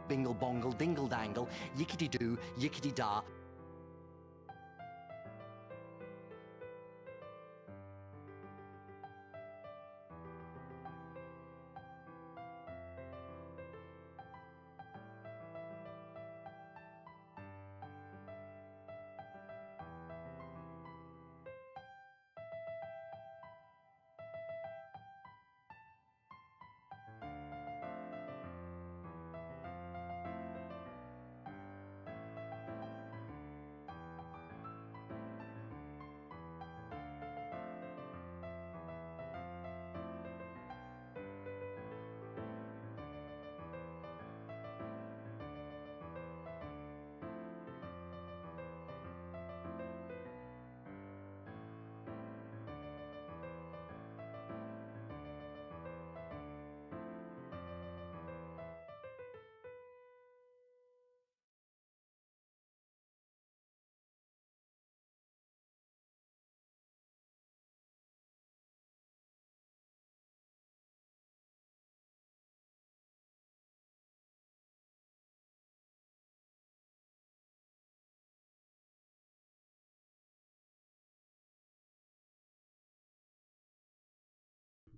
bingle bongle dingle dangle, yickety doo, yickety da.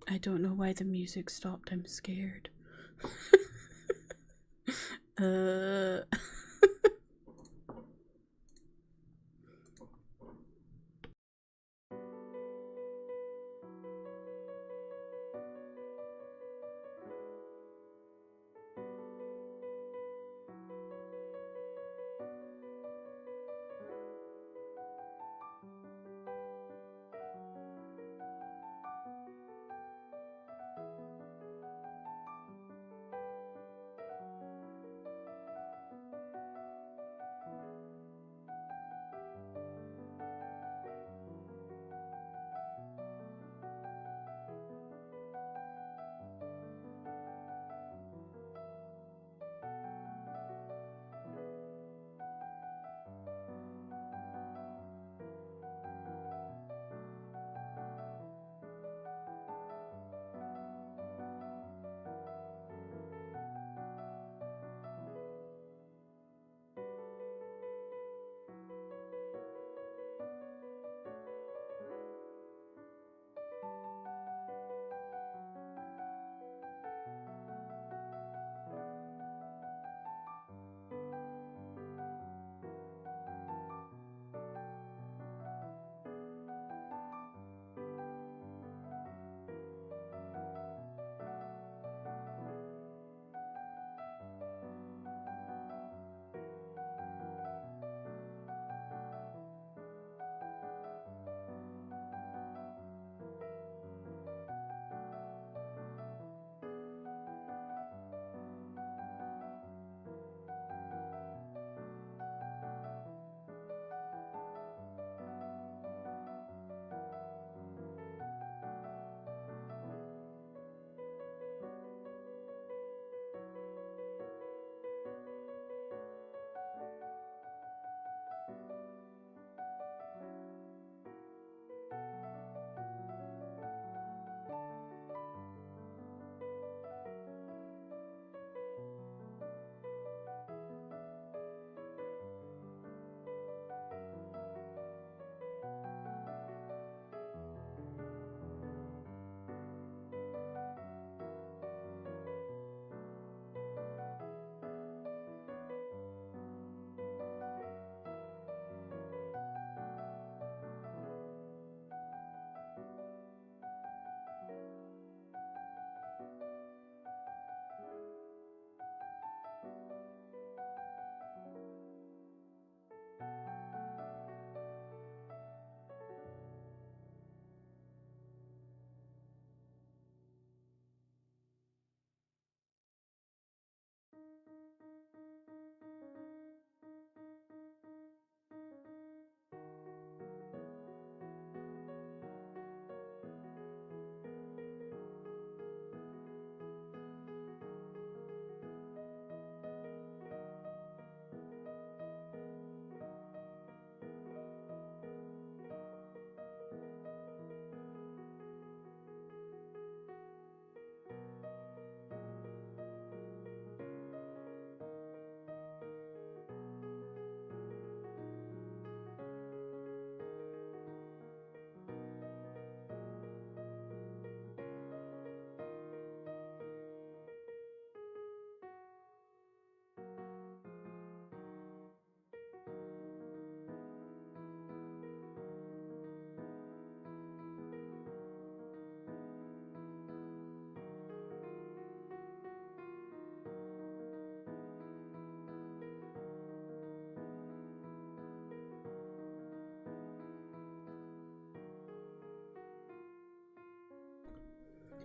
I don't know why the music stopped. I'm scared.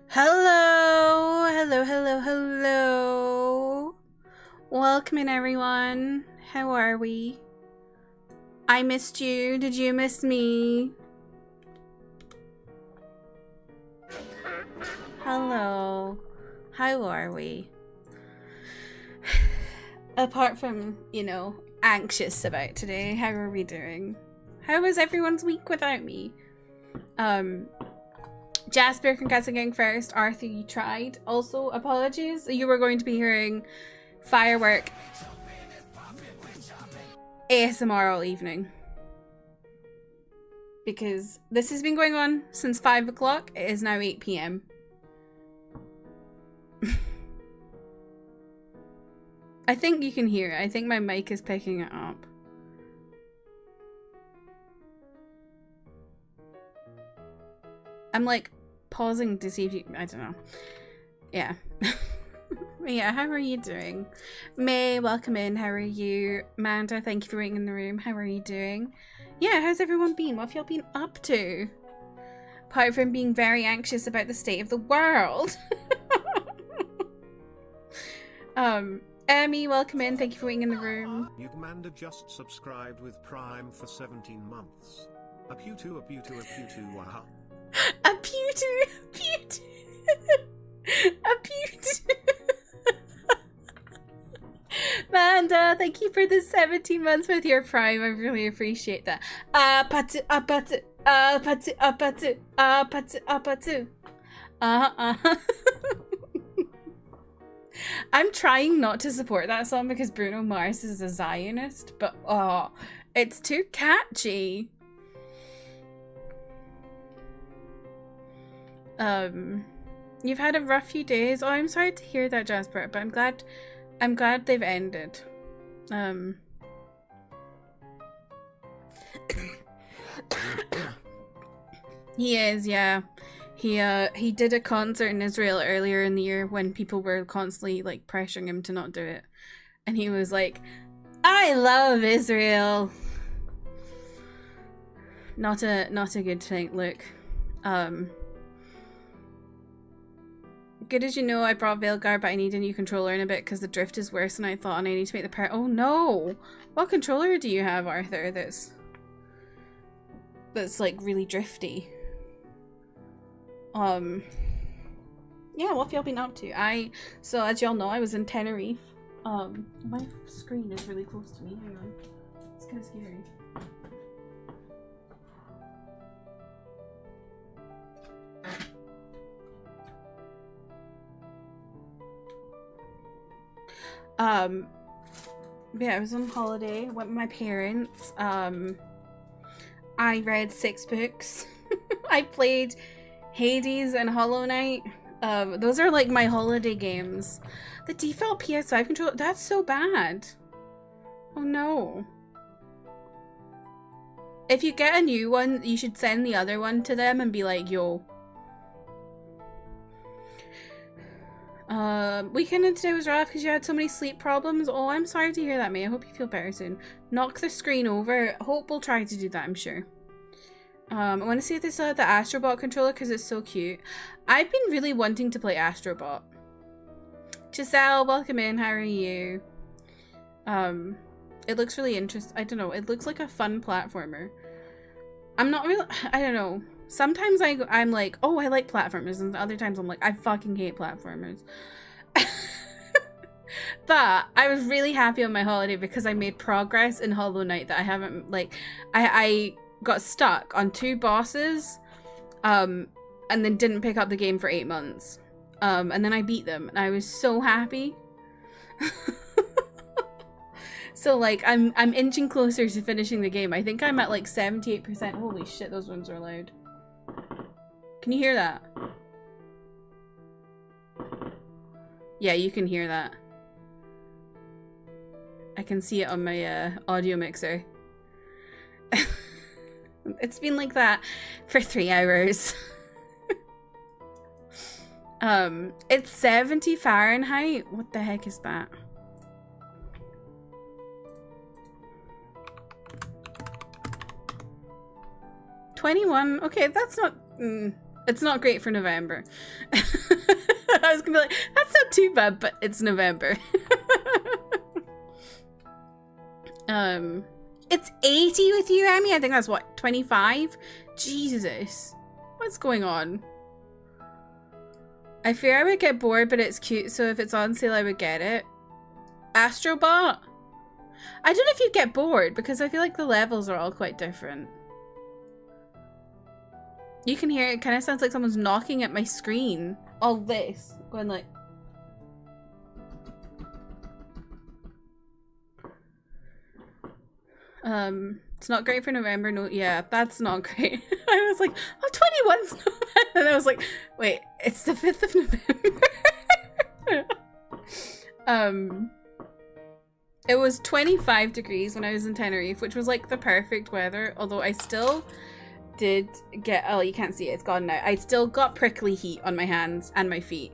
Hello, hello, hello, hello. Welcome in, everyone. How are we? I missed you. Did you miss me? Hello. How are we? Apart from, you know, anxious about today, how are we doing? How was everyone's week without me? Jasper, congrats on getting first. Arthur, you tried. Also, apologies. You were going to be hearing firework ASMR all evening. Because this has been going on since 5 o'clock. It is now 8 p.m. I think you can hear it. I think my mic is picking it up. I'm like pausing to see if you, I don't know. Yeah. Yeah, how are you doing? May, welcome in. How are you? Manda, thank you for waiting in the room. How are you doing? Yeah, how's everyone been? What have y'all been up to? Apart from being very anxious about the state of the world. Emmy, welcome in. Thank you for waiting in the room. Manda just subscribed with Prime for 17 months. A pew to, waha. A pewter, pewter, a pewter. Manda, thank you for the 17 months with your Prime. I really appreciate that. Patu, patu, patu, patu, patu, patu. I'm trying not to support that song because Bruno Mars is a Zionist, but oh, it's too catchy. You've had a rough few days. Oh, I'm sorry to hear that, Jasper, but I'm glad they've ended. He is, yeah. He did a concert in Israel earlier in the year when people were constantly like pressuring him to not do it. And he was like, I love Israel. Not a good thing. Look. Good as you know, I brought Veilguard, but I need a new controller in a bit because the drift is worse than I thought and I need to make the part. Oh no! What controller do you have, Arthur, that's like really drifty? Yeah, what have y'all been up to? So as y'all know, I was in Tenerife. My screen is really close to me. Hang on. It's kind of scary. Yeah, I was on holiday, went with my parents. I read 6 books. I played Hades and Hollow Knight. Those are like my holiday games. The default PS5 controller, that's so bad. Oh no. If you get a new one, you should send the other one to them and be like, yo. Weekend today was rough because you had so many sleep problems. Oh, I'm sorry to hear that, May. I hope you feel better soon. Knock the screen over. Hope we'll try to do that, I'm sure. I want to see if they still have the Astrobot controller because it's so cute. I've been really wanting to play Astrobot. Giselle, welcome in. How are you? It looks really interesting. I don't know. It looks like a fun platformer. I'm not really... I don't know. Sometimes I'm like, oh, I like platformers. And other times I'm like, I fucking hate platformers. But I was really happy on my holiday because I made progress in Hollow Knight that I haven't, like... I got stuck on 2 bosses. And then didn't pick up the game for 8 months. And then I beat them. And I was so happy. So like I'm inching closer to finishing the game. I think I'm at like 78%. Holy shit, those ones are loud. Can you hear that? Yeah, you can hear that. I can see it on my audio mixer. It's been like that for 3 hours. It's 70 Fahrenheit. What the heck is that? $21. Okay, that's not... It's not great for November. I was gonna be like, that's not too bad, but it's November. It's 80 with you, Emmy? I think that's what, 25? Jesus. What's going on? I fear I would get bored, but it's cute, so if it's on sale, I would get it. Astrobot? I don't know if you'd get bored, because I feel like the levels are all quite different. You can hear it kind of sounds like someone's knocking at my screen. All this. Going like... It's not great for November. No, yeah, that's not great. I was like, oh, 21's not bad. And I was like, wait, it's the 5th of November. It was 25 degrees when I was in Tenerife, which was like the perfect weather. Although I still did get, oh, you can't see it, it's gone now. I still got prickly heat on my hands and my feet.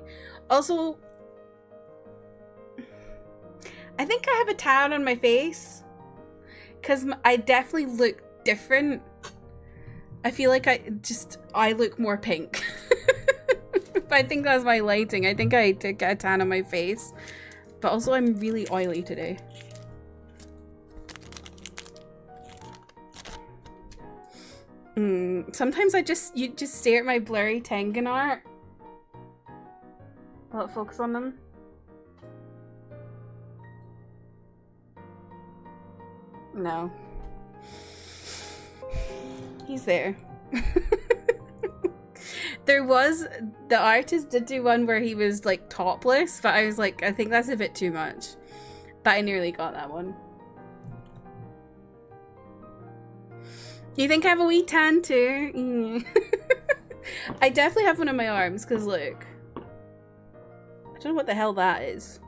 Also, I think I have a tan on my face. Because I definitely look different. I feel like I look more pink. But I think that's my lighting. I think I did get a tan on my face. But also I'm really oily today. Sometimes you just stare at my blurry Tengen art. Will it focus on them? No. He's there. There was, the artist did do one where he was like topless, but I was like, I think that's a bit too much. But I nearly got that one. You think I have a wee tan too? I definitely have one on my arms, because look. I don't know what the hell that is.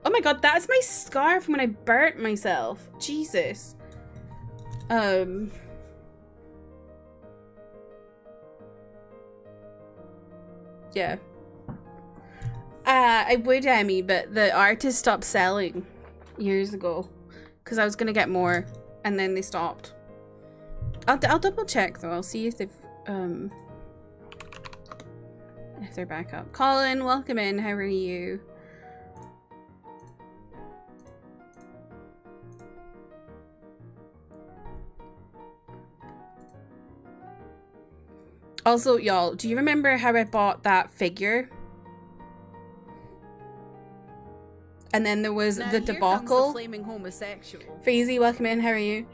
Oh my god, that's my scar from when I burnt myself. Jesus. Yeah. I would, Emmy, but the artist stopped selling years ago. Because I was going to get more, and then they stopped. I'll double check though. I'll see if they've, if they're back up. Colin, welcome in. How are you? Also, y'all, do you remember how I bought that figure? And then there was the debacle. The flaming homosexual. Freezy, welcome in. How are you?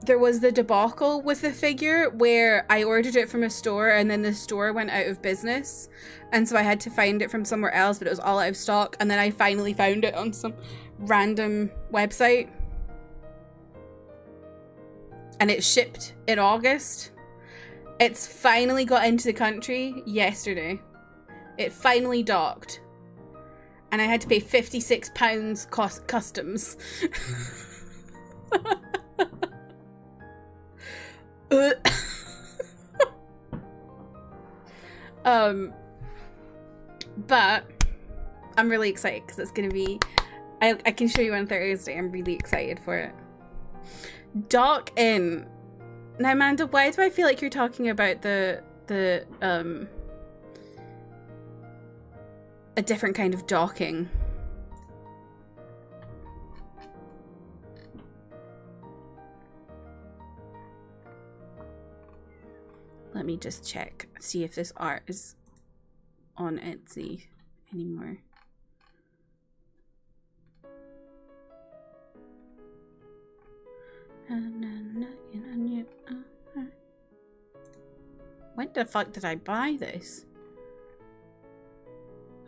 There was the debacle with the figure where I ordered it from a store and then the store went out of business. And so I had to find it from somewhere else, but it was all out of stock. And then I finally found it on some random website. And it shipped in August. It's finally got into the country yesterday. It finally docked. And I had to pay £56 customs. But I'm really excited because it's gonna be, I can show you on Thursday. I'm really excited for it. Dock in. Now, Amanda, why do I feel like you're talking about a different kind of docking? Let me just check, see if this art is on Etsy anymore. When the fuck did I buy this?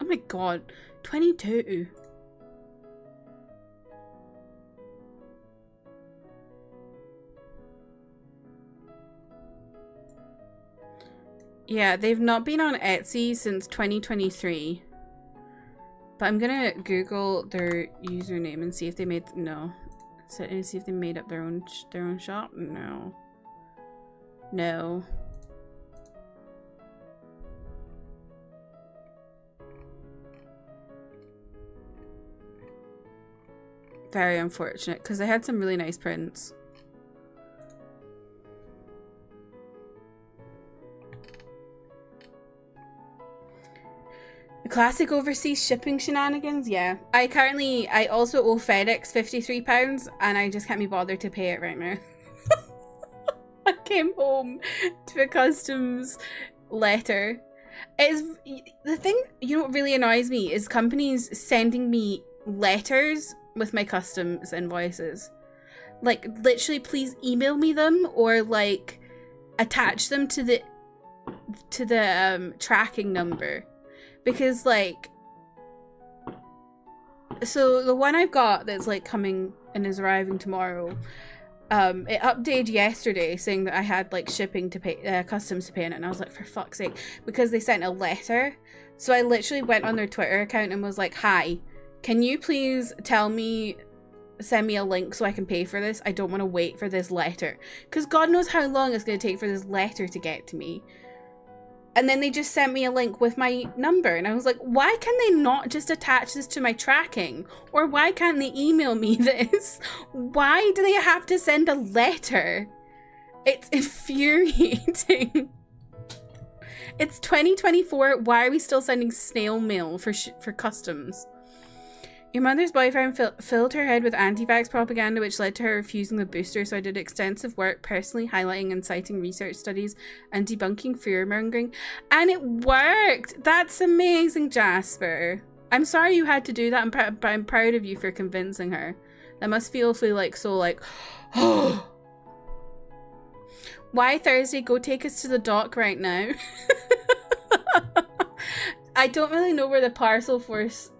Oh my god, 22. Yeah, they've not been on Etsy since 2023. But I'm gonna Google their username and see if they made see if they made up their own shop. No. No. Very unfortunate because they had some really nice prints. Classic overseas shipping shenanigans, yeah. I also owe FedEx £53 and I just can't be bothered to pay it right now. I came home to a customs letter. The thing, you know what really annoys me is companies sending me letters with my customs invoices. Like, literally, please email me them or like attach them to the tracking number. Because, like, so the one I've got that's, like, coming and is arriving tomorrow, it updated yesterday saying that I had, like, shipping to pay, customs to pay in it, and I was like, for fuck's sake, because they sent a letter. So I literally went on their Twitter account and was like, hi, can you please send me a link so I can pay for this? I don't want to wait for this letter. Because God knows how long it's going to take for this letter to get to me. And then they just sent me a link with my number. And I was like, why can they not just attach this to my tracking? Or why can't they email me this? Why do they have to send a letter? It's infuriating. It's 2024. Why are we still sending snail mail for customs? Your mother's boyfriend filled her head with anti-vax propaganda, which led to her refusing the booster, so I did extensive work personally highlighting and citing research studies and debunking fear-mongering. And it worked! That's amazing, Jasper. I'm sorry you had to do that, but I'm proud of you for convincing her. That must feel like so like, oh. Why Thursday? Go take us to the dock right now. I don't really know where the parcel force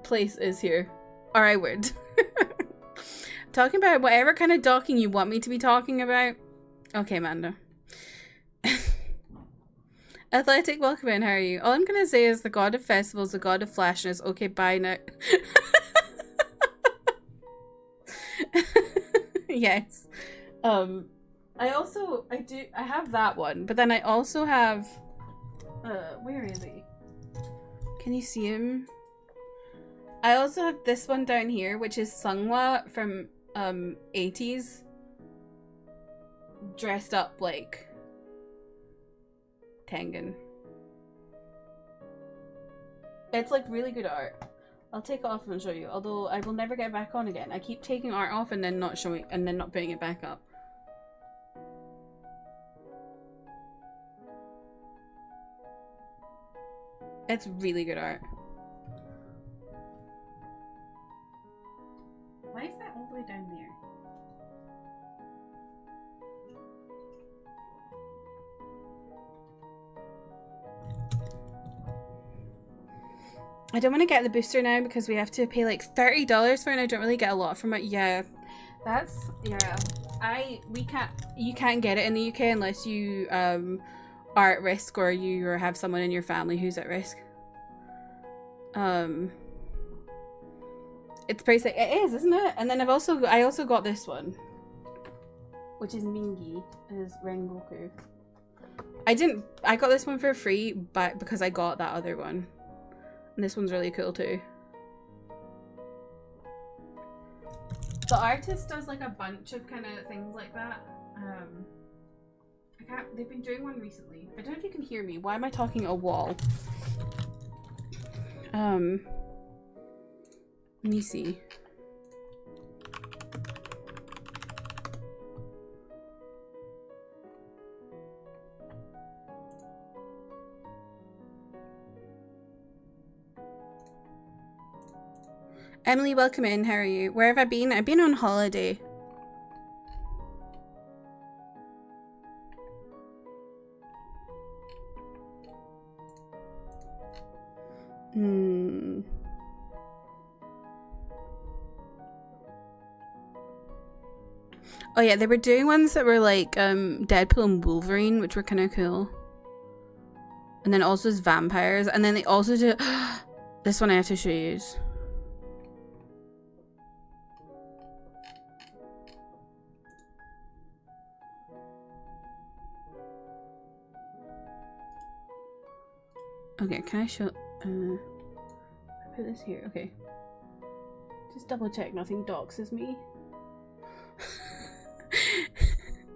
place is here, or I would. Talking about whatever kind of docking you want me to be talking about. Okay, Amanda. Athletic, welcome in. How are you? All I'm gonna say is the god of festivals, the god of flashness. Okay, bye now. Yes. I have that one, but then I also have where is he? Can you see him? I also have this one down here, which is Sungwa from 80s, dressed up like Tengen. It's like really good art. I'll take it off and show you, although I will never get it back on again. I keep taking art off and then not showing and then not putting it back up. It's really good art. Why is that all the way down there? I don't want to get the booster now because we have to pay like $30 for it and I don't really get a lot from it. Yeah, that's, yeah. You can't get it in the UK unless you are at risk or you have someone in your family who's at risk. It's pretty sick. It is, isn't it? And then I also got this one, which is Mingi, is Rengoku. I got this one for free, but because I got that other one. And this one's really cool too. The artist does like a bunch of kind of things like that. They've been doing one recently. I don't know if you can hear me. Why am I talking at a wall? Let me see. Emily, welcome in. How are you? Where have I been? I've been on holiday. Oh yeah, they were doing ones that were like Deadpool and Wolverine, which were kind of cool. And then also as vampires. And then they also do this one I have to show you. Okay, can I show I put this here, okay. Just double check nothing doxes me.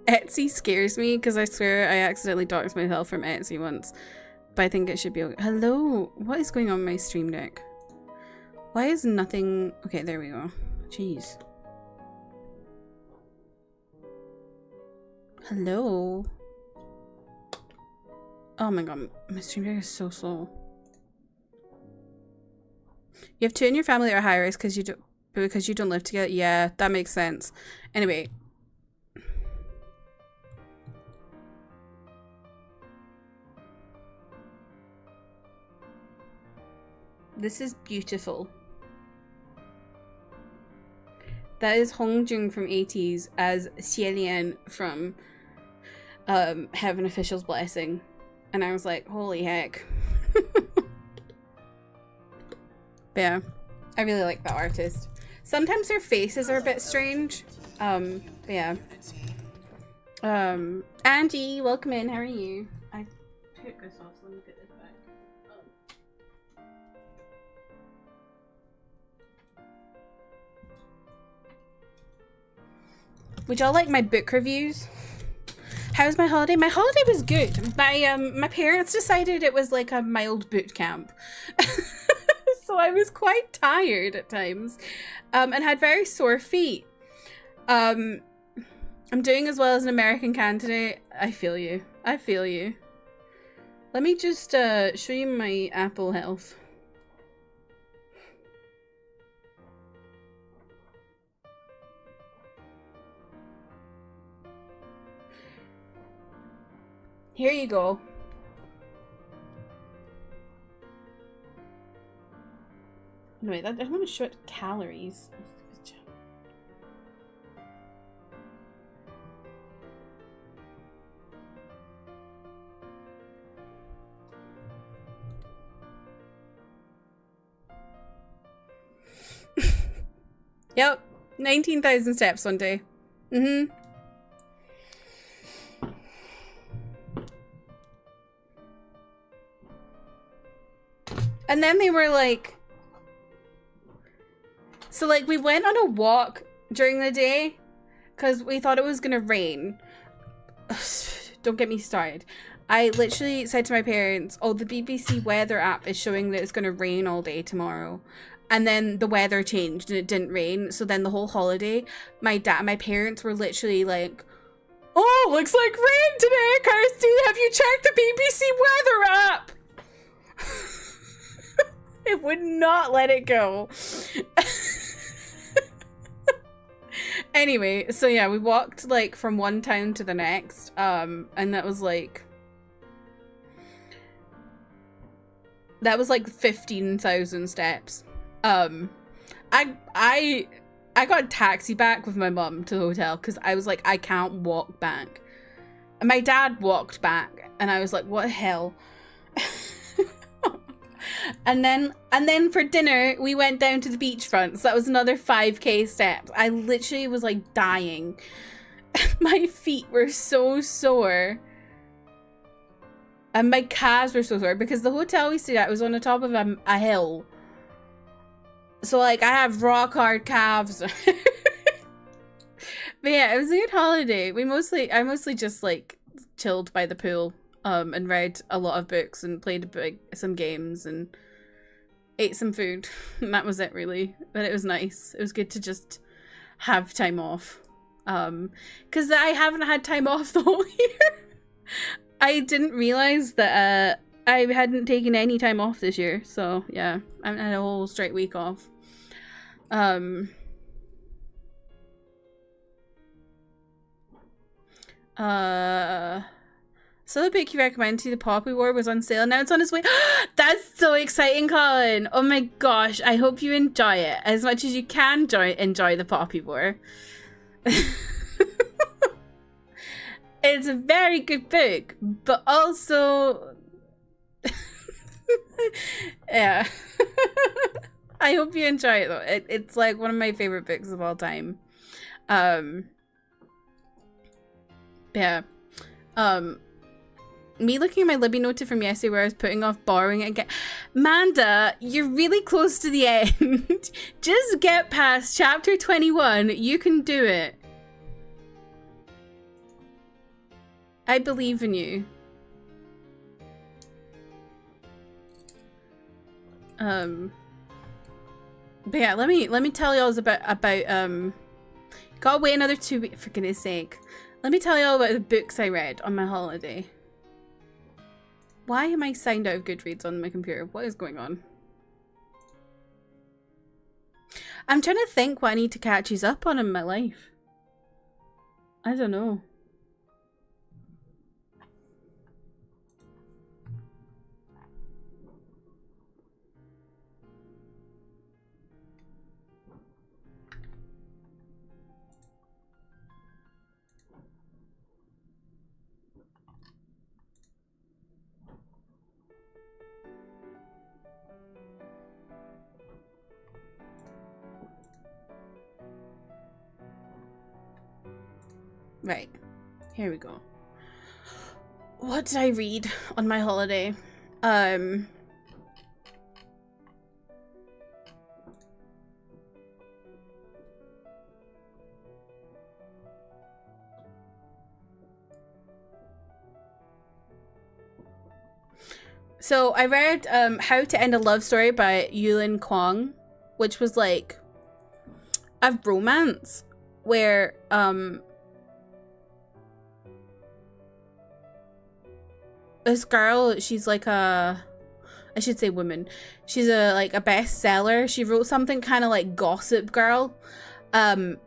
Etsy scares me because I swear I accidentally doxed myself from Etsy once. but I think it should be okay. Hello? What is going on with my stream deck? Why is nothing... Okay, there we go. Jeez. Hello? Oh my god, my stream deck is so slow. You have two in your family that are high risk because you don't live together. Yeah, that makes sense. Anyway. This is beautiful. That is Hongjung from 80s as Xielian from Heaven Official's Blessing. And I was like, holy heck. But yeah, I really like that artist. Sometimes their faces are a bit strange. But yeah. Angie, welcome in. How are you? I took this off, so let me get this back. Would y'all like my book reviews? How was my holiday? My holiday was good. My parents decided it was like a mild boot camp. So I was quite tired at times. And had very sore feet. I'm doing as well as an American candidate. I feel you. I feel you. Let me just show you my Apple Health. Here you go. No, wait, I don't want to show it calories. Yep, 19,000 steps one day. Mm-hmm. And then they were like... So, like, we went on a walk during the day because we thought it was going to rain. Don't get me started. I literally said to my parents, oh, the BBC weather app is showing that it's going to rain all day tomorrow. And then the weather changed and it didn't rain. So then the whole holiday, my parents were literally like, oh, looks like rain today, Kirsty. Have you checked the BBC weather app? It would not let it go. Anyway, so yeah, we walked like from one town to the next. And that was like 15,000 steps. I got a taxi back with my mum to the hotel because I was like, I can't walk back. And my dad walked back and I was like, what the hell? And then for dinner, we went down to the beachfront. So that was another 5k steps. I literally was like dying. My feet were so sore. And my calves were so sore because the hotel we stayed at was on the top of a hill. So like I have rock hard calves. But yeah, it was a good holiday. I mostly just like chilled by the pool. And read a lot of books and played some games and ate some food. And that was it really. But it was nice. It was good to just have time off. Because I haven't had time off the whole year. I didn't realize that I hadn't taken any time off this year. So yeah, I had a whole straight week off. So the book you recommended to the Poppy War was on sale. Now it's on its way. That's so exciting, Colin. Oh my gosh. I hope you enjoy it as much as you can enjoy the Poppy War. It's a very good book, but also... yeah. I hope you enjoy it though. It's like one of my favorite books of all time. Yeah. Me looking at my Libby note from yesterday where I was putting off borrowing it again. Manda, you're really close to the end. Just get past chapter 21. You can do it. I believe in you. But yeah, let me tell y'all about gotta wait another 2 weeks for goodness sake. Let me tell y'all about the books I read on my holiday. Why am I signed out of Goodreads on my computer? What is going on? I'm trying to think what I need to catch you up on in my life. I don't know. Right, here we go. What did I read on my holiday? So I read How to End a Love Story by Yulin Kwong, which was like a romance where this girl, she's like I should say woman. She's like a bestseller. She wrote something kind of like Gossip Girl. And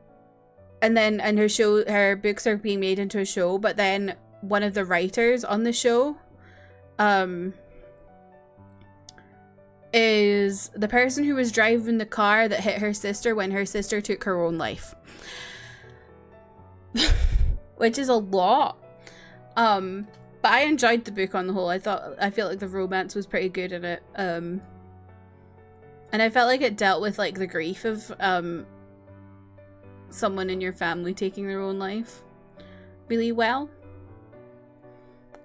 then her books are being made into a show, but then one of the writers on the show is the person who was driving the car that hit her sister when her sister took her own life. Which is a lot. But I enjoyed the book on the whole. I feel like the romance was pretty good in it. And I felt like it dealt with like the grief of someone in your family taking their own life really well.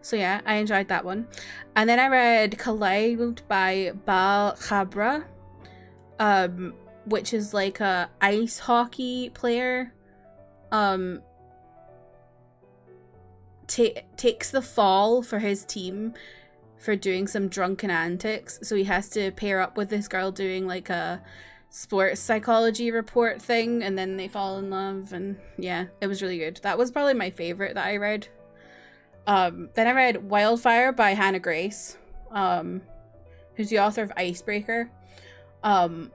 So yeah, I enjoyed that one. And then I read Kaleid by Bal Khabra, which is like a ice hockey player. Takes the fall for his team for doing some drunken antics. So he has to pair up with this girl doing like a sports psychology report thing, and then they fall in love, and yeah, it was really good. That was probably my favorite that I read. Then I read Wildfire by Hannah Grace, who's the author of Icebreaker. And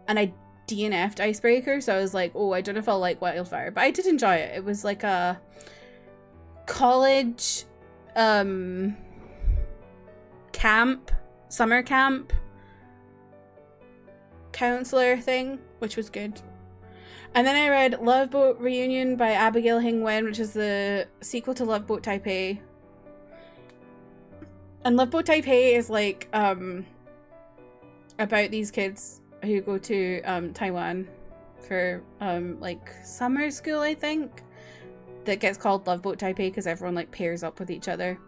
I DNF'd Icebreaker, so I was like, oh, I don't know if I'll like Wildfire, but I did enjoy it. It was like a college summer camp counselor thing, which was good. And then I read Love Boat Reunion by Abigail Hing Wen, which is the sequel to Love Boat Taipei. And Love Boat Taipei is like about these kids who go to Taiwan for like summer school, I think, that gets called Love Boat Taipei because everyone like pairs up with each other.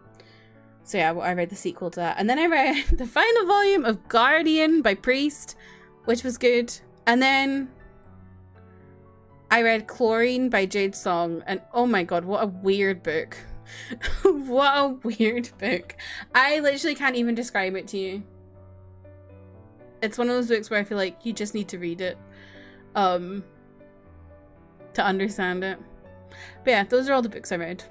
So yeah, I read the sequel to that. And then I read the final volume of Guardian by Priest, which was good. And then I read Chlorine by Jade Song, and oh my god, what a weird book. What a weird book. I literally can't even describe it to you. It's one of those books where I feel like you just need to read it to understand it. But yeah, those are all the books I read.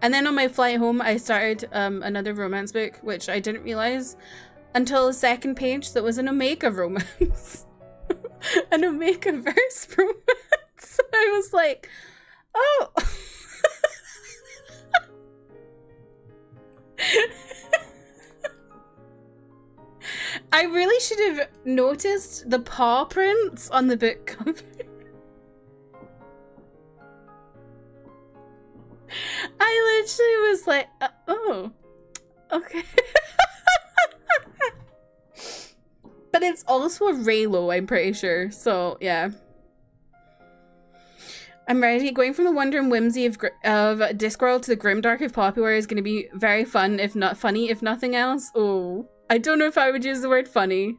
And then on my flight home, I started another romance book, which I didn't realize until the second page that was an Omega romance. An Omega verse romance. I was like, oh. I really should have noticed the paw prints on the book cover. I literally was like, oh, okay. But it's also a Raylo, I'm pretty sure. So, yeah. I'm ready. Going from the wonder and whimsy of Discworld to the grimdark of Poppyware is going to be very fun, if not funny, if nothing else. Oh, I don't know if I would use the word funny.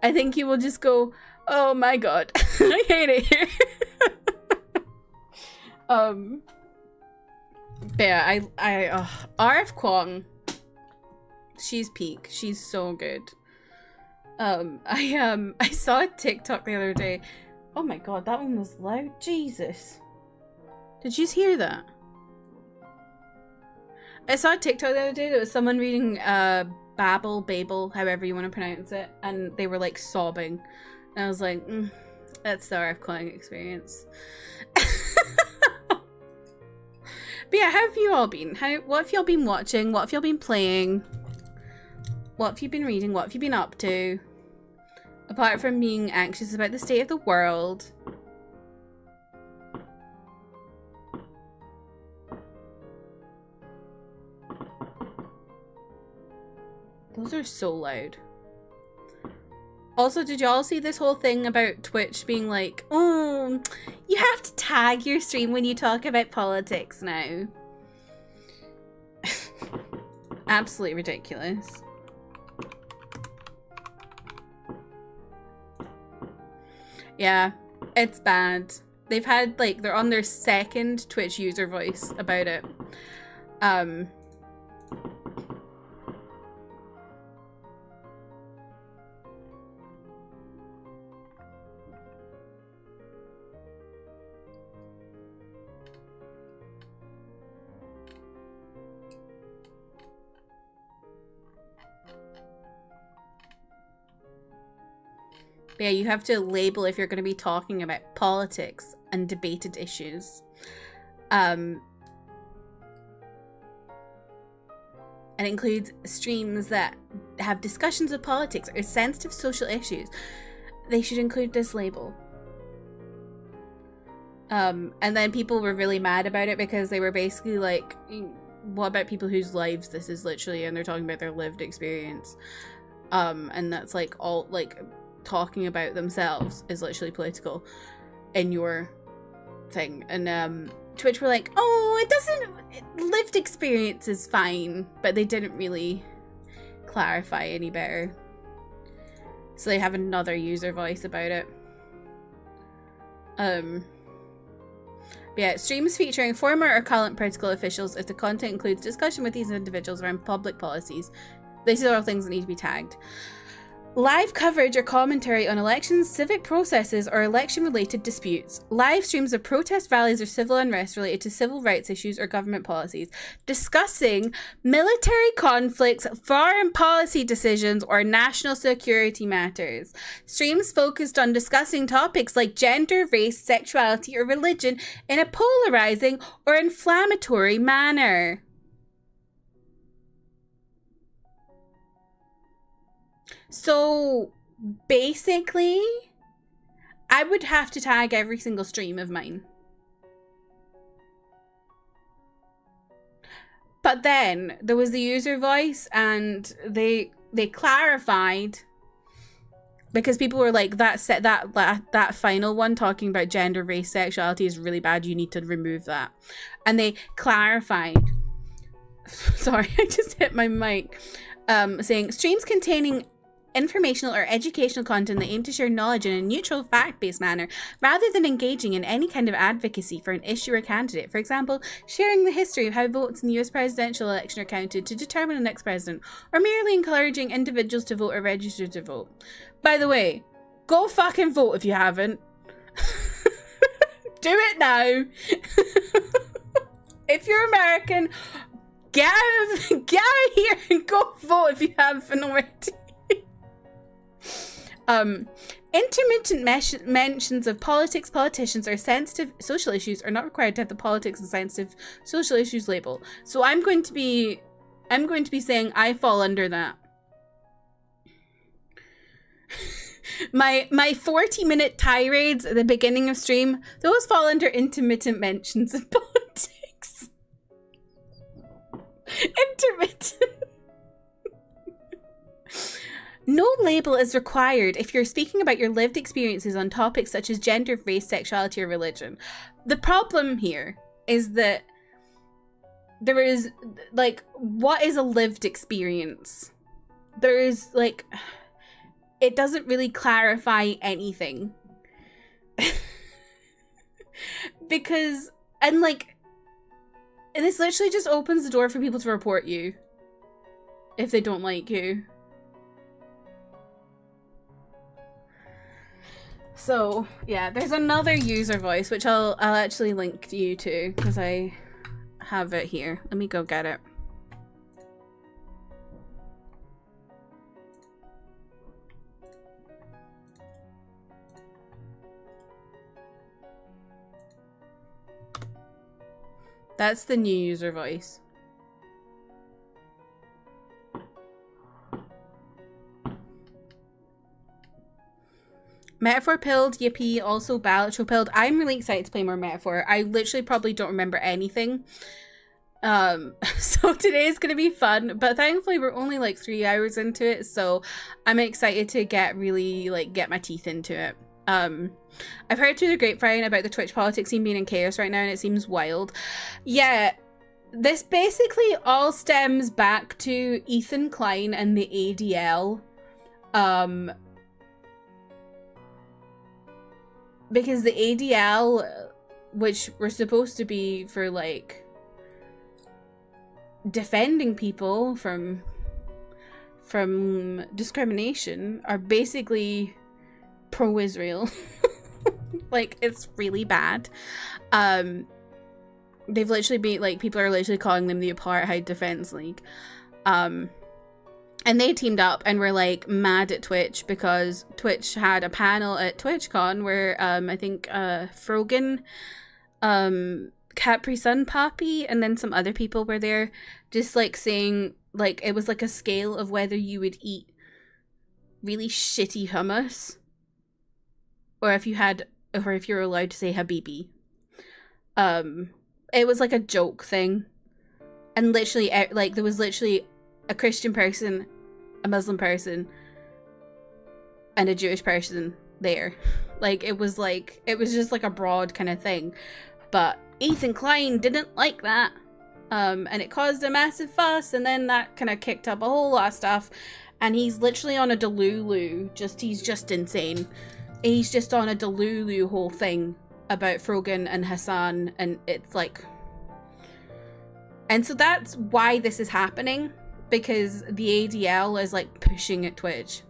I think you will just go, oh my god, I hate it here. But yeah, RF Kwong, she's peak. She's so good. I saw a TikTok the other day. Oh my god, that one was loud. Jesus. Did you hear that? I saw a TikTok the other day that was someone reading Babel, however you want to pronounce it, and they were like sobbing. And I was like, that's the RF calling experience. But yeah, how have you all been? What have y'all been watching? What have y'all been playing? What have you been reading? What have you been up to? Apart from being anxious about the state of the world. Those are so loud. Also, did y'all see this whole thing about Twitch being like, oh, you have to tag your stream when you talk about politics now? Absolutely ridiculous. Yeah, it's bad. They've had, like, they're on their second Twitch user voice about it. But yeah, you have to label if you're going to be talking about politics and debated issues. And it includes streams that have discussions of politics or sensitive social issues. They should include this label. And then people were really mad about it because they were basically like, what about people whose lives this is literally, and they're talking about their lived experience. And that's like all, like, talking about themselves is literally political in your thing. And Twitch were like, oh, it doesn't, lived experience is fine, but they didn't really clarify any better, so they have another user voice about it. But yeah, streams featuring former or current political officials if the content includes discussion with these individuals around public policies. These are all things that need to be tagged. Live coverage or commentary on elections, civic processes, or election-related disputes. Live streams of protest rallies or civil unrest related to civil rights issues or government policies. Discussing military conflicts, foreign policy decisions, or national security matters. Streams focused on discussing topics like gender, race, sexuality, or religion in a polarizing or inflammatory manner. So basically, I would have to tag every single stream of mine. But then there was the user voice, and they clarified, because people were like, that final one talking about gender, race, sexuality is really bad. You need to remove that. And they clarified. Sorry, I just hit my mic. Saying streams containing informational or educational content that aim to share knowledge in a neutral, fact-based manner, rather than engaging in any kind of advocacy for an issue or candidate. For example, sharing the history of how votes in the US presidential election are counted to determine the next president, or merely encouraging individuals to vote or register to vote. By the way, go fucking vote if you haven't. Do it now. If you're American, get out of here and go vote if you haven't already. Intermittent mentions of politics, politicians, or sensitive social issues are not required to have the politics and sensitive social issues label. So I'm going to be saying I fall under that. my 40-minute tirades at the beginning of stream, those fall under intermittent mentions of politics. Intermittent. No label is required if you're speaking about your lived experiences on topics such as gender, race, sexuality, or religion. The problem here is that there is, like, what is a lived experience? There is, like, it doesn't really clarify anything. Because, and like, and this literally just opens the door for people to report you if they don't like you. So yeah, there's another user voice which I'll actually link you to because I have it here. Let me go get it. That's the new user voice. Metaphor pilled, yippee, also Balatro pilled. I'm really excited to play more Metaphor. I literally probably don't remember anything. So today is gonna be fun, but thankfully we're only like 3 hours into it, so I'm excited to get my teeth into it. I've heard through the grapevine about the Twitch politics scene being in chaos right now, and it seems wild. Yeah, this basically all stems back to Ethan Klein and the ADL. Because the ADL, which were supposed to be for like defending people from discrimination, are basically pro-Israel. Like, it's really bad. They've literally been like, people are literally calling them the Apartheid Defense League. And they teamed up and were like mad at Twitch because Twitch had a panel at TwitchCon where I think Frogan, Capri Sun Poppy, and then some other people were there, just like saying like it was like a scale of whether you would eat really shitty hummus or if you're allowed to say Habibi. It was like a joke thing, and literally like there was literally a Christian person, a Muslim person, and a Jewish person there. Like it was just like a broad kind of thing. But Ethan Klein didn't like that. And it caused a massive fuss, and then that kind of kicked up a whole lot of stuff. And he's literally on a Delulu. He's just insane. He's just on a Delulu whole thing about Frogan and Hassan, and it's like... And so that's why this is happening. Because the ADL is like pushing at Twitch.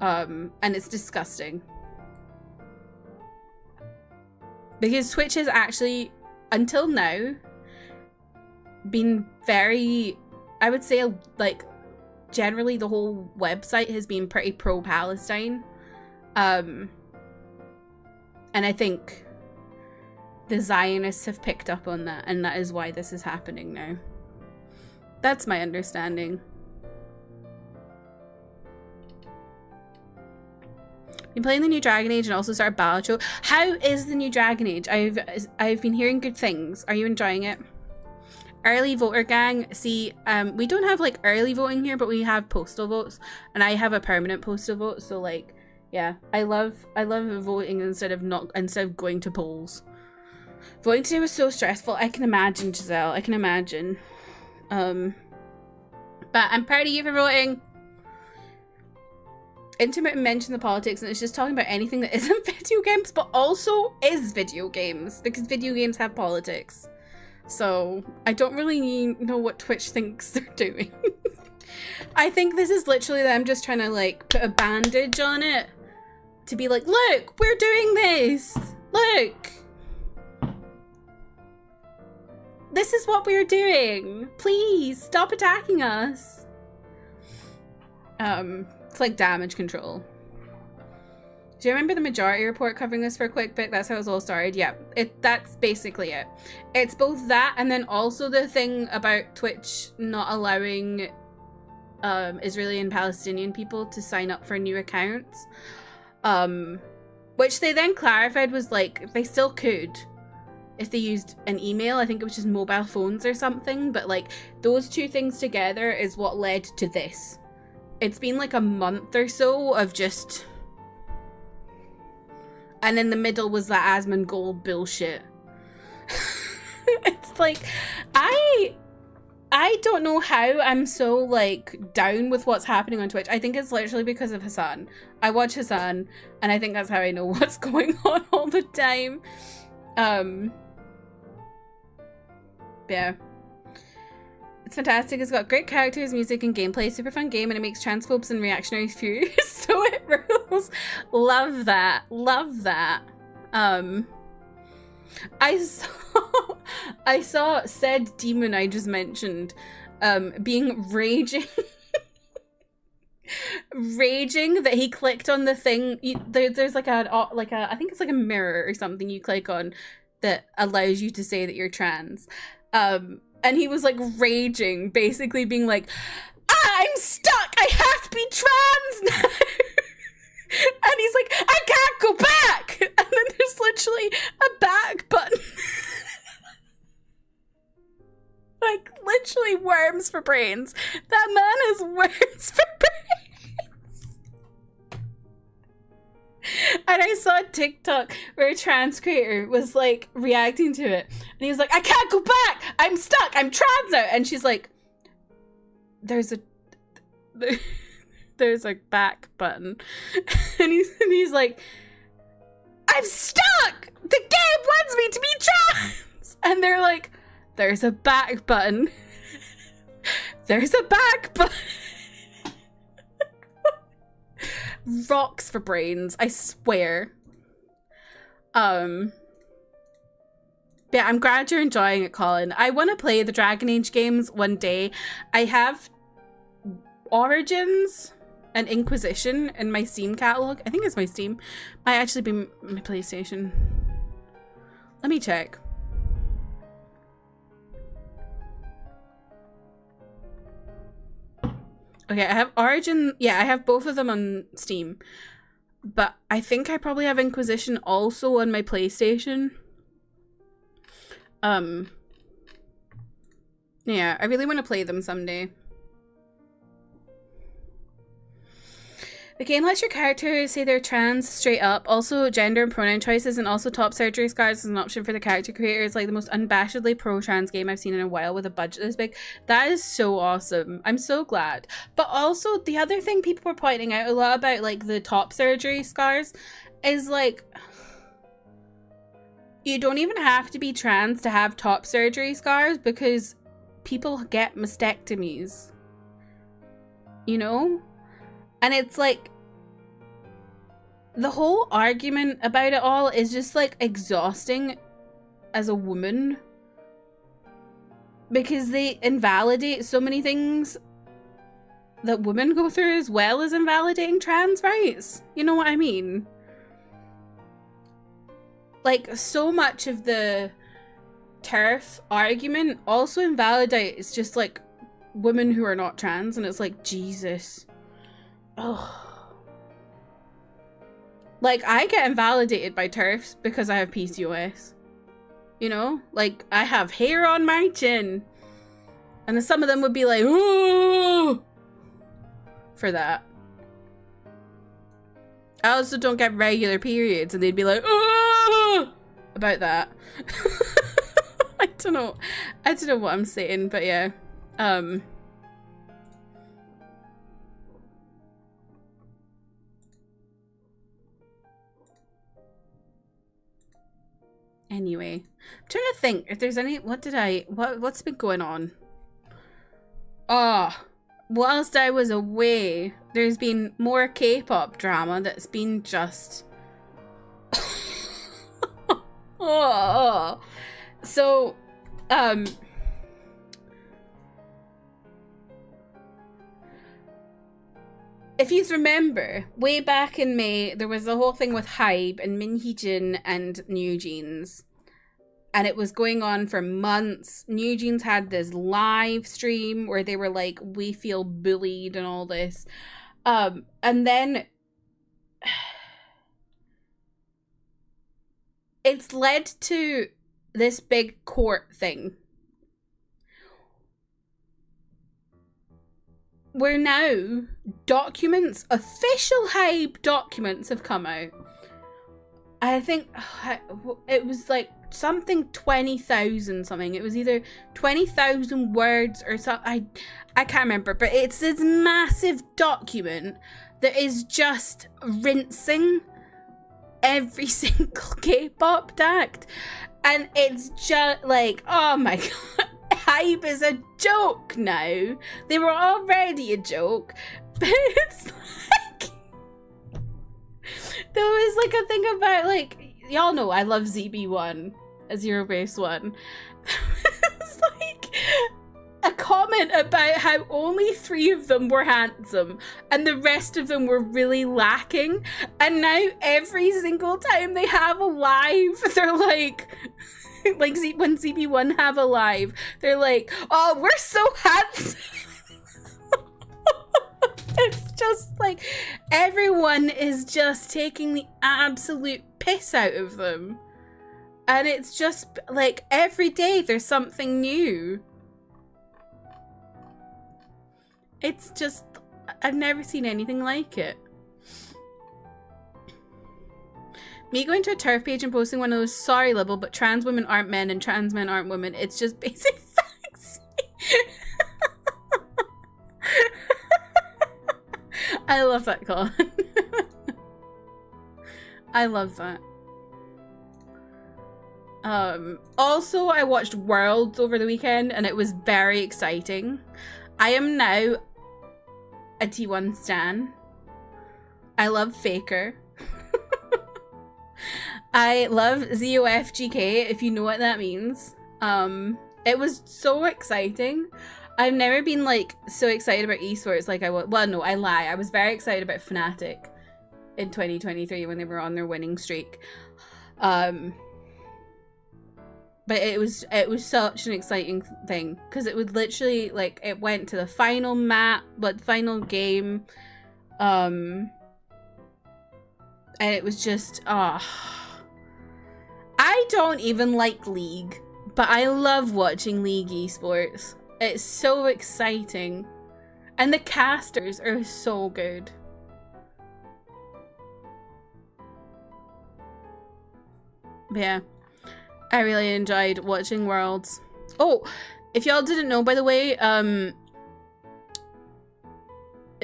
And it's disgusting. Because Twitch has actually, until now, been very, I would say, like, generally the whole website has been pretty pro-Palestine. And I think the Zionists have picked up on that, and that is why this is happening now. That's my understanding. Been playing the new Dragon Age and also started Balatro. How is the new Dragon Age? I've been hearing good things. Are you enjoying it? Early voter gang. See, we don't have like early voting here, but we have postal votes, and I have a permanent postal vote. So like, yeah, I love voting instead of going to polls. Voting today was so stressful. I can imagine, Giselle. I can imagine. But I'm proud of you for voting. Intermittent mention the politics, and it's just talking about anything that isn't video games, but also is video games, because video games have politics. So I don't really know what Twitch thinks they're doing. I think this is literally them just trying to like put a bandage on it to be like, look, we're doing this. Look. This is what we're doing. Please stop attacking us. It's like damage control. Do you remember the Majority Report covering this for a quick bit? That's how it all started. Yeah, that's basically it. It's both that and then also the thing about Twitch not allowing Israeli and Palestinian people to sign up for new accounts. Which they then clarified was like, they still could if they used an email. I think it was just mobile phones or something, but like those two things together is what led to this. It's been like a month or so of just... And in the middle was that Asmongold bullshit. It's like, I don't know how I'm so like down with what's happening on Twitch. I think it's literally because of Hassan. I watch Hassan, and I think that's how I know what's going on all the time. Yeah. It's fantastic. It's got great characters, music, and gameplay. Super fun game, and it makes transphobes and reactionaries furious. So it rules. Love that. Love that. I saw said demon I just mentioned being raging raging that he clicked on the thing. There's like a I think it's like a mirror or something you click on that allows you to say that you're trans. And he was like raging, basically being like, I'm stuck, I have to be trans now. And he's like, I can't go back. And then there's literally a back button. Like literally worms for brains. That man has worms for brains. And I saw a TikTok where a trans creator was like reacting to it. And he was like, I can't go back. I'm stuck. I'm trans now. And she's like, there's a back button. And he's like, I'm stuck. The game wants me to be trans. And they're like, there's a back button. There's a back button. Rocks for brains, I swear. Yeah, I'm glad you're enjoying it, Colin. I want to play the Dragon Age games one day. I have Origins and Inquisition in my Steam catalog. I think it's my Steam. Might actually be my PlayStation. Let me check. Okay, I have Origin. Yeah, I have both of them on Steam. But I think I probably have Inquisition also on my PlayStation. Yeah, I really want to play them someday. The game lets your characters say they're trans straight up. Also, gender and pronoun choices, and also top surgery scars is an option for the character creator. It's like the most unabashedly pro-trans game I've seen in a while with a budget this big. That is so awesome. I'm so glad. But also, the other thing people were pointing out a lot about, like, the top surgery scars is, like, you don't even have to be trans to have top surgery scars because people get mastectomies. You know? And it's like, the whole argument about it all is just like exhausting as a woman. Because they invalidate so many things that women go through as well as invalidating trans rights. You know what I mean? Like, so much of the TERF argument also invalidates just like women who are not trans, and it's like, Jesus. Oh. Like, I get invalidated by TERFs because I have PCOS. You know? Like, I have hair on my chin. And then some of them would be like, ooh! For that. I also don't get regular periods, and they'd be like, ooh! About that. I don't know what I'm saying, but yeah. Anyway, I'm trying to think if there's any. What's been going on? Whilst I was away, there's been more K-pop drama that's been just. So, if you remember, way back in May, there was the whole thing with Hybe and Min Hee-jin and New Jeans. And it was going on for months. New Jeans had this live stream where they were like, we feel bullied and all this. And then it's led to this big court thing. Where now documents, official Hybe documents have come out. I think it was like something 20,000 something. It was either 20,000 words or something. I can't remember, but it's this massive document that is just rinsing every single K-pop act. And it's just like, oh my god. hype is a joke now. They were already a joke, but it's like there was like a thing about like y'all know I love ZB1, a zero base one. It's like a comment about how only 3 of them were handsome and the rest of them were really lacking, and now every single time they have a live, they're like when ZB1 have a live, they're like, oh, we're so handsome. It's just like everyone is just taking the absolute piss out of them, and it's just like every day there's something new. It's just, I've never seen anything like it. Me going to a turf page and posting one of those, sorry Libble, but trans women aren't men and trans men aren't women. It's just basic facts. I love that, Colin. I love that. Also, I watched Worlds over the weekend and it was very exciting. I am now a T1 stan. I love Faker. I love ZOFGK, if you know what that means. It was so exciting. I've never been like so excited about esports like I was. Well, no, I lie. I was very excited about Fnatic in 2023 when they were on their winning streak. But it was such an exciting thing because it was literally like it went to the final map, but final game, and it was just I don't even like League, but I love watching League esports. It's so exciting, and the casters are so good. But yeah. I really enjoyed watching Worlds. Oh, if y'all didn't know, by the way, the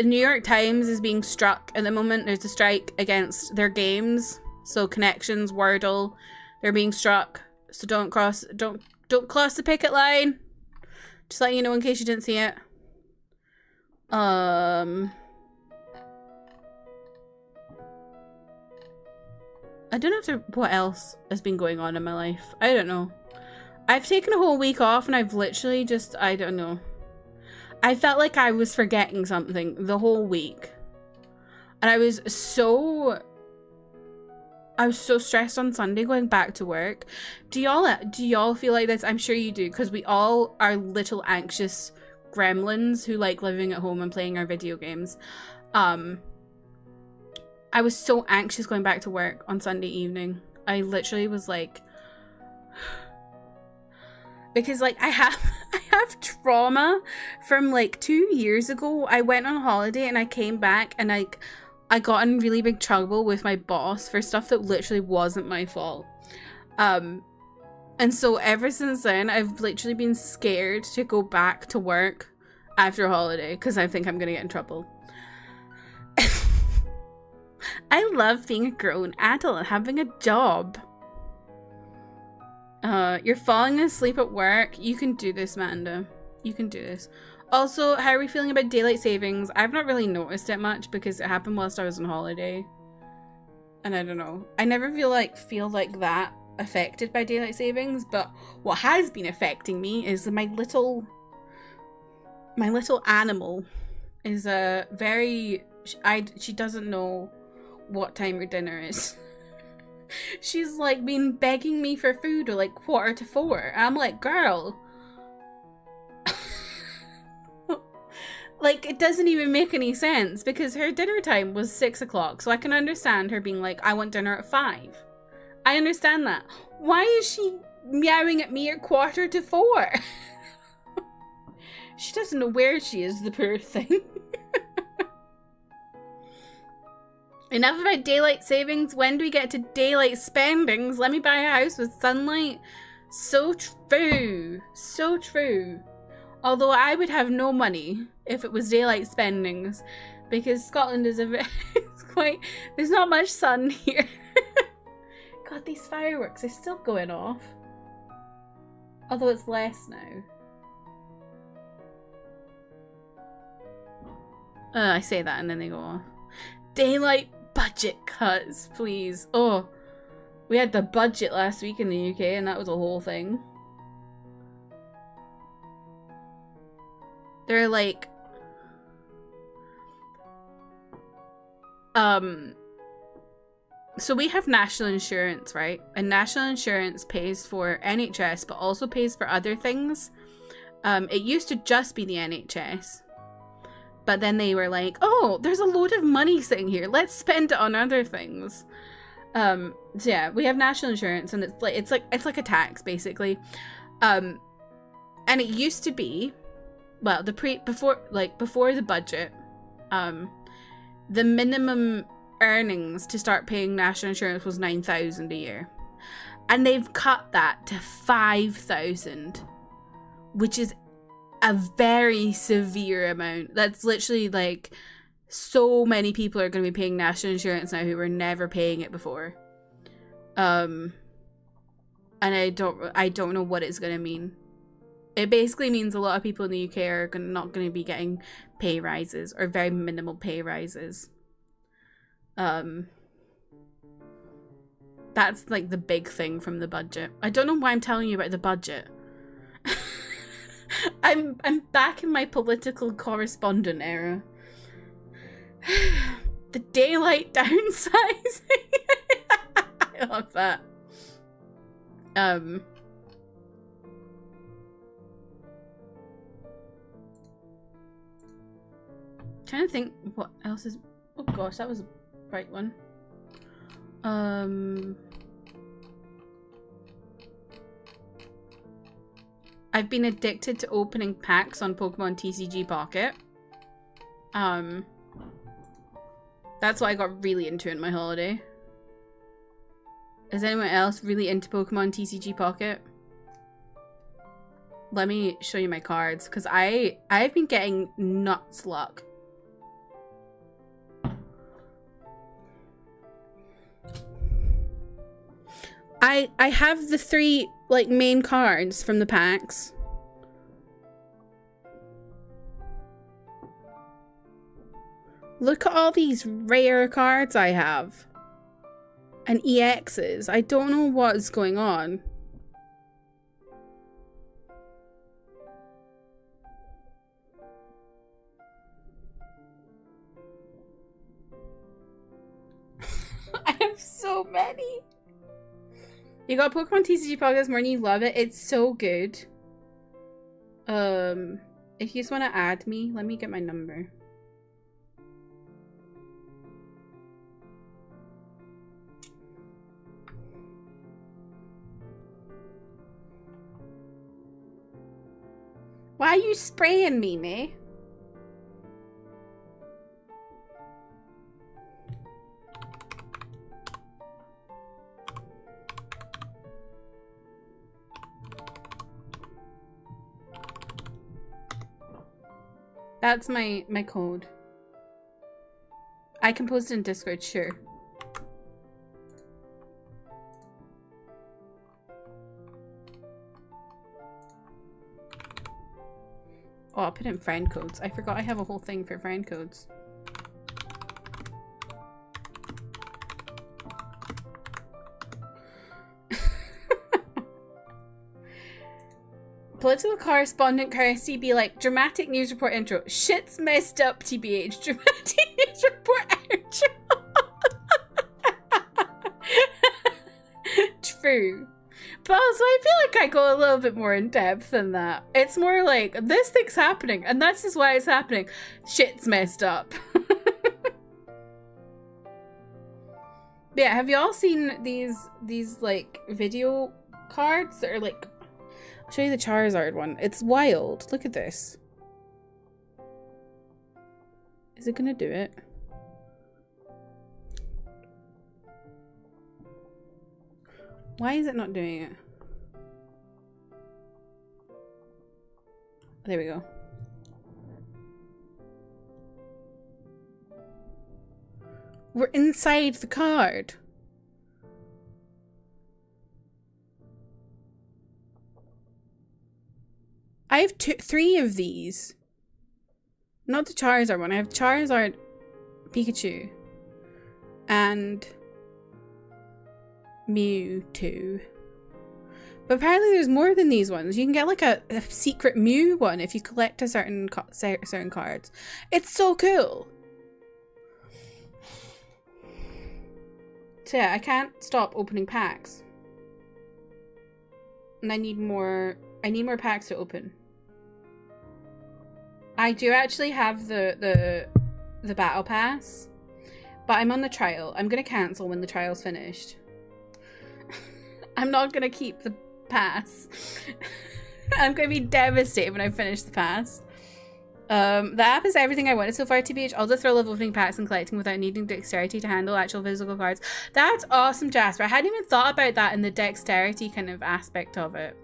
New York Times is being struck at the moment. There's a strike against their games. So Connections, Wordle, they're being struck. So don't cross the picket line. Just letting you know in case you didn't see it. I don't know what else has been going on in my life. I don't know. I've taken a whole week off and I've literally just, I don't know. I felt like I was forgetting something the whole week. And I was so stressed on Sunday going back to work. Do y'all feel like this? I'm sure you do, because we all are little anxious gremlins who like living at home and playing our video games. I was so anxious going back to work on Sunday evening. I literally was like, because like I have trauma from like 2 years ago. I went on holiday and I came back and I got in really big trouble with my boss for stuff that literally wasn't my fault. And so ever since then, I've literally been scared to go back to work after holiday because I think I'm gonna get in trouble. I love being a grown adult and having a job. You're falling asleep at work. You can do this, Manda. You can do this. Also, how are we feeling about daylight savings? I've not really noticed it much because it happened whilst I was on holiday. And I don't know. I never feel like that affected by daylight savings, but what has been affecting me is my little animal is she doesn't know what time her dinner is. She's like been begging me for food at like 3:45. I'm like, girl, like it doesn't even make any sense because her dinner time was 6 o'clock, so I can understand her being like, I want dinner at 5. I understand that. Why is she meowing at me at 3:45? She doesn't know where she is, the poor thing. Enough about daylight savings. When do we get to daylight spendings? Let me buy a house with sunlight. So true. So true. Although I would have no money if it was daylight spendings, because Scotland is there's not much sun here. God, these fireworks are still going off. Although it's less now. I say that and then they go off. Daylight budget cuts, please. Oh, we had the budget last week in the UK and that was a whole thing. They're like, so we have national insurance, right? And national insurance pays for NHS, but also pays for other things. It used to just be the NHS. But then they were like, oh, there's a load of money sitting here. Let's spend it on other things. So yeah, we have national insurance and it's like a tax basically. And it used to be, well, before the budget, the minimum earnings to start paying national insurance was 9,000 a year. And they've cut that to 5,000, which is a very severe amount. That's literally like so many people are going to be paying national insurance now who were never paying it before. And I don't know what it's going to mean. It basically means a lot of people in the UK are not going to be getting pay rises or very minimal pay rises. That's like the big thing from the budget. I don't know why I'm telling you about the budget. I'm back in my political correspondent era. The daylight downsizing. I love that. Trying to think what else is. Oh gosh, that was a bright one. I've been addicted to opening packs on Pokemon TCG Pocket. That's what I got really into in my holiday. Is anyone else really into Pokemon TCG Pocket? Let me show you my cards, because I've been getting nuts luck. I have the 3 like main cards from the packs. Look at all these rare cards I have. And EXs. I don't know what is going on. I have so many. You got Pokemon TCG Pocket this morning, you love it. It's so good. If you just want to add me, let me get my number. Why are you spraying me, May? That's my code. I can post it in Discord, sure. Oh, I'll put in friend codes. I forgot I have a whole thing for friend codes. Political correspondent Kirsty be like, dramatic news report intro. Shit's messed up, TBH. Dramatic news report intro. True. But also, I feel like I go a little bit more in depth than that. It's more like, this thing's happening, and this is why it's happening. Shit's messed up. Yeah, have you all seen these like video cards that are like, I'll show you the Charizard one. It's wild. Look at this. Is it gonna do it? Why is it not doing it? There we go. We're inside the card. I have 3 of these. Not the Charizard one. I have Charizard, Pikachu, and Mewtwo. But apparently there's more than these ones. You can get like a secret Mew one if you collect a certain cards. It's so cool. So yeah, I can't stop opening packs. And I need more packs to open. I do actually have the battle pass, but I'm on the trial. I'm gonna cancel when the trial's finished. I'm not gonna keep the pass. I'm gonna be devastated when I finish the pass. The app is everything I wanted so far, TBH. All the thrill of opening packs and collecting without needing dexterity to handle actual physical cards. That's awesome, Jasper. I hadn't even thought about that in the dexterity kind of aspect of it.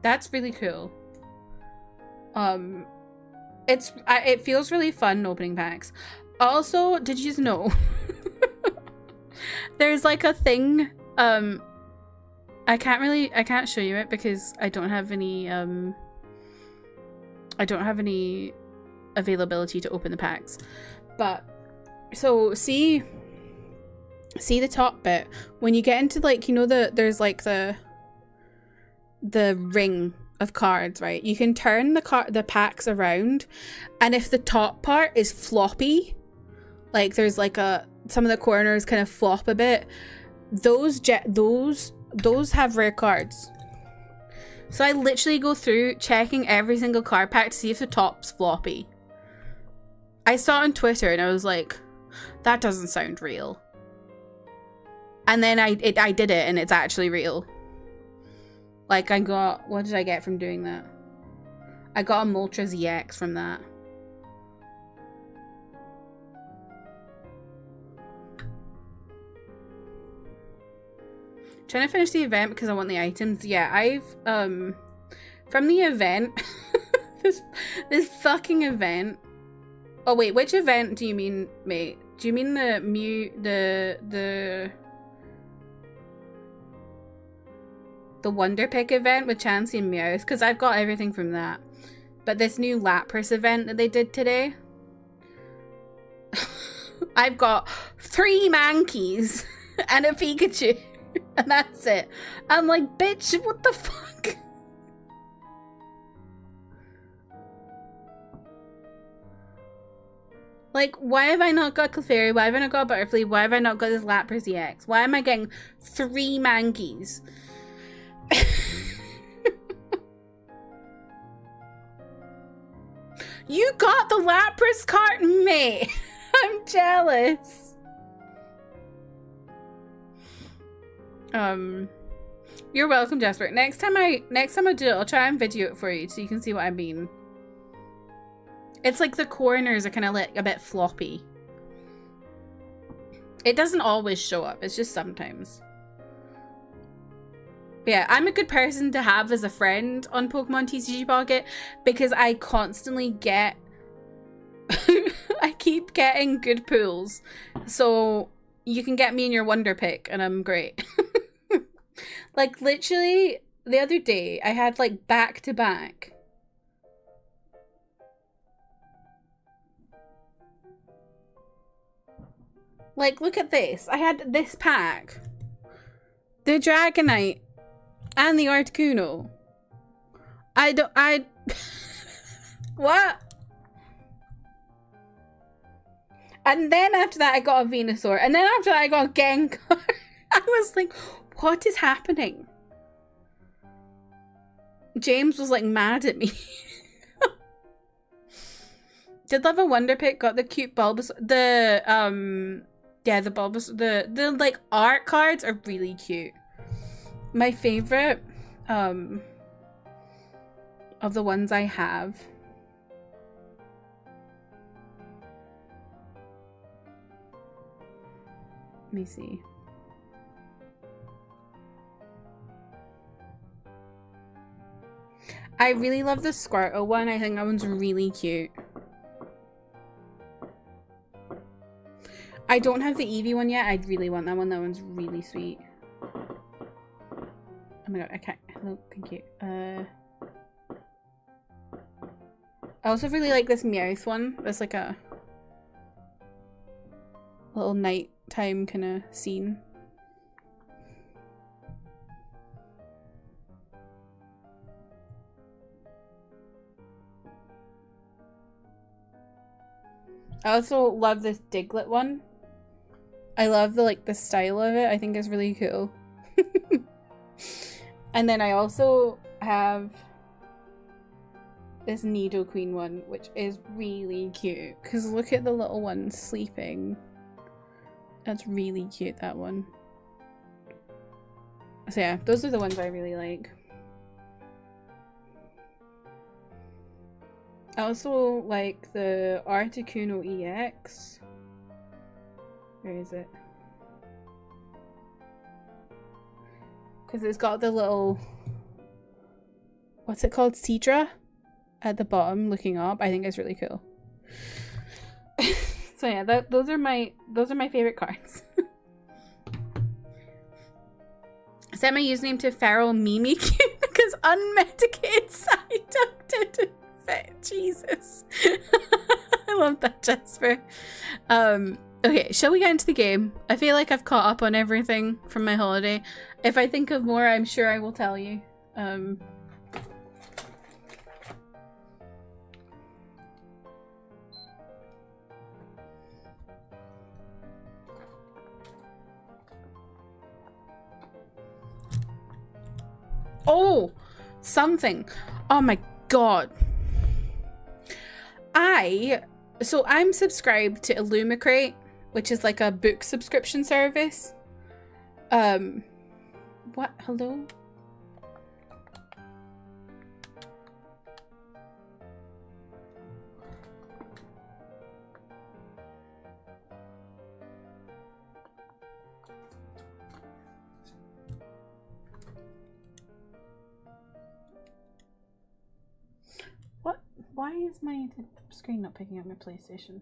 That's really cool. It feels really fun opening packs. Also, did you know there's like a thing, I can't show you it because I don't have any availability to open the packs. But so see the top bit when you get into, like, you know, there's like the ring of cards, right? You can turn the packs around, and if the top part is floppy, like there's like some of the corners kind of flop a bit, those have rare cards. So I literally go through checking every single card pack to see if the top's floppy. I saw it on Twitter and I was like, that doesn't sound real. And then I did it and it's actually real. Like, I got, what did I get from doing that? I got a Moltres EX from that. Trying to finish the event because I want the items. Yeah, I've from the event this fucking event. Oh wait, which event do you mean, mate? Do you mean the Wonder Pick event with Chansey and Meowth? Because I've got everything from that. But this new Lapras event that they did today, I've got 3 Mankeys and a Pikachu. And that's it. I'm like, bitch, what the fuck? Like, why have I not got Clefairy? Why have I not got Butterfree? Why have I not got this Lapras EX? Why am I getting 3 Mankeys? You got the Lapras cart, mate. I'm jealous. You're welcome, Jasper. Next time I do it, I'll try and video it for you so you can see what I mean. It's like the corners are kind of like a bit floppy. It doesn't always show up, it's just sometimes. But yeah, I'm a good person to have as a friend on Pokemon TCG Pocket because I constantly get I keep getting good pulls. So you can get me in your Wonder Pick and I'm great. Like, literally, the other day, I had, like, back-to-back. Like, look at this. I had this pack. The Dragonite. And the Articuno. What? And then after that, I got a Venusaur. And then after that, I got a Gengar. I was like, what is happening? James was like mad at me. Did love a Wonder Pick, got the cute Bulbasaur. The Bulbasaur, the like art cards are really cute. My favorite of the ones I have. Let me see. I really love the Squirtle one. I think that one's really cute. I don't have the Eevee one yet. I really want that one. That one's really sweet. Oh my god, I can't. Hello, thank you. I also really like this Meowth one. It's like a little nighttime kind of scene. I also love this Diglett one. I love the style of it. I think it's really cool. And then I also have this Nidoqueen one, which is really cute. Because look at the little one sleeping. That's really cute, that one. So yeah, those are the ones I really like. I also like the Articuno EX. Where is it? Because it's got the little... What's it called? Seadra? At the bottom, looking up. I think it's really cool. So yeah, those are my favorite cards. I set my username to Feral Mimikyu because unmedicated Psyduck didn't fit. Jesus. I love that, Jasper. Okay, shall we get into the game? I feel like I've caught up on everything from my holiday. If I think of more, I'm sure I will tell you. Oh, something. Oh my god. So I'm subscribed to Illumicrate, which is like a book subscription service. What? Hello? What? Why is my screen not picking up my PlayStation?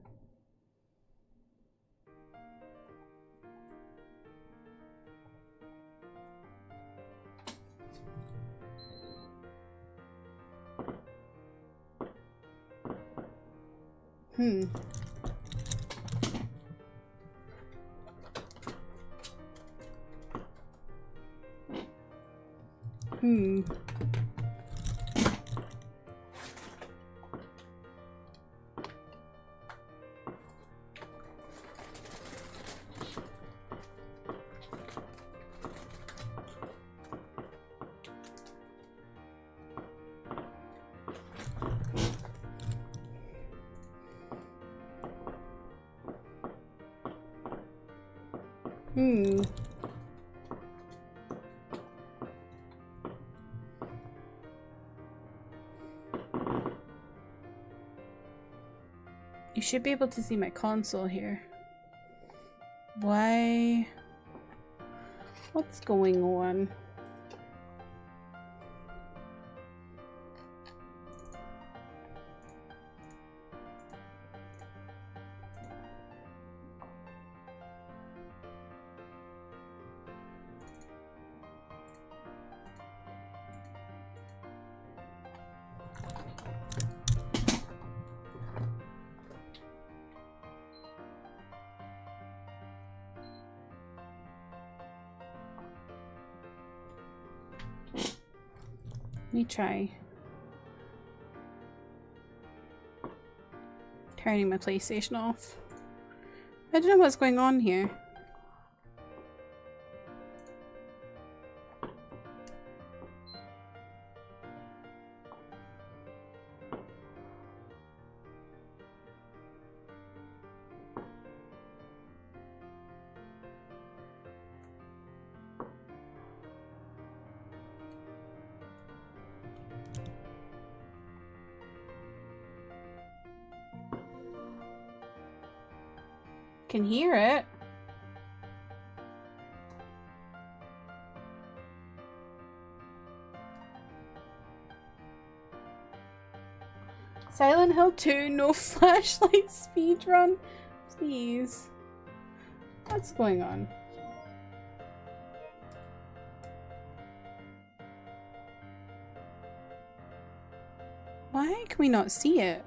Hmm. You should be able to see my console here. Why? What's going on? Let me try turning my PlayStation off. I don't know what's going on here. Can hear it. Silent Hill 2, no flashlight speedrun. Please. What's going on? Why can we not see it?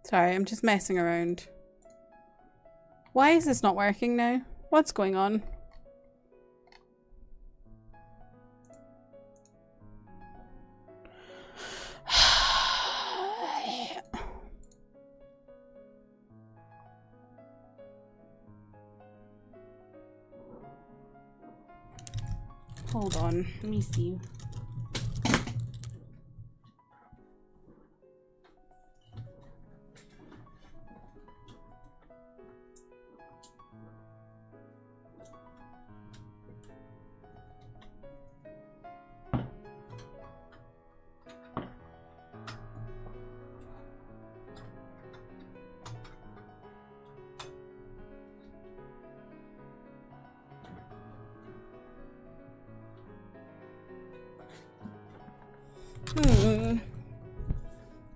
Sorry, I'm just messing around. Why is this not working now? What's going on? Hold on, let me see.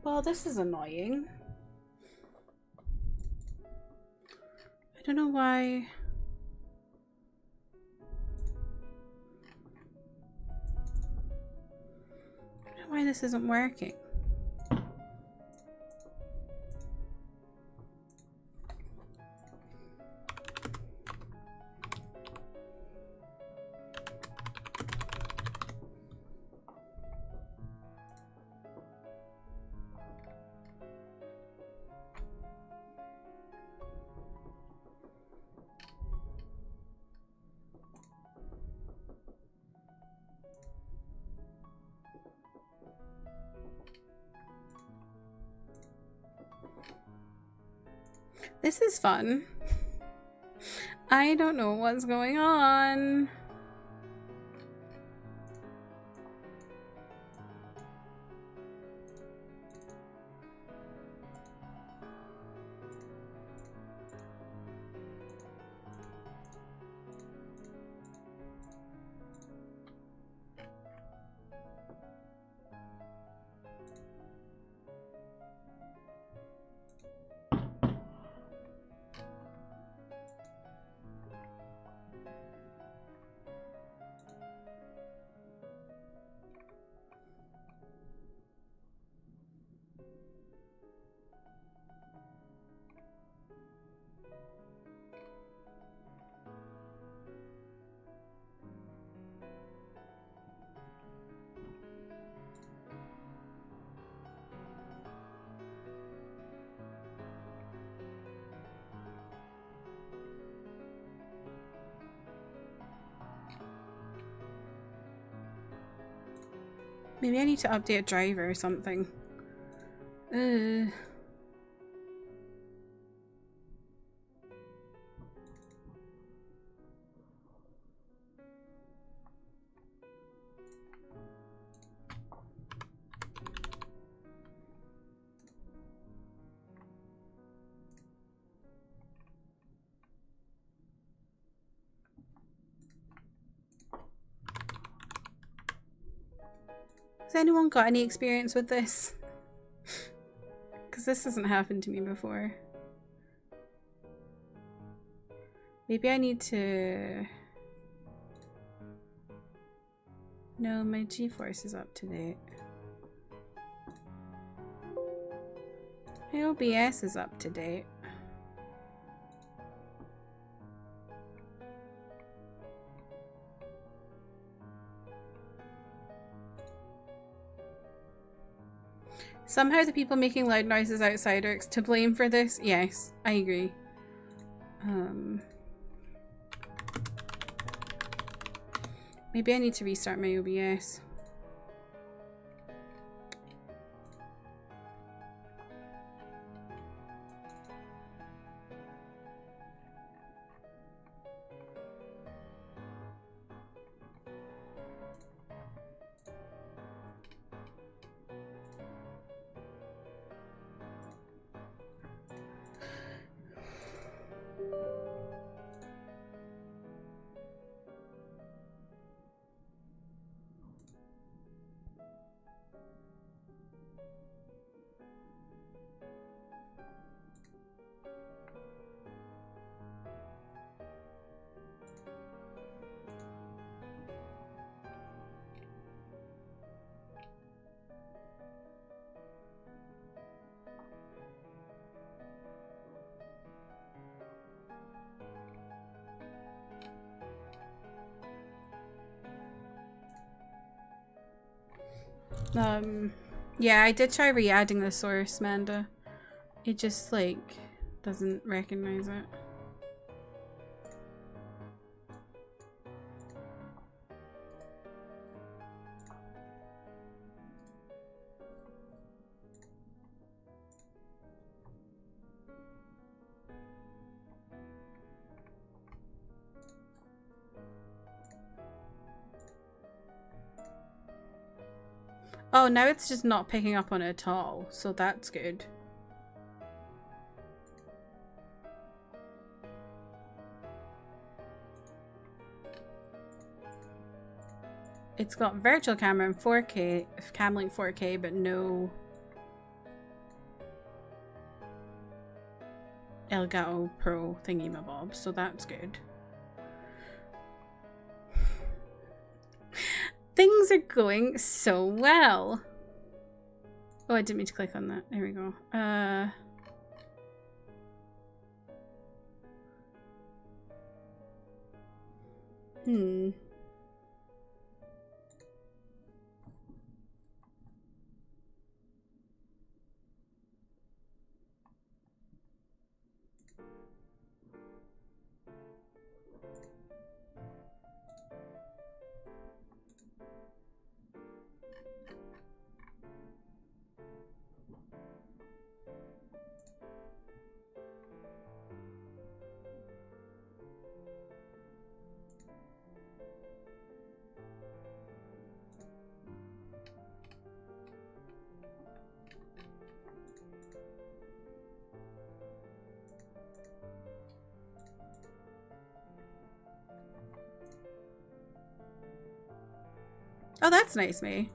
Well, this is annoying. I don't know why. I don't know why this isn't working. This is fun. I don't know what's going on. Maybe I need to update a driver or something. Has anyone got any experience with this? Because this hasn't happened to me before. Maybe I need to... No, my G-force is up to date. My OBS is up to date. Somehow the people making loud noises outside are to blame for this. Yes, I agree. Maybe I need to restart my OBS. Yeah, I did try re-adding the source, Manda. It just, like, doesn't recognize it. Oh, now it's just not picking up on it at all, so that's good. It's got virtual camera in 4K, Camlink 4K, but no Elgato Pro thingy-mabob, so that's good. Things are going so well. Oh, I didn't mean to click on that. There we go. Oh, that's nice, May.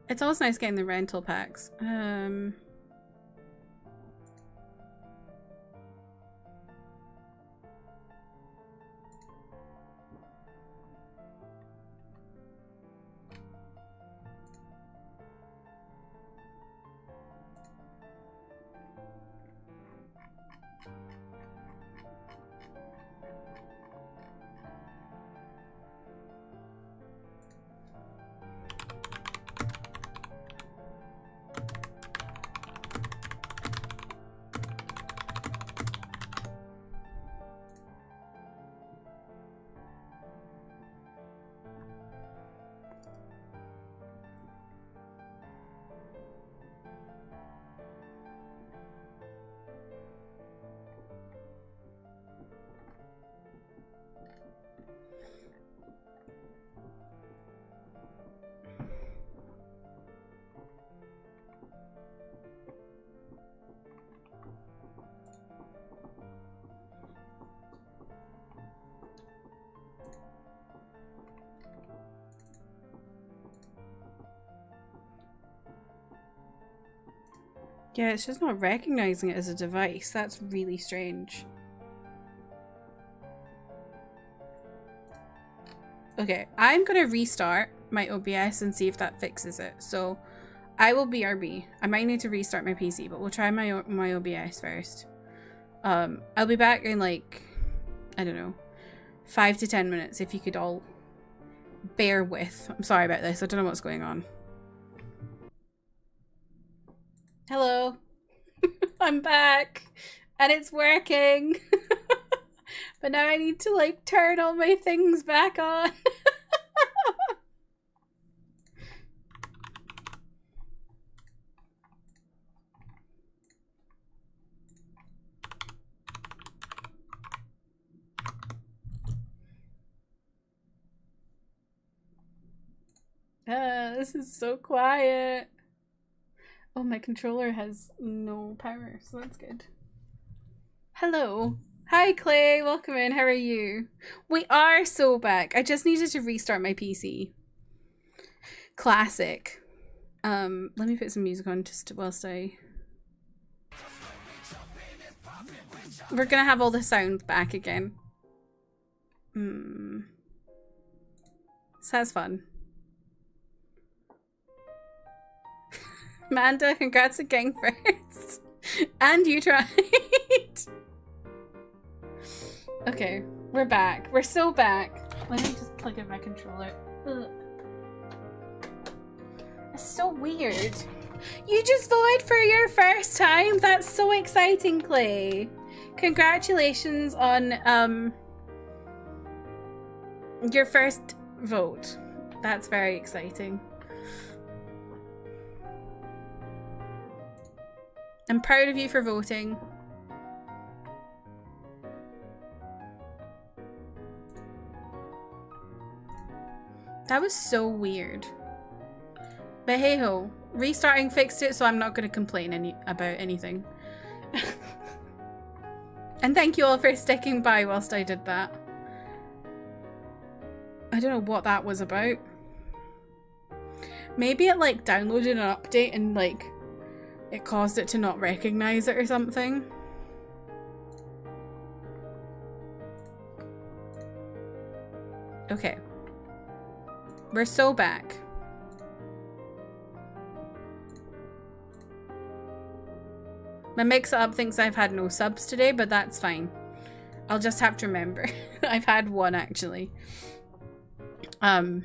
It's always nice getting the rental packs. Yeah, it's just not recognizing it as a device. That's really strange. Okay, I'm gonna restart my OBS and see if that fixes it. So I will BRB. I might need to restart my PC, but we'll try my OBS first. I'll be back in like, I don't know, 5 to 10 minutes if you could all bear with. I'm sorry about this. I don't know what's going on. Hello. I'm back and it's working. But now I need to like turn all my things back on. This is so quiet. Oh, my controller has no power, so that's good. Hello. Hi, Clay. Welcome in. How are you? We are so back. I just needed to restart my PC. Classic. Let me put some music on just whilst I... We're gonna have all the sound back again. So that's fun. Manda, congrats again first. And you tried. Okay, we're back. We're so back. Let me just plug in my controller. Ugh. That's so weird. You just voted for your first time? That's so exciting, Clay. Congratulations on your first vote. That's very exciting. I'm proud of you for voting. That was so weird. But hey ho, restarting fixed it, so I'm not going to complain about anything. And thank you all for sticking by whilst I did that. I don't know what that was about. Maybe it like downloaded an update and like it caused it to not recognize it or something. Okay. We're so back. My mix-up thinks I've had no subs today, but that's fine. I'll just have to remember. I've had one actually. Do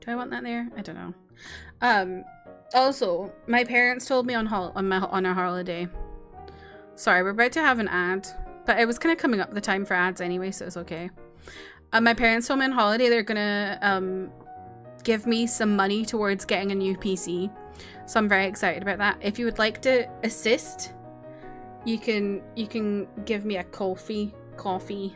I want that there? I don't know. Also, my parents told me on our holiday. Sorry, we're about to have an ad, but it was kind of coming up the time for ads anyway, so it's okay. My parents told me on holiday they're gonna give me some money towards getting a new PC, so I'm very excited about that. If you would like to assist, you can give me a coffee. Do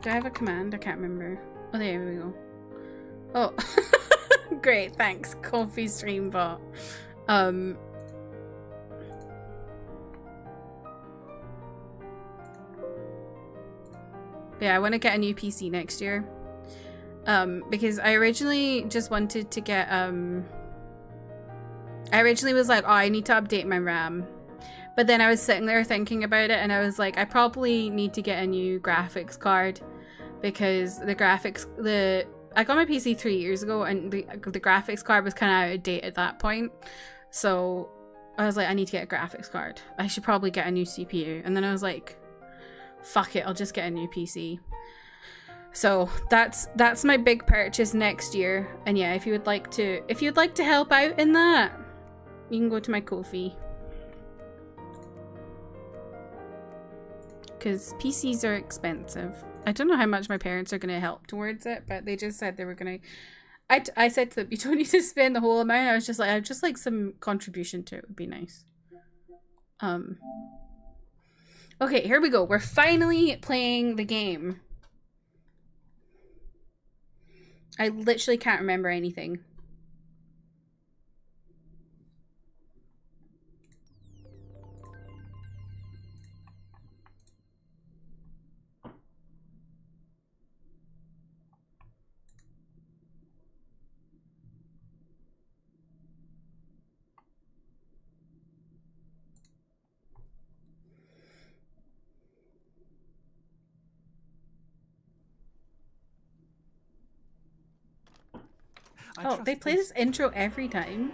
I have a command? I can't remember. Oh, there we go. Oh, great, thanks, coffee stream bot. Yeah, I want to get a new PC next year. Because I originally just wanted to get, I originally was like, oh, I need to update my RAM. But then I was sitting there thinking about it and I was like, I probably need to get a new graphics card because the graphics, I got my PC 3 years ago and the graphics card was kind of out of date at that point. So I was like, I need to get a graphics card. I should probably get a new CPU. And then I was like, fuck it, I'll just get a new PC. So that's my big purchase next year. And yeah, if you'd like to help out in that, you can go to my Ko-fi. Because PCs are expensive. I don't know how much my parents are going to help towards it, but they just said they were going to. I said to them, you don't need to spend the whole amount. I was just like, I'd just like some contribution to it would be nice. Okay, here we go. We're finally playing the game. I literally can't remember anything. Oh, they play this intro every time.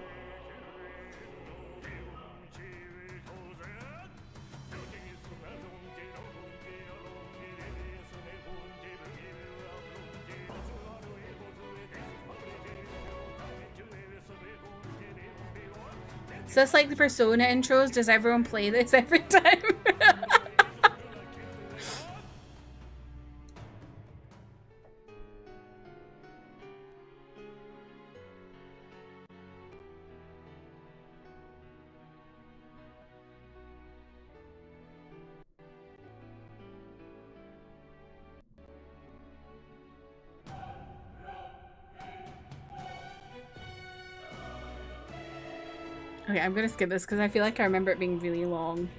So it's like the Persona intros. Does everyone play this every time? Okay, I'm gonna skip this because I feel like I remember it being really long.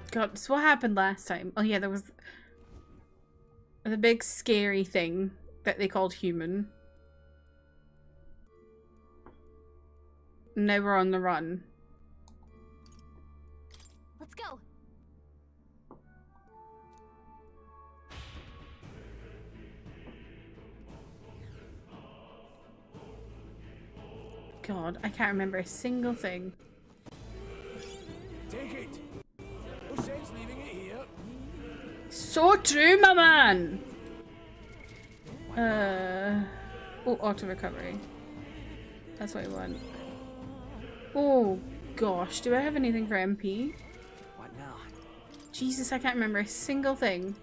God, so what happened last time? Oh yeah, there was the big scary thing that they called human. Now we're on the run. Let's go. God, I can't remember a single thing. Take it. No sense leaving it here. So true, my man! Oh, auto recovery. That's what I want. Oh, gosh. Do I have anything for MP? What now? Jesus, I can't remember a single thing.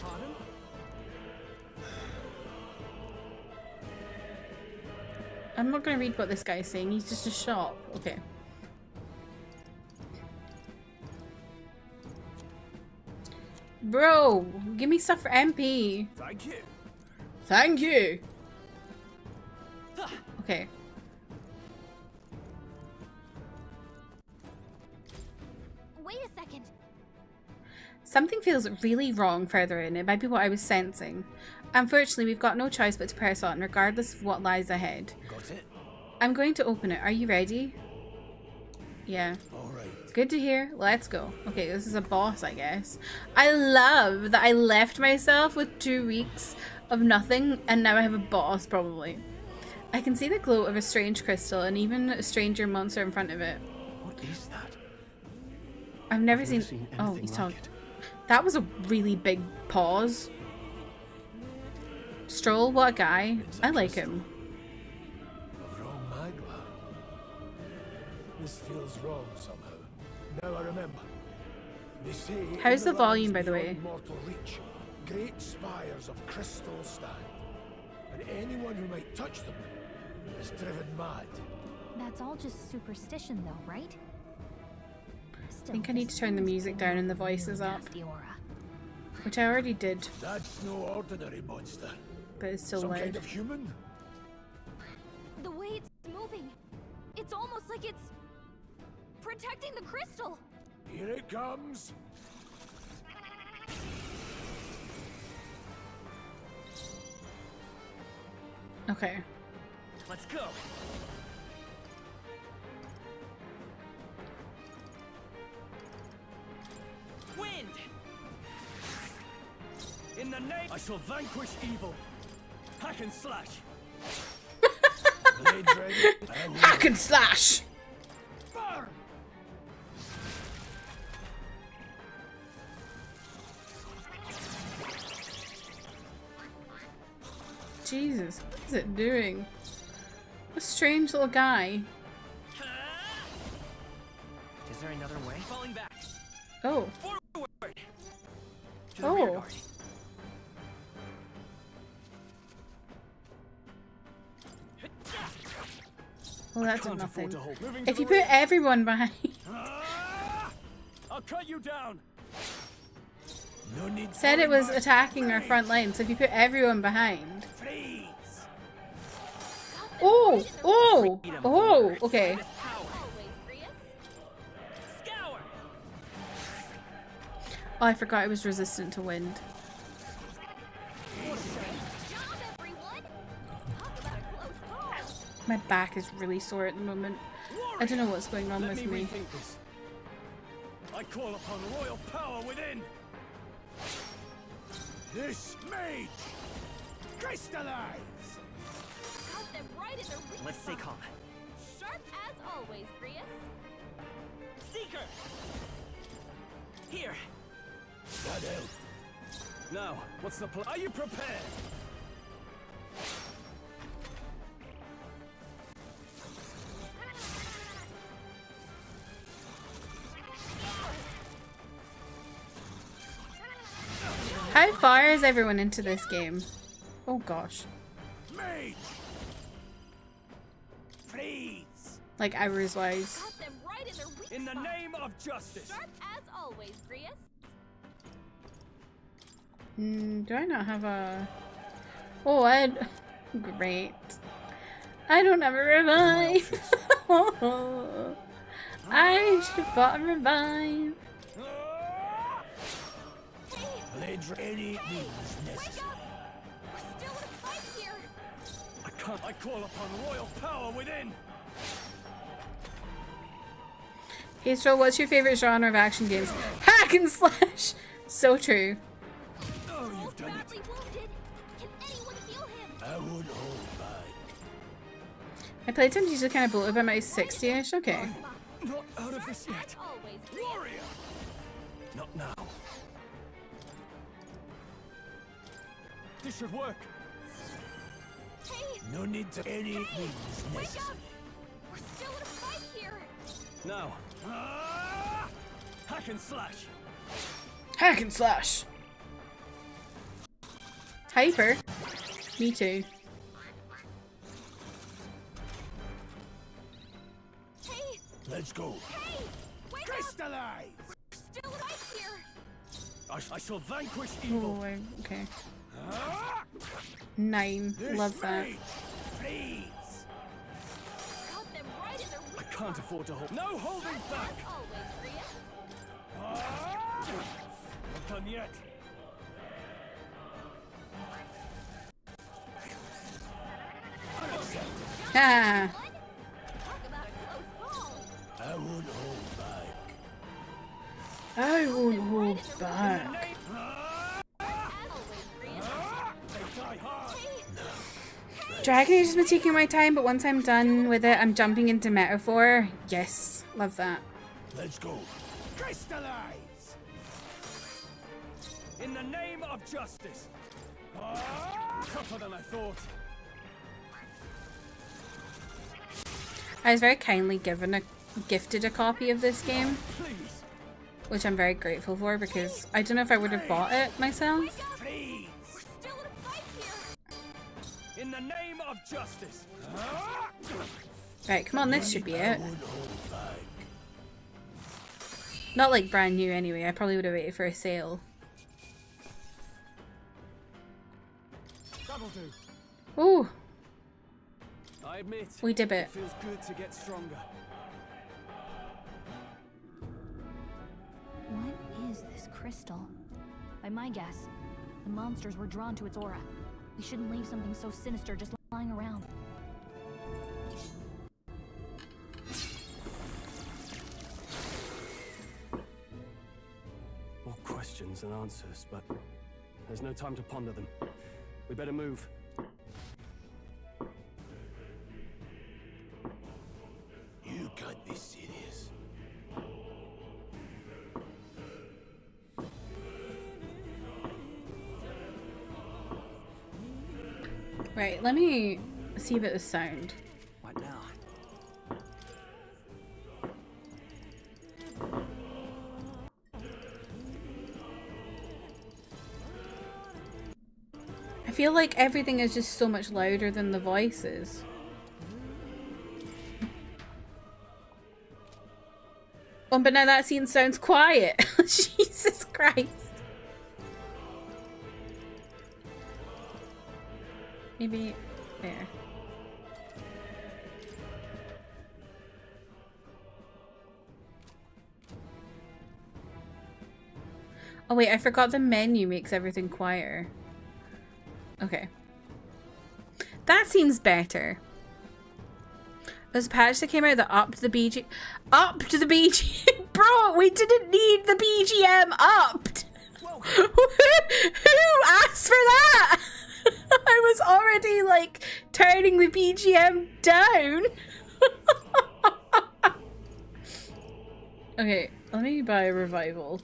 Pardon? I'm not going to read what this guy's saying. He's just a shop. Okay. Bro, give me stuff for MP. Thank you. Thank you. Okay. Wait a second. Something feels really wrong further in. It might be what I was sensing. Unfortunately, we've got no choice but to press on, regardless of what lies ahead. Got it. I'm going to open it. Are you ready? Yeah. All right. Good to hear. Let's go. Okay, this is a boss, I guess. I love that I left myself with 2 weeks of nothing, and now I have a boss, probably. I can see the glow of a strange crystal and even a stranger monster in front of it. What is that? I've never I've seen... never seen Oh, anything he's like talking. it. That was a really big pause. Stroll, what a guy. I like him. Of wrong Magma. This feels wrong somehow. Now I remember. They say How's in the volume, by lands the way? beyond mortal reach, great spires of crystal stand, and anyone who might touch them is driven mad. That's all just superstition, though, right? Still, I think I need to turn the music down and the voices up, nasty aura. which I already did, That's no ordinary monster. but it's still Some loud. kind of human? The way it's moving, it's almost like it's protecting the crystal. Here it comes. Okay. Let's go. Wind. In the name, I shall vanquish evil. Hack and slash. Blades ready. And Hack and slash! burn. Jesus, what is it doing? A strange little guy. Is there another way? Falling back. Oh. Forward. To the Oh. rear guard. Well, that did Can't nothing. afford to hold. Moving If to you the put rear. everyone behind... I'll cut you down. No need. Said it falling was back. attacking our front line, so if you put everyone behind... Freeze. Oh! Oh! Oh! Okay. Always, Prius. Scour. Oh, I forgot it was resistant to wind. Job, everyone. Talk about a close call. My back is really sore at the moment. I don't know what's going on Let with me me. rethink this. I call upon royal power within. This mage. Crystallize. Got them right in their weak Let's stay spot. calm. Sharp as always, Prius. Seeker. Here. That out. Now, what's the plan? Are you prepared? How far is everyone into this game? Oh gosh. Mage. Freeze. Like hours wise. Got them right in their weak In the spot. name of justice. Sharp as always, Prius. Do I not have a... Oh, Great. I don't have a revive. I should have bought a revive. Blades ready. Means Wake necessary. up! We're still in a fight here. I call upon royal power within. Hey Stroll, what's your favorite genre of action games? Hack and slash! So true. Oh, you've done it. Badly wounded. Can anyone heal him? I won't hold back. I played some usually kind of bloated by my 60-ish. Okay. Not out of this yet. Always. Warrior! Not now. This should work. Hey, No need to any means wake necessary. up! We're still in a fight here. Now. Ah! Hack and slash. Hack and slash. Hyper. Me too. Hey, Let's go. hey! Wake up! Crystallize! We're still in a fight here. I shall vanquish evil. Oh, okay. Ah! 9. This Love that. rage, please. Got them right in their I weak can't afford to hold. No holding back. spot. Always, Rhea. Ah! Not done yet. Ah. Talk about a close call. I won't hold back. I won't hold back. Always, Rhea. They die hard. Dragon Age has been taking my time, but once I'm done with it, I'm jumping into Metaphor. Yes, love that. Let's go. Crystallize! In the name of justice. Ah! Tougher than I thought. I was very kindly gifted a copy of this game, Please, which I'm very grateful for because I don't know if I would have bought it myself. please. We're still in a fight here. In the name of justice. Ah! Right, come on, this should be it. Won't hold back. Not like brand new anyway, I probably would have waited for a sale. That'll do. Ooh, I admit, we did it. feels good to get stronger. What is this crystal? By my guess, the monsters were drawn to its aura. We shouldn't leave something so sinister just lying around. More questions than answers, but there's no time to ponder them. We better move. You can't be serious. Right, let me see about the sound. What now? I feel like everything is just so much louder than the voices. Oh, but now that scene sounds quiet. Jesus Christ. Maybe there. Oh wait, I forgot the menu makes everything quieter. Okay. That seems better. There's a patch that came out that upped the BG... Upped the BG... Bro, we didn't need the BGM upped! Who asked for that? I was already, like, turning the BGM down. Okay, let me buy a revival.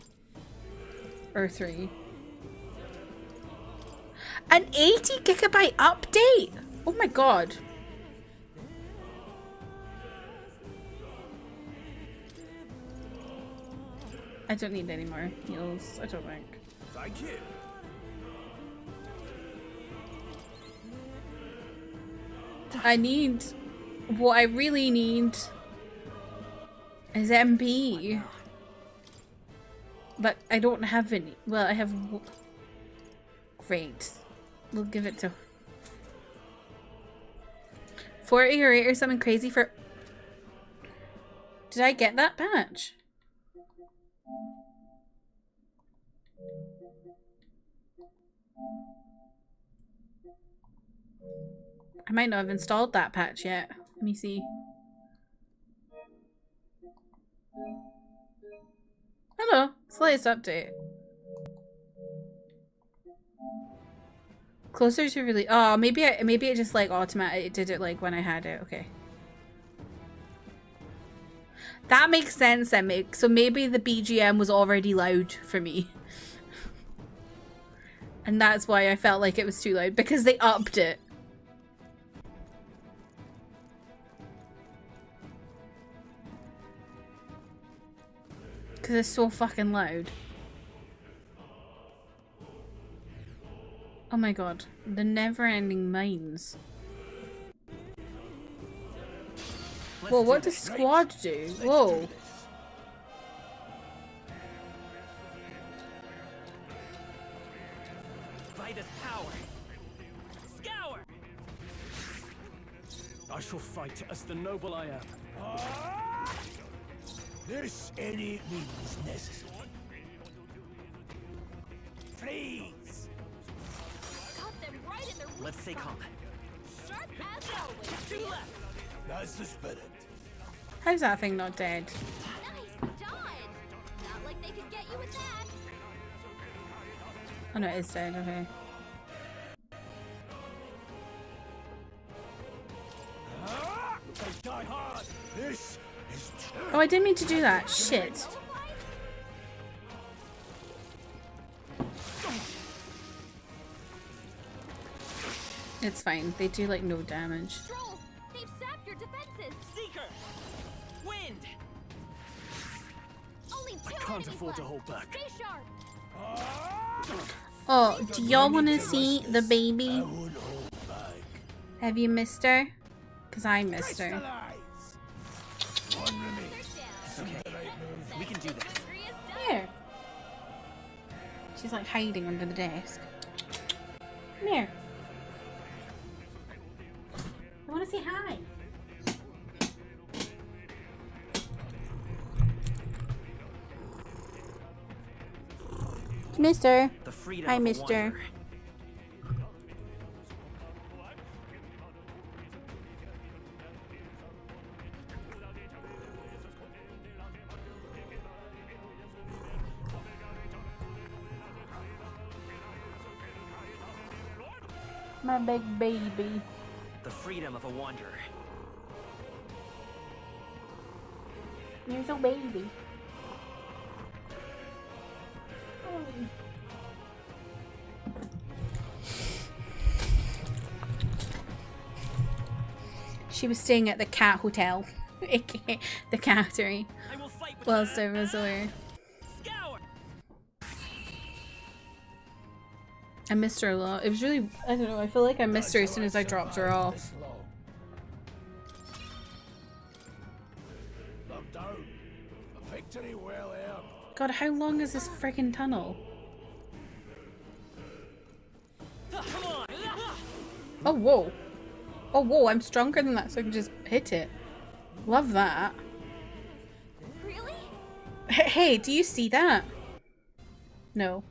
Or 3. An 80 gigabyte update? Oh my god. I don't need any more heals, I don't think. Thank you. I need... What I really need is MP. But I don't have any. Well, I have... Great. We'll give it to... 40 or 8 or something crazy for... Did I get that patch? I might not have installed that patch yet. Let me see. It's the latest update. Closer to really. Oh, maybe it just like automatically did it like when I had it. Okay. That makes sense then. So maybe the BGM was already loud for me. And that's why I felt like it was too loud, because they upped it. Because it's so fucking loud. Oh my god. The never-ending mines. Whoa, what does squad do? Whoa. I shall fight as the noble I am. This any means necessary. Freeze! Got them right in their Let's stay calm. sharp as always. Two left. That's the spirit. How's that thing not dead? Nice dodge. Not like they could get you with that. Oh no, it is dead, okay. They die hard. This is true. Oh, I didn't mean to do that. Shit. It's fine. They do like no damage. Stroll, they've sapped your defenses. Seeker. Wind. Only two I can't enemies afford to left. hold back. Stay sharp. Oh, do y'all want to see the baby? I won't hold back. Have you missed her? Because I missed her. Crystallize. One remains. They're down. Okay. We can do this. Victory is done. Here. She's like hiding under the desk. Come here. I want to say hi. Mister. The freedom Hi, of a mister. wanderer. My big baby. The freedom of a wanderer. Here's a baby. She was staying at the cat hotel, aka the cattery, I will fight with whilst I was away. Scour. I missed her a lot. It was really, I don't know, I feel like I missed her as soon as I dropped her off. This long. Knocked down. A victory well earned. God, how long is this freaking tunnel? Come on. Oh, whoa. Oh, whoa, I'm stronger than that, so I can just hit it. Love that. Really? Hey, do you see that? No.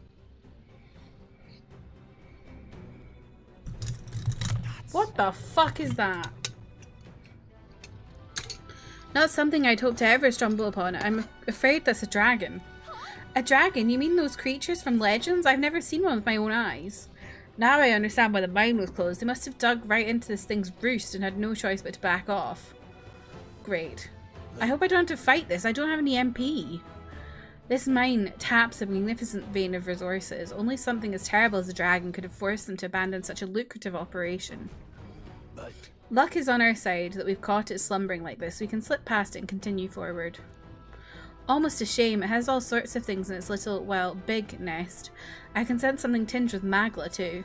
What the fuck is that? Not something I'd hope to ever stumble upon. I'm afraid that's a dragon. A dragon? You mean those creatures from Legends? I've never seen one with my own eyes. Now I understand why the mine was closed. They must have dug right into this thing's roost and had no choice but to back off. Great. I hope I don't have to fight this. I don't have any MP. This mine taps a magnificent vein of resources. Only something as terrible as a dragon could have forced them to abandon such a lucrative operation. But Luck is on our side that we've caught it slumbering like this. We can slip past it and continue forward. Almost a shame. It has all sorts of things in its little, well, big nest. I can sense something tinged with magla too.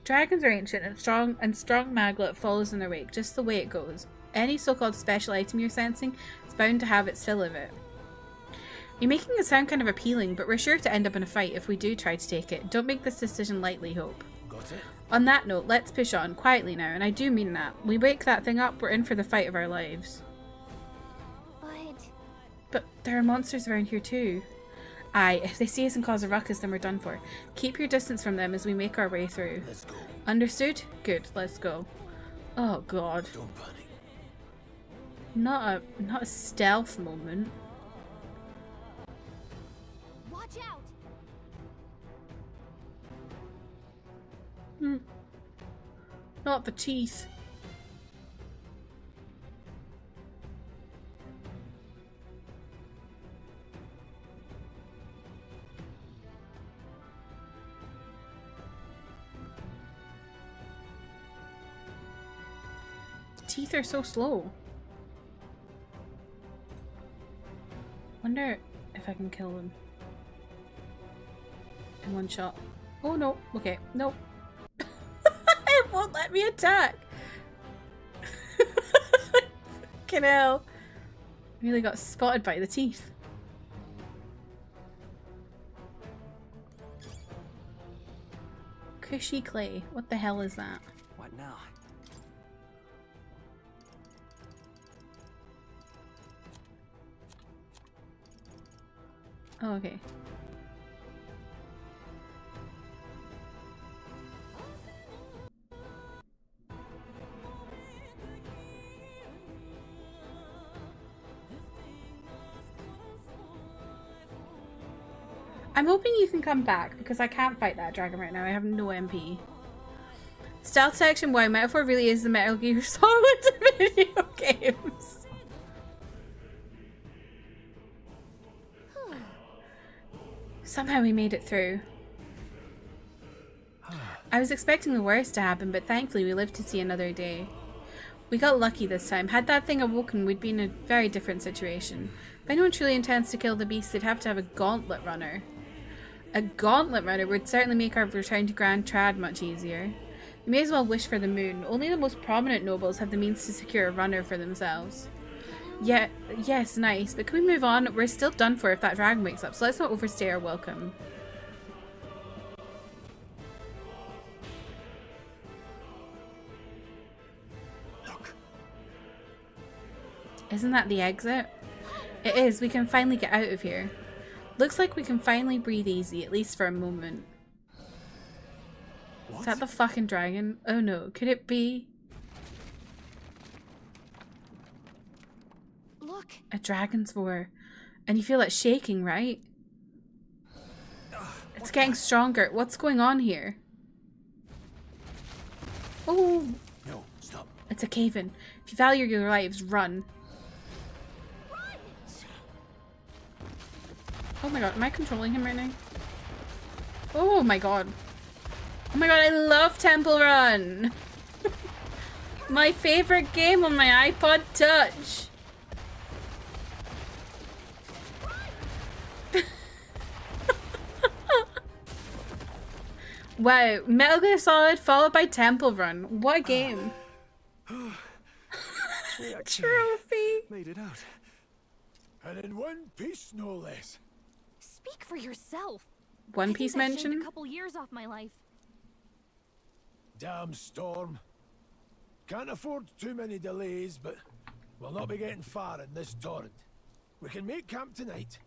Dragons are ancient and strong magla follows in their wake, just the way it goes. Any so-called special item you're sensing is bound to have its fill of it. You're making it sound kind of appealing, but we're sure to end up in a fight if we do try to take it. Don't make this decision lightly, Hope. got it. On that note, let's push on, quietly now, and I do mean that. We wake that thing up, we're in for the fight of our lives. But there are monsters around here too. Aye, if they see us and cause a ruckus, then we're done for. Keep your distance from them as we make our way through. Let's go. Understood? Good, let's go. Oh god. Don't panic. Not a stealth moment. Not the teeth. The teeth are so slow. Wonder if I can kill them in one shot. Oh no, okay, nope. It won't let me attack. Fucking hell. Really got spotted by the teeth. Cushy clay. What the hell is that? What now? Oh, okay. I'm hoping you can come back because I can't fight that dragon right now. I have no MP. Stealth section, wow, Metaphor really is the Metal Gear Solid video games. Somehow we made it through. I was expecting the worst to happen, but thankfully we lived to see another day. We got lucky this time. Had that thing awoken, we'd be in a very different situation. If anyone truly intends to kill the beast, they'd have to have a gauntlet runner. A gauntlet runner would certainly make our return to Grand Trad much easier. We may as well wish for the moon. Only the most prominent nobles have the means to secure a runner for themselves. Yeah, yes, nice, but can we move on? We're still done for if that dragon wakes up, so let's not overstay our welcome. Look. Isn't that the exit? It is. We can finally get out of here. Looks like we can finally breathe easy, at least for a moment. What? Is that the fucking dragon? Oh no, could it be? Look. A dragon's roar. And you feel it shaking, right? It's getting stronger. What's going on here? Oh! No, stop. It's a cave-in. If you value your lives, run. Oh my god, am I controlling him right now? Oh my god. Oh my god, I love Temple Run! My favorite game on my iPod Touch! Wow, Metal Gear Solid followed by Temple Run. What a game. Trophy! Made it out. And in one piece, no less. Speak for yourself. One I think Piece that shaved mention? a couple years off my life. Damn storm. Can't afford too many delays, but we'll not be getting far in this torrent. We can make camp tonight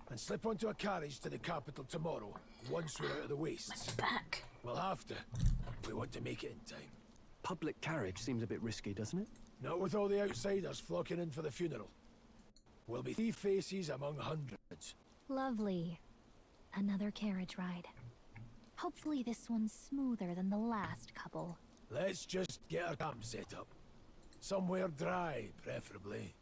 and slip onto a carriage to the capital tomorrow, once we're out of the wastes. Back. We'll have to, if we want to make it in time. Public carriage seems a bit risky, doesn't it? Not with all the outsiders flocking in for the funeral. We'll be 3 faces among hundreds. Lovely. Another carriage ride. Hopefully this one's smoother than the last couple. Let's just get our camp set up. Somewhere dry, preferably.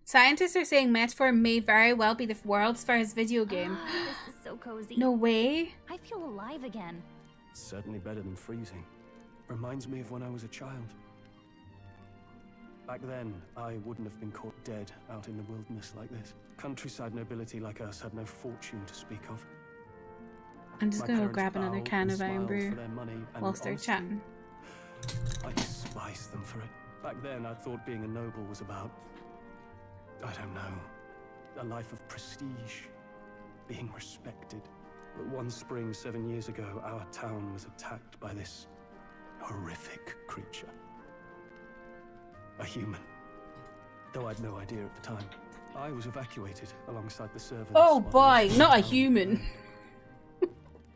Scientists are saying Metaphor may very well be the world's first video game. This is so cozy. No way. I feel alive again. It's certainly better than freezing. Reminds me of when I was a child. Back then, I wouldn't have been caught dead out in the wilderness like this. Countryside nobility like us had no fortune to speak of. I'm just My gonna go parents grab another bowed can and of Iron smiled Brew for their money and whilst they're honesty. chatting. I despise them for it. Back then, I thought being a noble was about, I don't know, a life of prestige, being respected. But one spring 7 years ago, our town was attacked by this horrific creature. A human. Though I'd no idea at the time. I was evacuated alongside the servants. Oh while the boy, not a town human.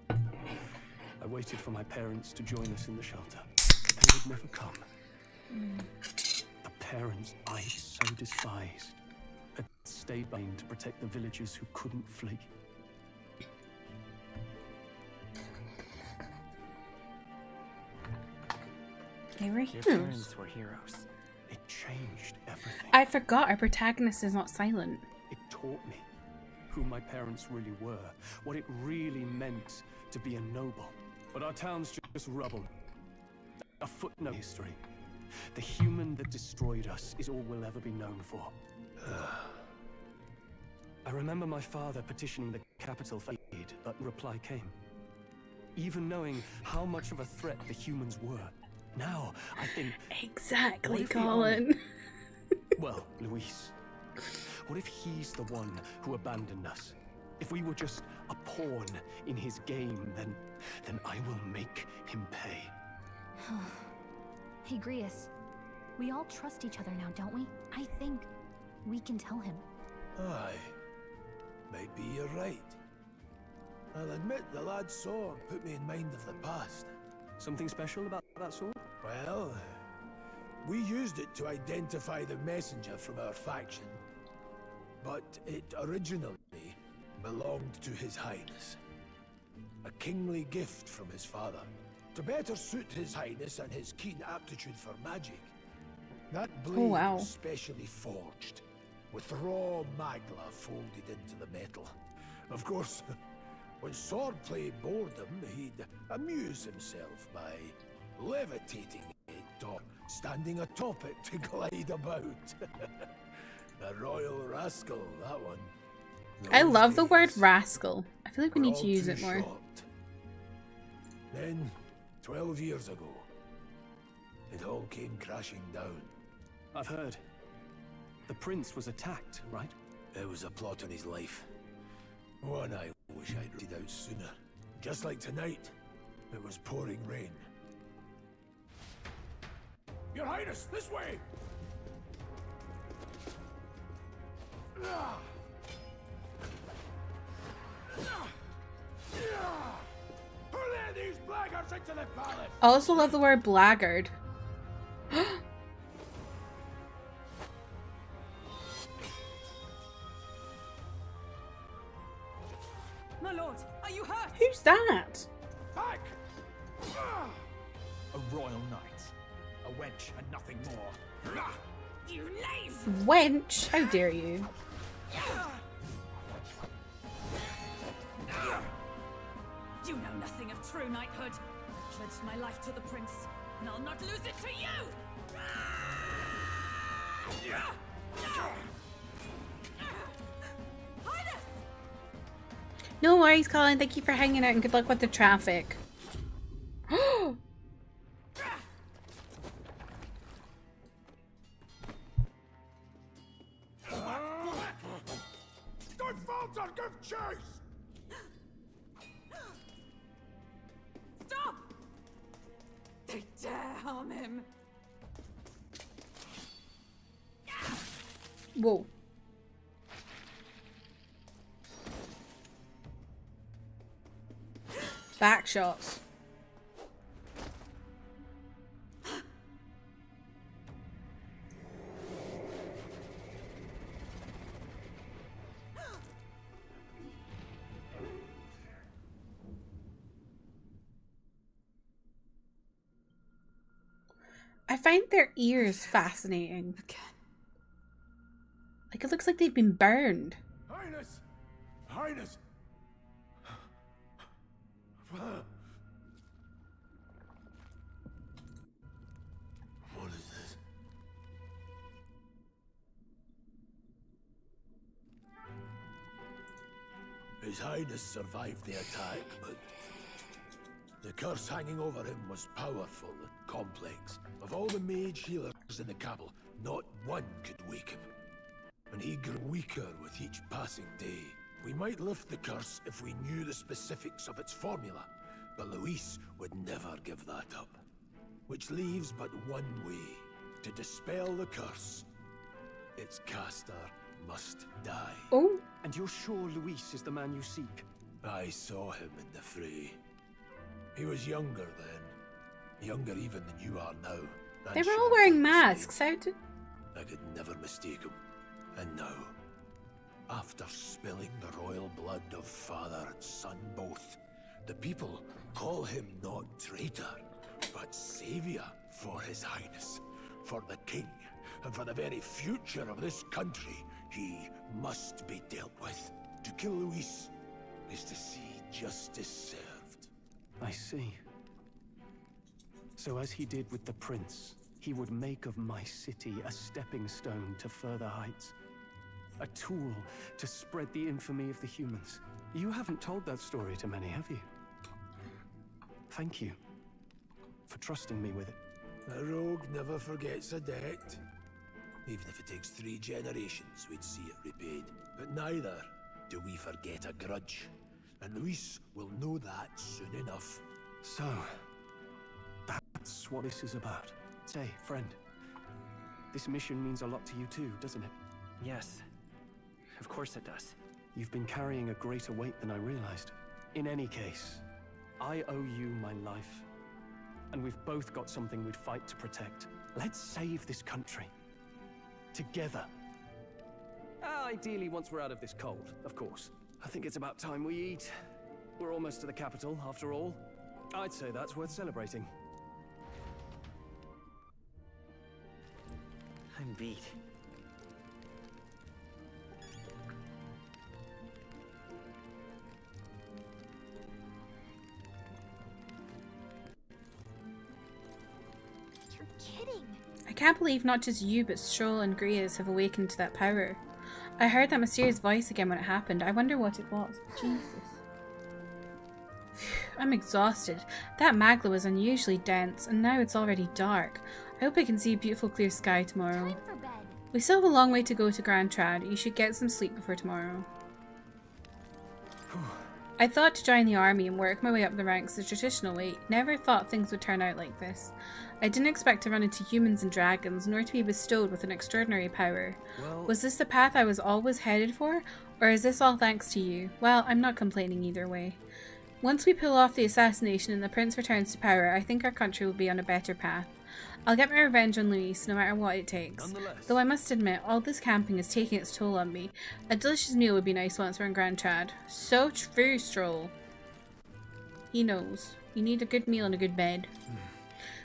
I waited for my parents to join us in the shelter. They would never come. The parents I so despised had stayed behind to protect the villagers who couldn't flee. They were Your heroes. parents were heroes. It changed everything. I forgot our protagonist is not silent. It taught me who my parents really were, what it really meant to be a noble. But our town's just rubble. A footnote history. The human that destroyed us is all we'll ever be known for. I remember my father petitioning the capital for aid, but reply came. Even knowing how much of a threat the humans were. Now, I think... Exactly, what if Colin. Well, Luis. What if he's the one who abandoned us? If we were just a pawn in his game, then I will make him pay. Hey, Grius. We all trust each other now, don't we? I think we can tell him. Aye. Maybe you're right. I'll admit the lad's sword put me in mind of the past. Something special about that sword? Well, we used it to identify the messenger from our faction. But it originally belonged to His Highness. A kingly gift from his father, to better suit His Highness and his keen aptitude for magic. That blade was specially forged, with raw magla folded into the metal. Of course, when swordplay bored him, he'd amuse himself by levitating it or standing atop it to glide about. A royal rascal, that one. I love the word rascal. I feel like we need to use it more. Then, 12 years ago, it all came crashing down. I've heard. The prince was attacked, right? There was a plot on his life. One I wish I'd read out sooner. Just like tonight, it was pouring rain. Your Highness, this way! Pull in these blackguards into the palace! I also love the word blackguard. My lord, are you hurt? Who's that? Back! A royal knight. A wench and nothing more. You knave! Wench, how dare you? You know nothing of true knighthood. I pledged my life to the prince, and I'll not lose it to you! Highness! No worries, Colin. Thank you for hanging out and good luck with the traffic. Don't falter, give chase! Stop! They dare harm him! Whoa. Back shots. I find their ears fascinating. Again. Like, it looks like they've been burned. Highness! Highness! What is this? His Highness survived the attack, but the curse hanging over him was powerful and complex. Of all the mage healers in the capital, not one could wake him. And he grew weaker with each passing day. We might lift the curse if we knew the specifics of its formula, but Luis would never give that up. Which leaves but one way to dispel the curse. Its caster must die. Oh. And you're sure Luis is the man you seek? I saw him in the fray. He was younger then. Younger even than you are now. They were all wearing masks. How did... I could never mistake him. And now, after spilling the royal blood of father and son both, the people call him not traitor, but savior for His Highness, for the king, and for the very future of this country. He must be dealt with. To kill Luis is to see justice served. I see. So as he did with the prince, he would make of my city a stepping stone to further heights. A tool to spread the infamy of the humans. You haven't told that story to many, have you? Thank you for trusting me with it. A rogue never forgets a debt. Even if it takes 3 generations, we'd see it repaid. But neither do we forget a grudge. And Luis will know that soon enough. So, that's what this is about. Say, friend, this mission means a lot to you too, doesn't it? Yes, of course it does. You've been carrying a greater weight than I realized. In any case, I owe you my life. And we've both got something we'd fight to protect. Let's save this country. Together. Ideally, once we're out of this cold, of course. I think it's about time we eat. We're almost to the capital, after all. I'd say that's worth celebrating. I'm beat. You're kidding. I can't believe not just you, but Stroll and Grias have awakened to that power. I heard that mysterious voice again when it happened. I wonder what it was. Jesus. I'm exhausted. That Magla was unusually dense, and now it's already dark. I hope I can see a beautiful clear sky tomorrow. Time for bed. We still have a long way to go to Grand Trad. You should get some sleep before tomorrow. I thought to join the army and work my way up the ranks the traditional way. Never thought things would turn out like this. I didn't expect to run into humans and dragons, nor to be bestowed with an extraordinary power. Well, Was this the path I was always headed for, or is this all thanks to you? Well, I'm not complaining either way. Once we pull off the assassination and the prince returns to power, I think our country will be on a better path. I'll get my revenge on Luis, no matter what it takes. nonetheless. Though I must admit, all this camping is taking its toll on me. A delicious meal would be nice once we're in Grand Trad. So true, Stroll. He knows. You need a good meal and a good bed.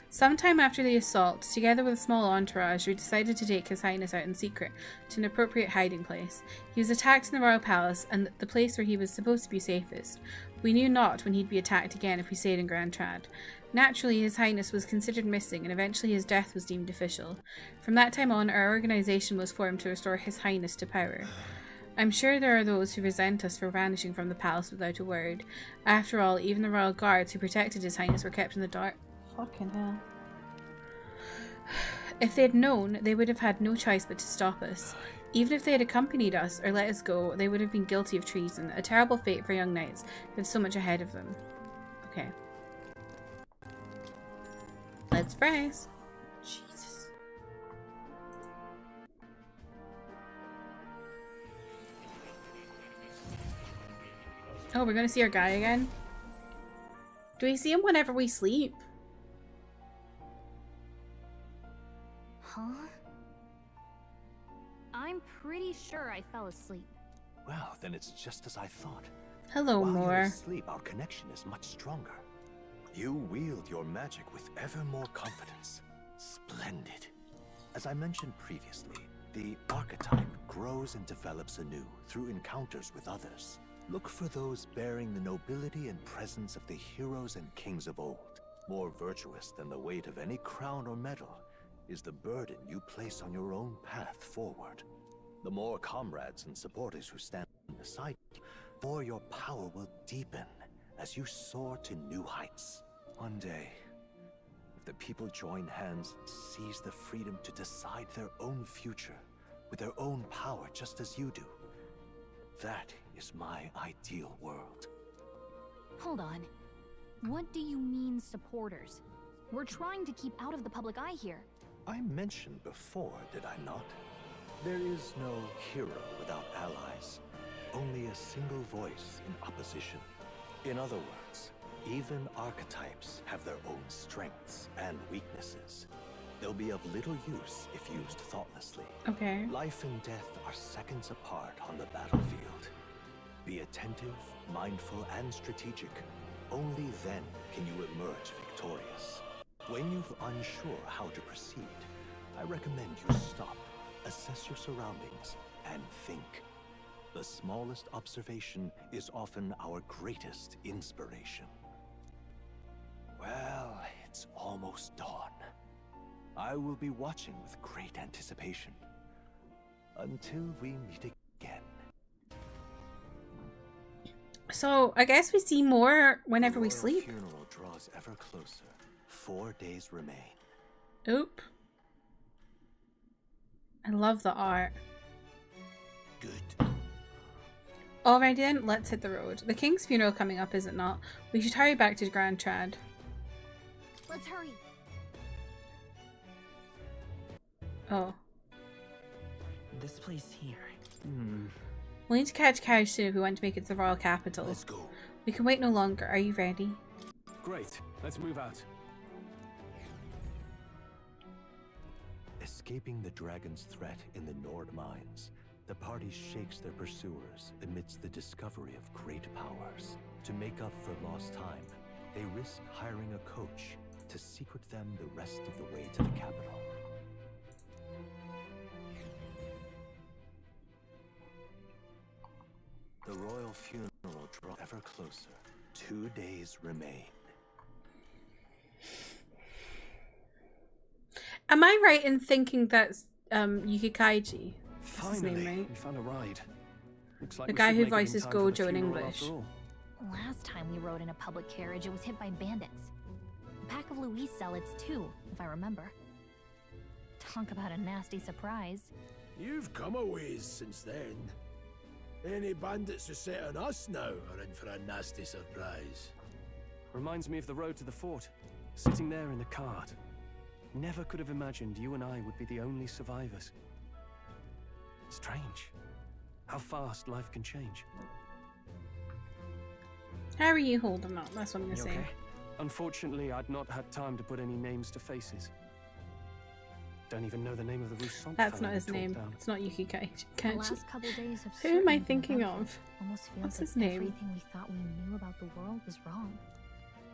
Sometime after the assault, together with a small entourage, we decided to take His Highness out in secret to an appropriate hiding place. He was attacked in the royal palace, and the place where he was supposed to be safest. We knew not when he'd be attacked again if we stayed in Grand Trad. Naturally, His Highness was considered missing, and eventually his death was deemed official. From that time on, our organisation was formed to restore His Highness to power. I'm sure there are those who resent us for vanishing from the palace without a word. After all, even the royal guards who protected His Highness were kept in the dark. Fucking hell. If they had known, they would have had no choice but to stop us. Even if they had accompanied us or let us go, they would have been guilty of treason, a terrible fate for young knights who have so much ahead of them. Okay. Let's rise. Jesus. Oh, we're gonna see our guy again? Do we see him whenever we sleep? Huh? I'm pretty sure I fell asleep. Well, then it's just as I thought. Hello, While you're Moore. asleep, our connection is much stronger. You wield your magic with ever more confidence. Splendid. As I mentioned previously, the archetype grows and develops anew through encounters with others. Look for those bearing the nobility and presence of the heroes and kings of old. More virtuous than the weight of any crown or medal is the burden you place on your own path forward. The more comrades and supporters who stand beside you, the more your power will deepen as you soar to new heights. One day, if the people join hands and seize the freedom to decide their own future with their own power just as you do, that is my ideal world. Hold on. What do you mean, supporters? We're trying to keep out of the public eye here. I mentioned before, did I not? There is no hero without allies. Only a single voice in opposition. In other words, even archetypes have their own strengths and weaknesses. They'll be of little use if used thoughtlessly. Okay. Life and death are seconds apart on the battlefield. Be attentive, mindful, and strategic. Only then can you emerge victorious. When you're unsure how to proceed, I recommend you stop, assess your surroundings, and think. The smallest observation is often our greatest inspiration. Well, it's almost dawn. I will be watching with great anticipation. Until we meet again. So, I guess we see more whenever we The royal sleep. funeral draws ever closer. 4 days remain. Oop. I love the art. Good. Alrighty then, let's hit the road. The king's funeral coming up, is it not? We should hurry back to Grand Trad. Let's hurry. Oh. This place here. We need to catch carriage soon if we want to make it to the royal capital. Let's go. We can wait no longer. Are you ready? Great. Let's move out. Escaping the dragon's threat in the Nord mines, the party shakes their pursuers amidst the discovery of great powers. To make up for lost time, they risk hiring a coach to secret them the rest of the way to the capital. The royal funeral draws ever closer. 2 days remain. Am I right in thinking that's Yukikaiji? That's his name, Finally, right? we found a ride. Looks like The we guy should who make it in voices time for the Gojo in funeral English. after all. Last time we rode in a public carriage, it was hit by bandits. A pack of Louise zealots too, if I remember. Talk about a nasty surprise. You've come a ways since then. Any bandits who set on us now are in for a nasty surprise. Reminds me of the road to the fort. Sitting there in the cart. Never could have imagined you and I would be the only survivors. Strange. How fast life can change. How are you holding up? That's what I'm You gonna say. okay? Unfortunately, I'd not had time to put any names to faces. Don't even know the name of the Rousseau That's fellow not we his talked name. down. It's not Yukikaiji. The last couple days have Who am I certainly been thinking eventful. of? Almost feels What's like his name? everything we thought we knew about the world was wrong.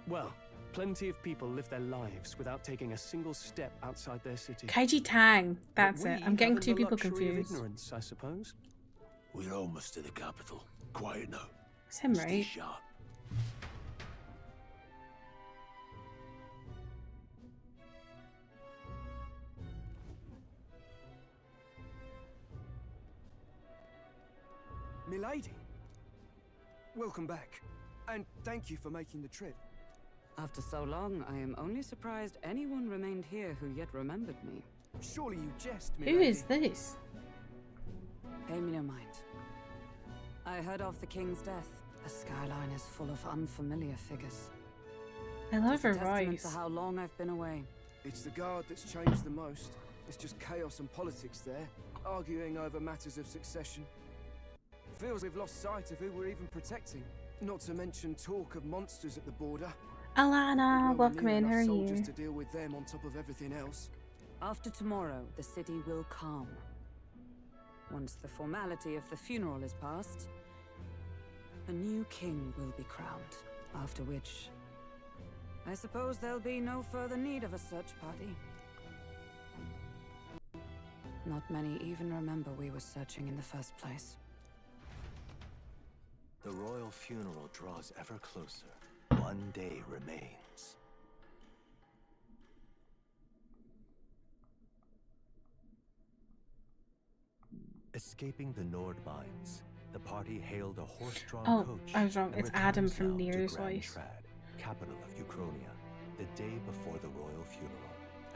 Well, plenty of people live their lives without taking a single step outside their city. Kaiji Tang. That's But it. we I'm getting haven't two the people luxury of confused. ignorance, I suppose. We're almost to the capital. Quiet now. It's him, Stay right? sharp. Milady, welcome back, and thank you for making the trip. After so long, I am only surprised anyone remained here who yet remembered me. Surely you jest, Who milady. is this? Pay me no mind. I heard of the king's death. The skyline is full of unfamiliar figures. I love her It's a testament voice. to how long I've been away. It's the guard that's changed the most. It's just chaos and politics there, arguing over matters of succession. Feels we've lost sight of who we're even protecting. Not to mention talk of monsters at the border. Alana, Nowhere welcome near in. enough How are soldiers you? to deal with them on top of everything else. After tomorrow, the city will calm. Once the formality of the funeral is past, a new king will be crowned. After which, I suppose there'll be no further need of a search party. Not many even remember we were searching in the first place. The royal funeral draws ever closer. 1 day remains. Escaping the Nord mines, the party hailed a horse-drawn Oh, coach. I was wrong. and It's Adam returns from now to Nier's Grand voice. Trad, capital of Uchronia, the day before the royal funeral.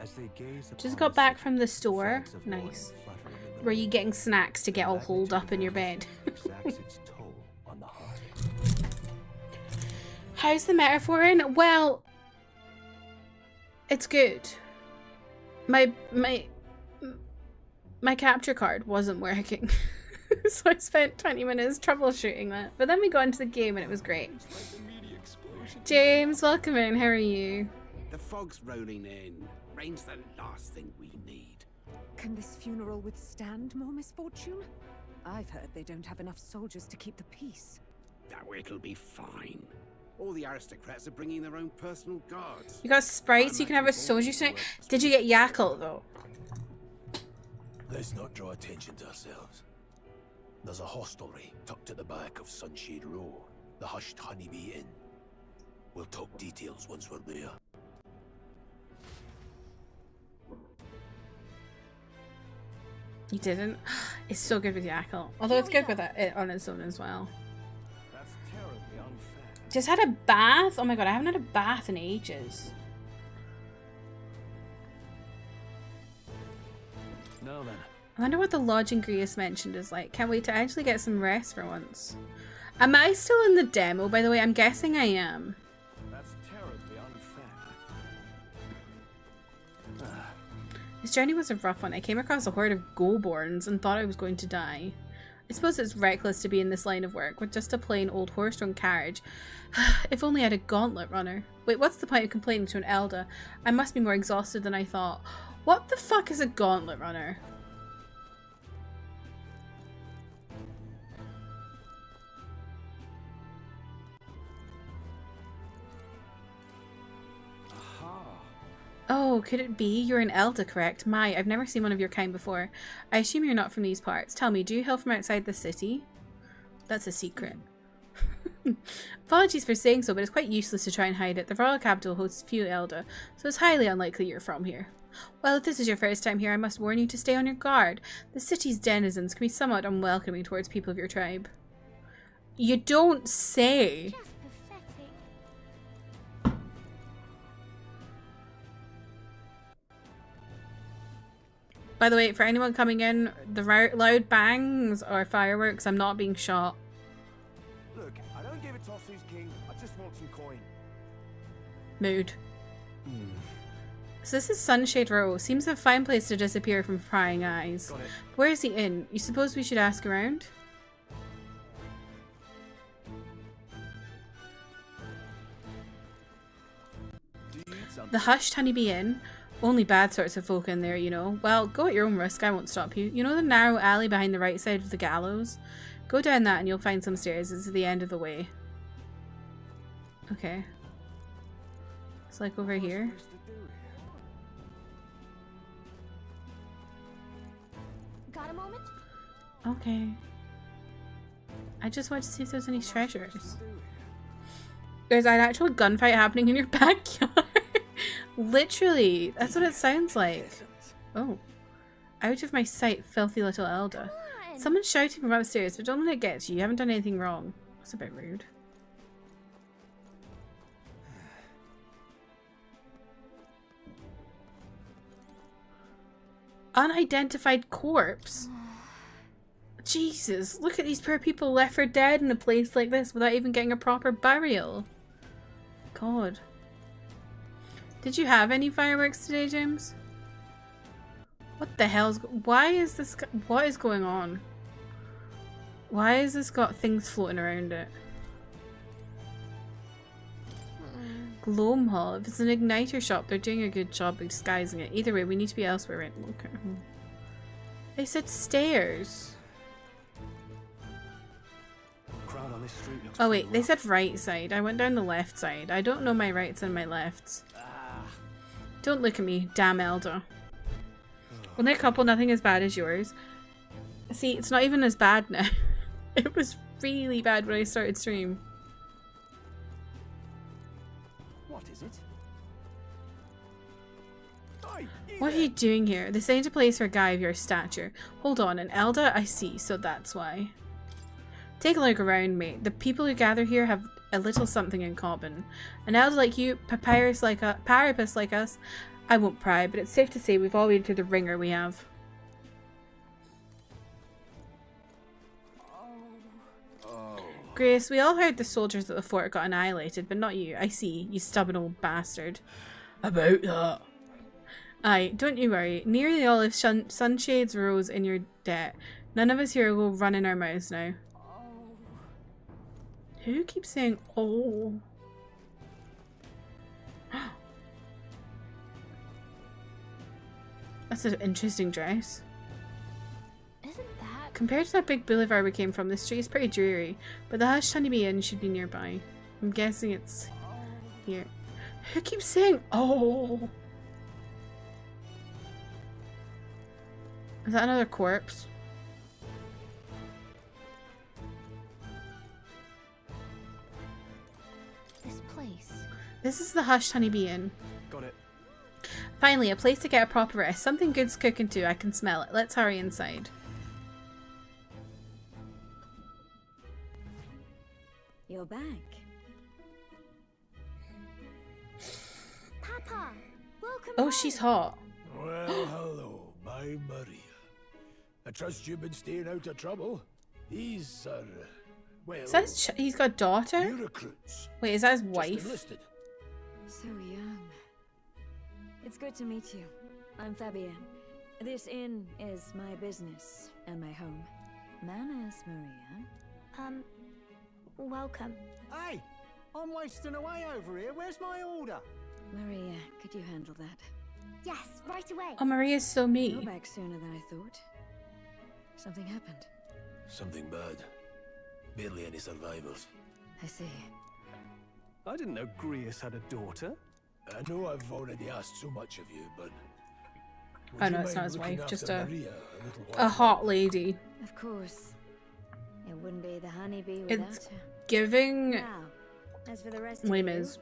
As they gaze Just upon got the back city, from the store. flags of mourning Nice. fluttering in the Were you wind. getting snacks to get all holed up in your bed? Exacts its toll on the heart. How's the metaphor in? Well, it's good. My capture card wasn't working. So I spent 20 minutes troubleshooting that. But then we got into the game and it was great. James, welcome in. How are you? The fog's rolling in. Rain's the last thing we need. Can this funeral withstand more misfortune? I've heard they don't have enough soldiers to keep the peace. Oh, it'll be fine. All the aristocrats are bringing their own personal guards. You got sprites, you can have a soju tonight. Did you get Yakult though? Let's not draw attention to ourselves. There's a hostelry tucked at the back of Sunshade Row, the Hushed Honeybee Inn. We'll talk details once we're there. You didn't? It's so good with Yakult. Although it's good with it on its own as well. That's terribly unfair. Just had a bath? Oh my god, I haven't had a bath in ages. Now then. I wonder what the lodging Grius mentioned is like. Can't wait to actually get some rest for once. Am I still in the demo, by the way? I'm guessing I am. That's terribly unfair. This journey was a rough one. I came across a horde of Goborns and thought I was going to die. I suppose it's reckless to be in this line of work with just a plain old horse-drawn carriage. If only I had a gauntlet runner. Wait, what's the point of complaining to an elder? I must be more exhausted than I thought. What the fuck is a gauntlet runner? Oh, could it be? You're an elder, correct? My, I've never seen one of your kind before. I assume you're not from these parts. Tell me, do you hail from outside the city? That's a secret. Apologies for saying so, but it's quite useless to try and hide it. The royal capital hosts few elder, so it's highly unlikely you're from here. Well, if this is your first time here, I must warn you to stay on your guard. The city's denizens can be somewhat unwelcoming towards people of your tribe. You don't say. By the way, for anyone coming in, the loud bangs are fireworks. I'm not being shot. Look, I don't give a toss who's king. I just want some coin. Mood. So this is Sunshade Row. Seems a fine place to disappear from prying eyes. Where is the inn? You suppose we should ask around? The Hushed Honeybee Inn. Only bad sorts of folk in there, you know. Well, go at your own risk, I won't stop you. You know the narrow alley behind the right side of the gallows? Go down that and you'll find some stairs. It's the end of the way. Okay. It's like over here. Got a moment? Okay. I just want to see if there's any treasures. There's an actual gunfight happening in your backyard. Literally, that's what it sounds like. Oh. Out of my sight, filthy little elder. Someone's shouting from upstairs, but don't let it get to you. You haven't done anything wrong. That's a bit rude. Unidentified corpse? Jesus, look at these poor people left for dead in a place like this without even getting a proper burial. God. Did you have any fireworks today, James? What the hell's... Why is this... What is going on? Why has this got things floating around it? Gloam Hall. If it's an igniter shop, they're doing a good job of disguising it. Either way, we need to be elsewhere. Right? Okay. They said stairs. Crowd on this street looks Oh wait, they said right side. I went down the left side. I don't know my rights and my lefts. Don't look at me, damn elder. Only a couple, nothing as bad as yours. See, it's not even as bad now. It was really bad when I started stream. What is it? What are you doing here? This ain't a place for a guy of your stature. Hold on, an elder? I see, so that's why. Take a look around, mate. The people who gather here have a little something in common. An elder like you, papyrus like us, I won't pry, but it's safe to say we've all been through the ringer we have. Grace, we all heard the soldiers at the fort got annihilated, but not you. I see, you stubborn old bastard. About that. Aye, don't you worry. Nearly all of Sunshade's Rose in your debt. None of us here will run in our mouths now. Who keeps saying, oh? That's an interesting dress. Isn't that... Compared to that big boulevard we came from, this street is pretty dreary, but the Hushed Honeybee Inn should be nearby. I'm guessing it's here. Who keeps saying, oh? Is that another corpse? This place. This is the hushed honeybee inn. Got it. Finally, a place to get a proper rest. Something good's cooking too. I can smell it. Let's hurry inside. You're back. Papa, welcome Oh, home. she's hot. Well, hello, my Maria. I trust you've been staying out of trouble. These are, well, Is that he's got a daughter? new recruits. Wait, is that his Just wife? enlisted. So young. It's good to meet you. I'm Fabienne. This inn is my business and my home. Manners, Maria. Welcome. Hey, I'm wasting away over here. Where's my order? Maria, could you handle that? Yes, right away. Oh, Maria's so mean. You're back sooner than I thought. Something happened. Something bad. Barely any survivors. I see. I didn't know Grius had a daughter. I know I've already asked so much of you, but... Oh no, it's not his wife, just a Maria a hot lady. Of course. It wouldn't be the honeybee without It's her. giving Now, as for the rest of Les you, Mis.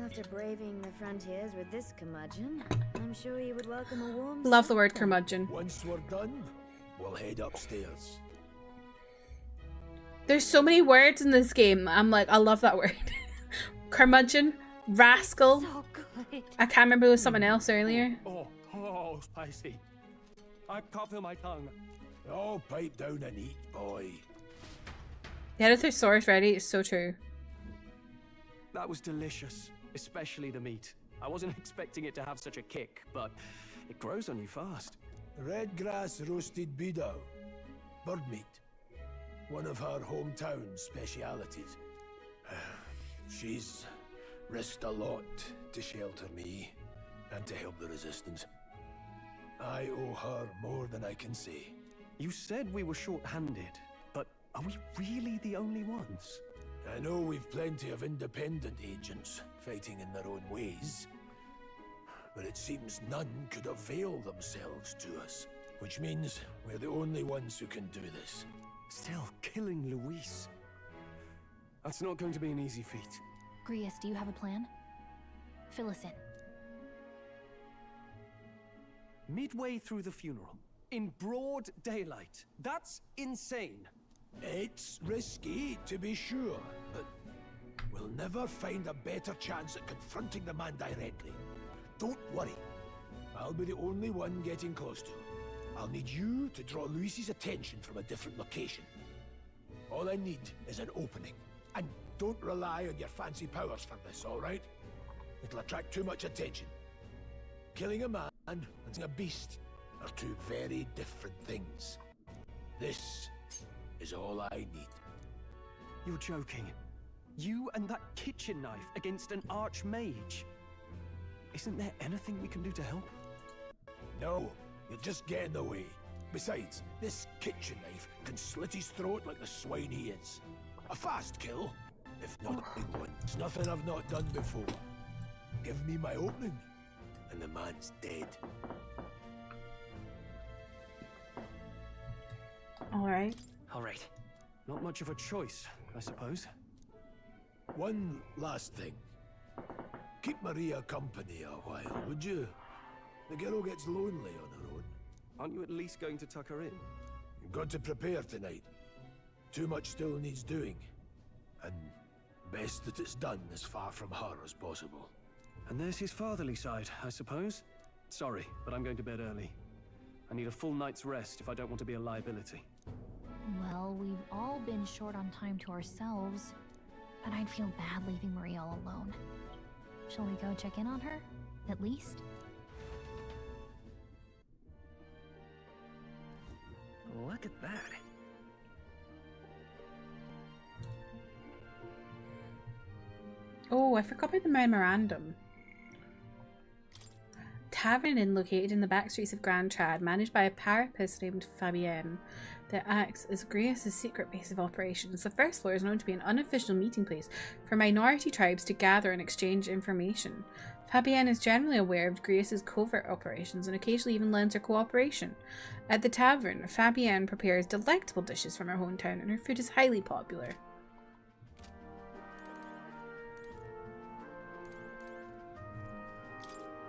after braving the frontiers with this curmudgeon, I'm sure you would welcome a warm Love the word supper. curmudgeon. Once we're done, we'll head upstairs. There's so many words in this game. I'm like, I love that word. Curmudgeon, rascal. So good. I can't remember there was something else earlier. Oh, spicy. I can't feel my tongue. Oh, pipe down and eat, boy. They had a thesaurus ready. It's so true. That was delicious, especially the meat. I wasn't expecting it to have such a kick, but it grows on you fast. Red grass roasted beedou. Bird meat. One of her hometown specialities. She's risked a lot to shelter me and to help the resistance. I owe her more than I can say. You said we were short-handed, but are we really the only ones? I know we've plenty of independent agents fighting in their own ways, but it seems none could avail themselves to us, which means we're the only ones who can do this. Still, killing Luis. That's not going to be an easy feat. Grius, do you have a plan? Fill us in. Midway through the funeral, in broad daylight. That's insane. It's risky, to be sure, but we'll never find a better chance at confronting the man directly. Don't worry. I'll be the only one getting close to him. I'll need you to draw Luis's attention from a different location. All I need is an opening. And don't rely on your fancy powers for this, all right? It'll attract too much attention. Killing a man and a beast are two very different things. This is all I need. You're joking. You and that kitchen knife against an archmage. Isn't there anything we can do to help? No, you'll just get in the way. Besides, this kitchen knife can slit his throat like the swine he is. A fast kill, if not a big one. It's nothing I've not done before. Give me my opening, and the man's dead. Alright. Alright. Not much of a choice, I suppose. One last thing. Keep Maria company a while, would you? The girl gets lonely on her own. Aren't you at least going to tuck her in? You've got to prepare tonight. Too much still needs doing. And best that it's done as far from her as possible. And there's his fatherly side, I suppose. Sorry, but I'm going to bed early. I need a full night's rest if I don't want to be a liability. Well, we've all been short on time to ourselves, but I'd feel bad leaving Maria all alone. Shall we go check in on her? At least? Look at that. Oh, I forgot about the memorandum. tavern inn located in the back streets of Grand Trad, managed by a parapist named Fabienne, that acts as Grius' secret base of operations. The first floor is known to be an unofficial meeting place for minority tribes to gather and exchange information. Fabienne is generally aware of Grius' covert operations and occasionally even lends her cooperation. At the tavern, Fabienne prepares delectable dishes from her hometown and her food is highly popular.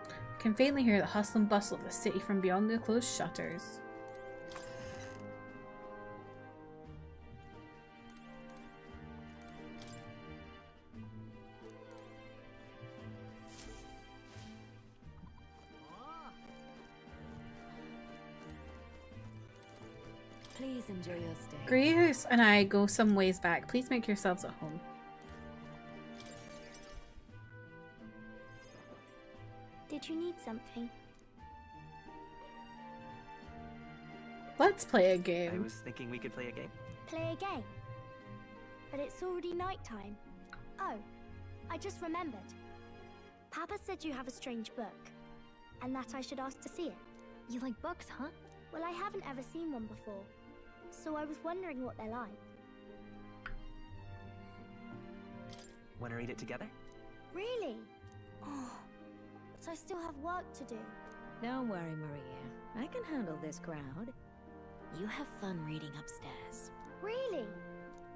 I can faintly hear the hustle and bustle of the city from beyond the closed shutters. Please enjoy your stay. Grius and I go some ways back. Please make yourselves at home. Did you need something? Let's play a I game. was thinking we could play a game. Play a game? But it's already nighttime. Oh, I just remembered. Papa said you have a strange book, and that I should ask to see it. You like books, huh? Well, I haven't ever seen one before, so I was wondering what they're like. Want to read it together? Really? Oh, but I still have work to do. Don't worry, Maria. I can handle this crowd. You have fun reading upstairs. Really?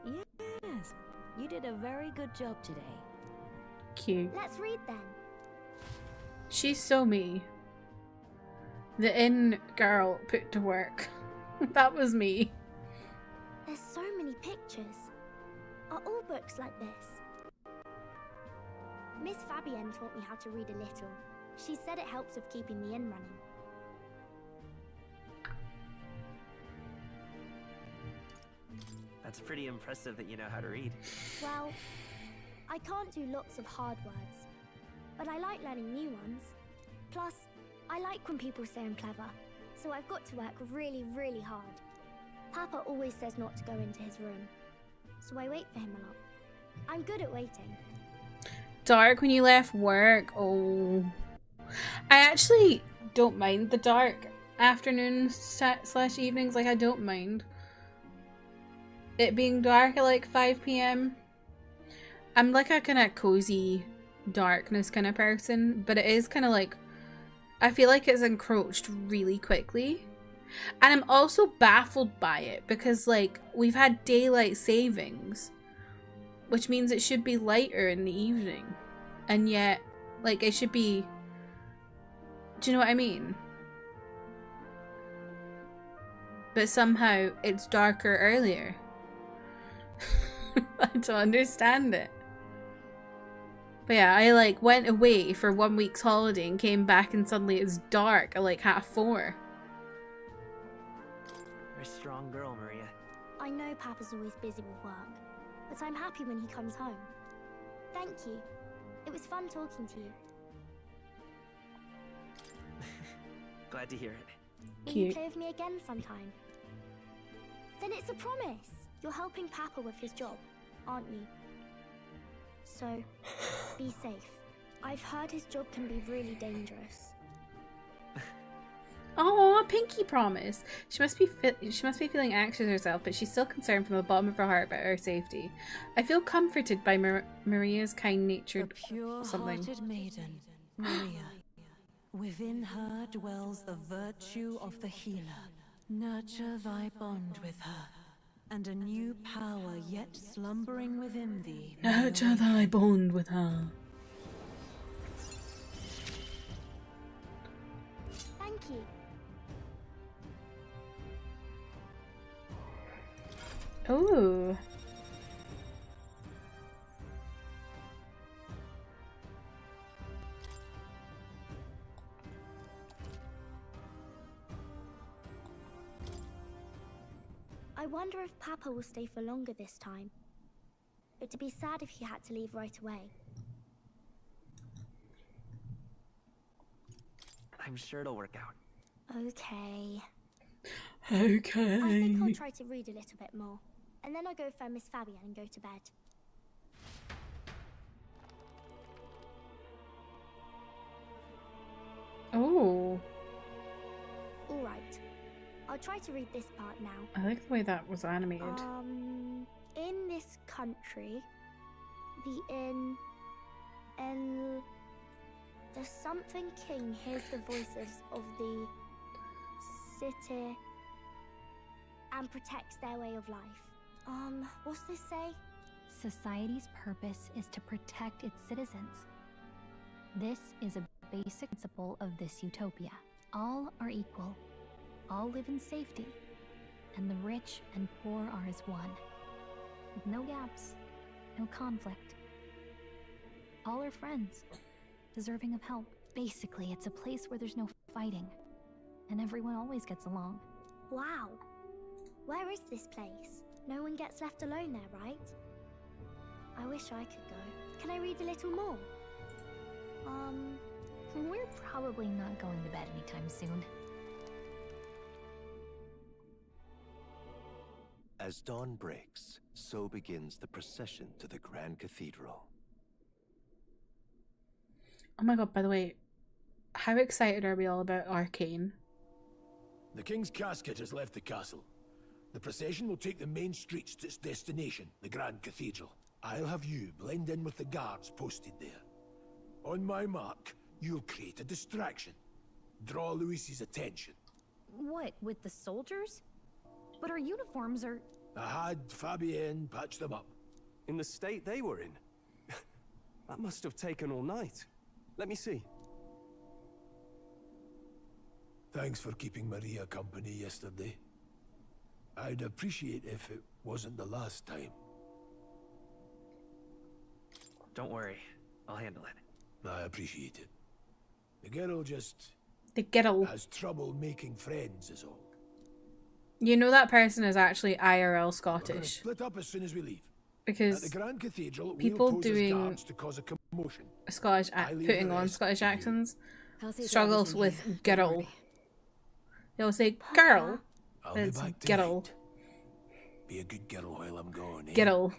Yes. You did a very good job today. Cute. Let's read then. She's so me. The inn girl put to work. That was me. There's so many pictures. Are all books like this? Miss Fabienne taught me how to read a little. She said it helps with keeping the inn running. That's pretty impressive that you know how to read. Well, I can't do lots of hard words, but I like learning new ones. Plus, I like when people say I'm clever, so I've got to work really, really hard. Papa always says not to go into his room, so I wait for him a lot. I'm good at waiting. Dark when you left work. Oh. I actually don't mind the dark afternoons slash evenings. Like, I don't mind it being dark at like 5 p.m. I'm like a kind of cozy darkness kind of person, but it is kind of like, I feel like it's encroached really quickly. And I'm also baffled by it because, like, we've had daylight savings, which means it should be lighter in the evening. And yet, like, it should be... Do you know what I mean? But somehow it's darker earlier. I don't understand it. But yeah, I like went away for 1 week's holiday and came back and suddenly it's dark at like 4:30. You're a strong girl, Maria. I know Papa's always busy with work, but I'm happy when he comes home. Thank you. It was fun talking to you. Glad to hear it. Will you play with me again sometime? Then it's a promise. You're helping Papa with his job, aren't you? So, be safe. I've heard his job can be really dangerous. Oh, Pinky promise. She must be feeling anxious herself, but she's still concerned from the bottom of her heart about her safety. I feel comforted by Maria's kind-natured something. Pure-hearted maiden, Maria. Within her dwells the virtue of the healer. Nurture thy bond with her, and a new power yet slumbering within thee. Nurture thy bond with her. Thank you. Ooh. I wonder if Papa will stay for longer this time. It'd be sad if he had to leave right away. I'm sure it'll work out. Okay. Okay. I think I'll try to read a little bit more, and then I'll go find Miss Fabienne and go to bed. Oh. I'll try to read this part now. I like the way that was animated. In this country, the something king hears the voices of the city and protects their way of life. What's this say? Society's purpose is to protect its citizens. This is a basic principle of this utopia. All are equal. All live in safety. And the rich and poor are as one. With no gaps, no conflict. All are friends, deserving of help. Basically, it's a place where there's no fighting. And everyone always gets along. Wow. Where is this place? No one gets left alone there, right? I wish I could go. Can I read a little more? We're probably not going to bed anytime soon. As dawn breaks, so begins the procession to the Grand Cathedral. Oh my god, by the way, how excited are we all about Arcane? The king's casket has left the castle. The procession will take the main streets to its destination, the Grand Cathedral. I'll have you blend in with the guards posted there. On my mark, you'll create a distraction. Draw Luis's attention. What, with the soldiers? But our uniforms are... I had Fabienne patch them up. In the state they were in? That must have taken all night. Let me see. Thanks for keeping Maria company yesterday. I'd appreciate if it wasn't the last time. Don't worry, I'll handle it. I appreciate it. The girl just... The girl has trouble making friends is all. You know that person is actually IRL We're gonna Scottish. split up as soon as we leave. Because at the Grand Cathedral, people we'll pose as doing guards to cause a commotion. Scottish putting on Scottish accents struggles with girl. They'll say girl. I'll be It's back girl. tonight. Be a good girl while I'm gone, eh? Girl.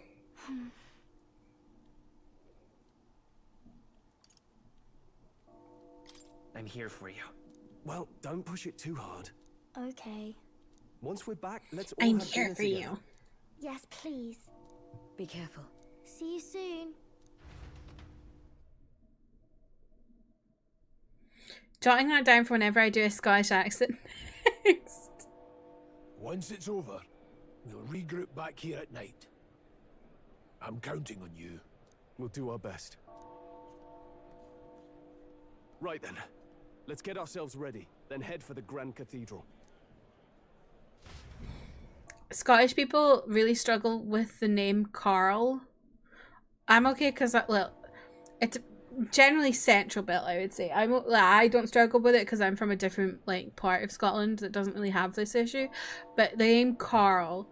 I'm here for you. Well, don't push it too hard. Okay. Once we're back, let's all I'm have here dinner for together. you. Yes, please. Be careful. See you soon. Jotting that down for whenever I do a Scottish accent next. Once it's over, we'll regroup back here at night. I'm counting on you. We'll do our best. Right then. Let's get ourselves ready, then head for the Grand Cathedral. Scottish people really struggle with the name Carl. I'm okay because it's generally central belt. I would say I don't struggle with it because I'm from a different part of Scotland that doesn't really have this issue. But the name Carl,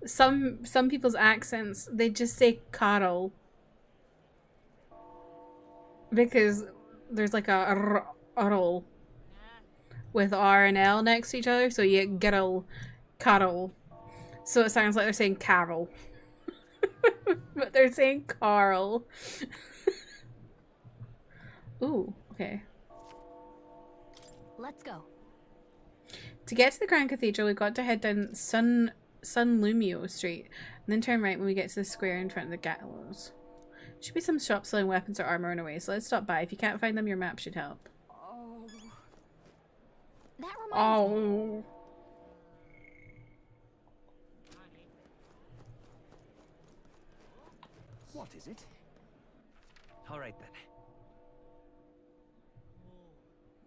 some people's accents they just say Carl because there's like a roll with R and L next to each other, so you get Geralt, Carol. So it sounds like they're saying Carol. But they're saying Carl. Ooh, okay. Let's go. To get to the Grand Cathedral, we've got to head down Sun Lumio Street, and then turn right when we get to the square in front of the gallows. Should be some shops selling weapons or armor in a way, so let's stop by. If you can't find them, your map should help. That reminds me. Oh. What is it? All right then.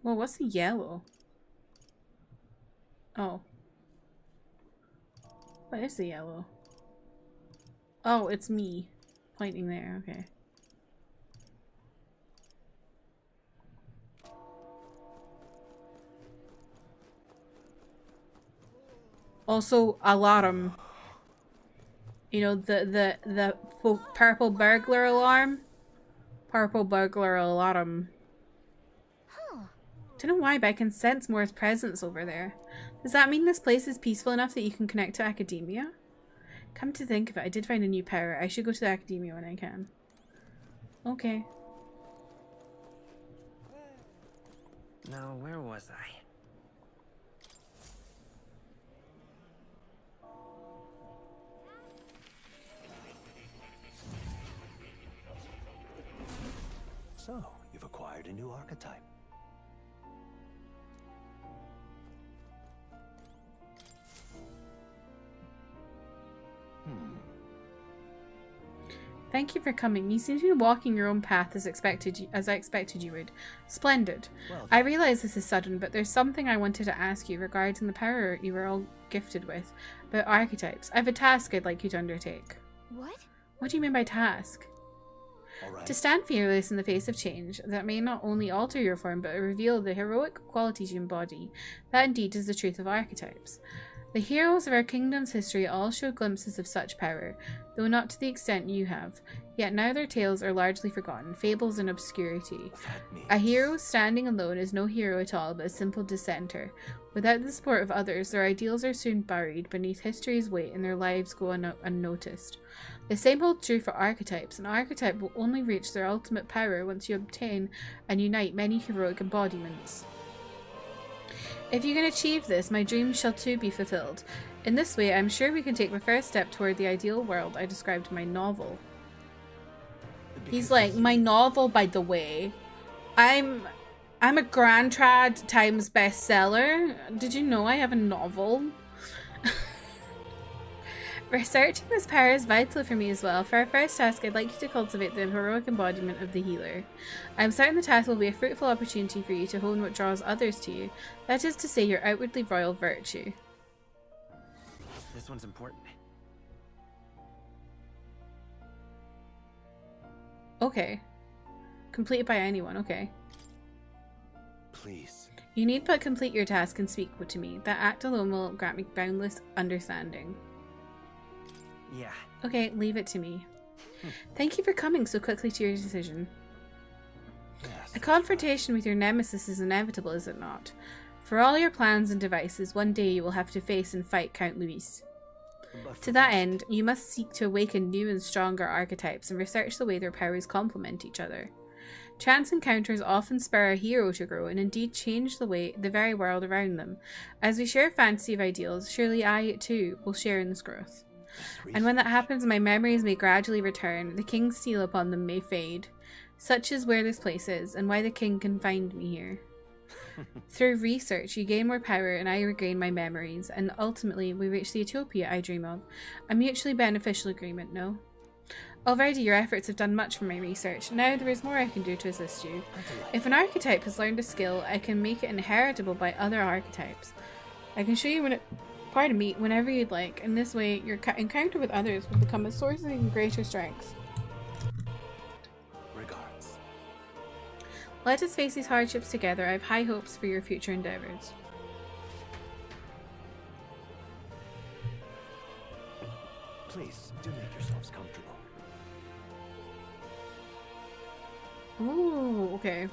Well, what's the yellow? Oh. What is the yellow? Oh, it's me. Pointing there, okay. Also, alarm. You know, the purple burglar alarm? Purple burglar alarm. Don't know why, but I can sense Moore's presence over there. Does that mean this place is peaceful enough that you can connect to academia? Come to think of it, I did find a new power. I should go to the academia when I can. Okay. Now, where was I? archetype. Thank you for coming. You seem to be walking your own path as I expected you would. Splendid. Well, I realize this is sudden, but there's something I wanted to ask you regarding the power you were all gifted with, about archetypes. I have a task I'd like you to undertake. What? What do you mean by task? Right. To stand fearless in the face of change that may not only alter your form but reveal the heroic qualities you embody. That indeed is the truth of archetypes. The heroes of our kingdom's history all show glimpses of such power, though not to the extent you have. Yet now their tales are largely forgotten, fables in obscurity. A hero standing alone is no hero at all, but a simple dissenter. Without the support of others, their ideals are soon buried beneath history's weight and their lives go unnoticed. The same holds true for archetypes. An archetype will only reach their ultimate power once you obtain and unite many heroic embodiments. If you can achieve this, my dreams shall too be fulfilled. In this way, I'm sure we can take the first step toward the ideal world I described in my novel. He's like, my novel, by the way. I'm a Grand Trad Times bestseller. Did you know I have a novel? Researching this power is vital for me as well. For our first task, I'd like you to cultivate the heroic embodiment of the healer. I'm certain the task will be a fruitful opportunity for you to hone what draws others to you. That is to say, your outwardly royal virtue. This one's important. Okay. Completed by anyone, okay. Please. You need but complete your task and speak to me. That act alone will grant me boundless understanding. Yeah. Okay, leave it to me. Thank you for coming so quickly to your decision. Yes, A confrontation with your nemesis is inevitable, is it not? For all your plans and devices, one day you will have to face and fight Count Luis. To that end, you must seek to awaken new and stronger archetypes and research the way their powers complement each other. Chance encounters often spur a hero to grow and indeed change the very world around them. As we share a fantasy of ideals, surely I, too, will share in this growth. And when that happens, my memories may gradually return, the king's seal upon them may fade. Such is where this place is, and why the king can find me here. Through research, you gain more power and I regain my memories, and ultimately we reach the utopia I dream of. A mutually beneficial agreement, no? Already your efforts have done much for my research. Now there is more I can do to assist you. If an archetype has learned a skill, I can make it inheritable by other archetypes. I can show you whenever you'd like. In this way, your encounter with others will become a source of even greater strength. Regards. Let us face these hardships together. I have high hopes for your future endeavors. Please, do make yourselves comfortable. Ooh, okay.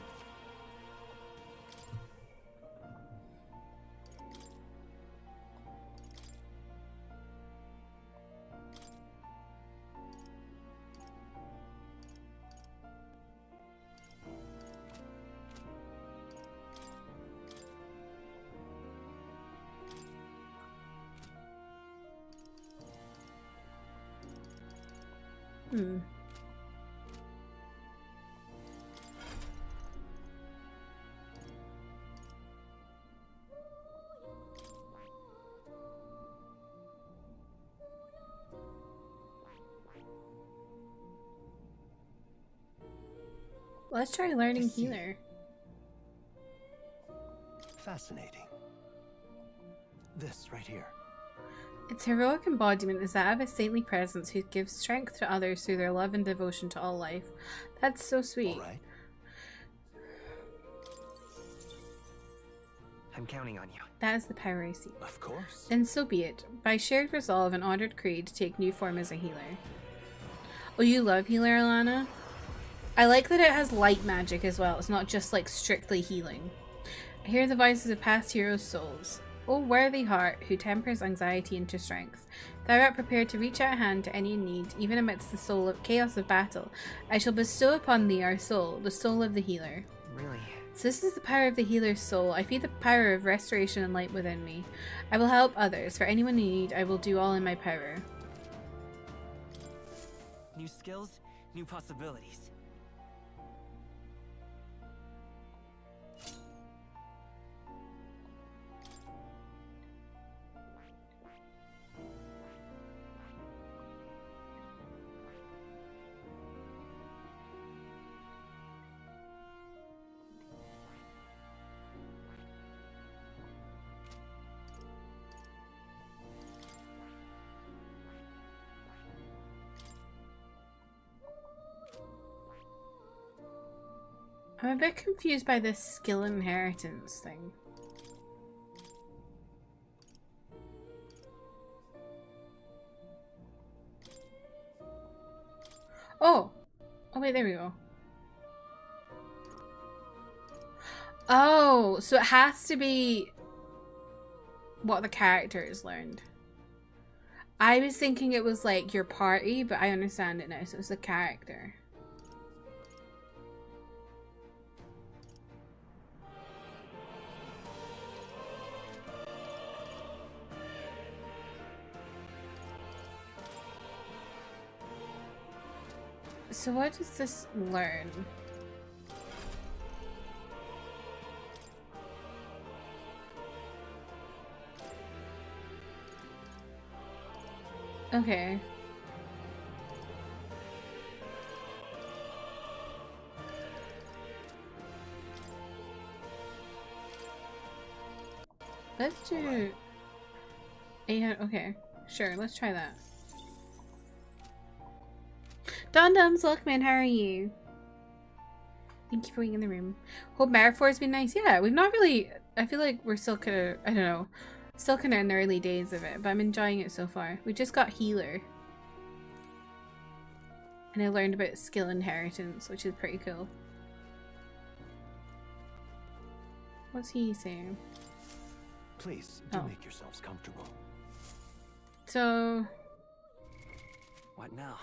Let's try learning healer. Fascinating. This right here. Its heroic embodiment is that of a saintly presence who gives strength to others through their love and devotion to all life. That's so sweet. All right. I'm counting on you. That is the power I seek. Of course. Then so be it. By shared resolve and honored creed to take new form as a healer. Oh, you love healer, Alana? I like that it has light magic as well. It's not just like strictly healing. I hear the voices of past heroes' souls. O worthy heart, who tempers anxiety into strength, thou art prepared to reach out a hand to any in need, even amidst the chaos of battle. I shall bestow upon thee our soul, the soul of the healer. Really? So this is the power of the healer's soul. I feel the power of restoration and light within me. I will help others. For anyone in need, I will do all in my power. New skills, new possibilities. I'm a bit confused by this skill inheritance thing. Oh! Oh wait, there we go. Oh, so it has to be what the characters learned. I was thinking it was like your party, but I understand it now, so it's the character. So what does this learn? Okay. Let's do 800. Okay, sure. Let's try that. Dum-dums, welcome, how are you? Thank you for being in the room. Hope Metaphor's been nice. Yeah, we've not really. I feel like we're still kind of. I don't know. Still kind of in the early days of it, but I'm enjoying it so far. We just got healer. And I learned about skill inheritance, which is pretty cool. What's he saying? Please, do make yourselves comfortable. So... What now?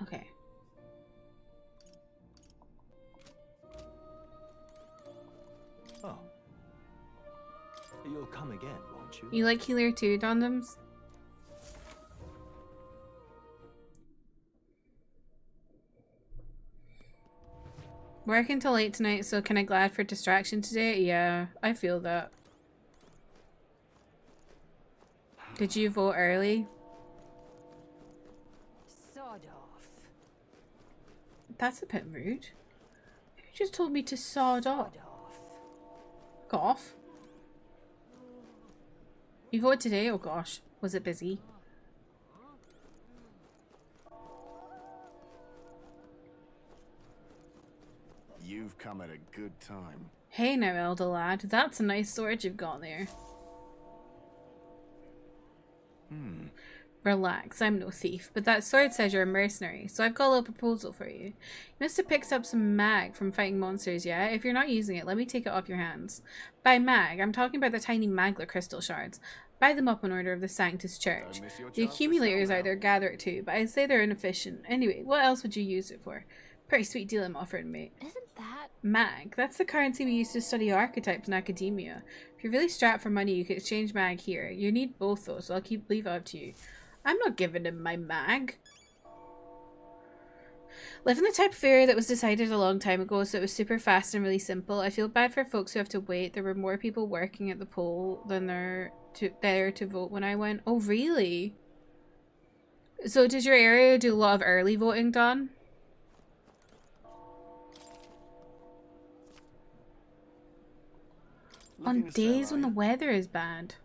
Okay. Oh. You'll come again, won't you? You like healer too, Dondums? Working till late tonight, so kinda glad for distraction today. Yeah, I feel that. Did you vote early? Sod off. That's a bit rude. You just told me to sod off. Off. You voted today? Oh gosh. Was it busy? You've come at a good time. Hey now, elder lad. That's a nice sword you've got there. Relax, I'm no thief, but that sword says you're a mercenary, so I've got a little proposal for you. You must have picked up some mag from fighting monsters, yeah? If you're not using it, let me take it off your hands. By mag, I'm talking about the tiny maglet crystal shards. Buy them up in order of the Sanctus Church. The accumulators out there gather it too, but I'd say they're inefficient. Anyway, what else would you use it for? Pretty sweet deal I'm offering, mate. Isn't that... Mag. That's the currency we use to study archetypes in academia. If you're really strapped for money, you could exchange mag here. You need both though, so leave it up to you. I'm not giving him my mag. Live in the type of area that was decided a long time ago, so it was super fast and really simple. I feel bad for folks who have to wait. There were more people working at the poll than there to vote when I went. Oh, really? So does your area do a lot of early voting, Don? On days when the weather is bad.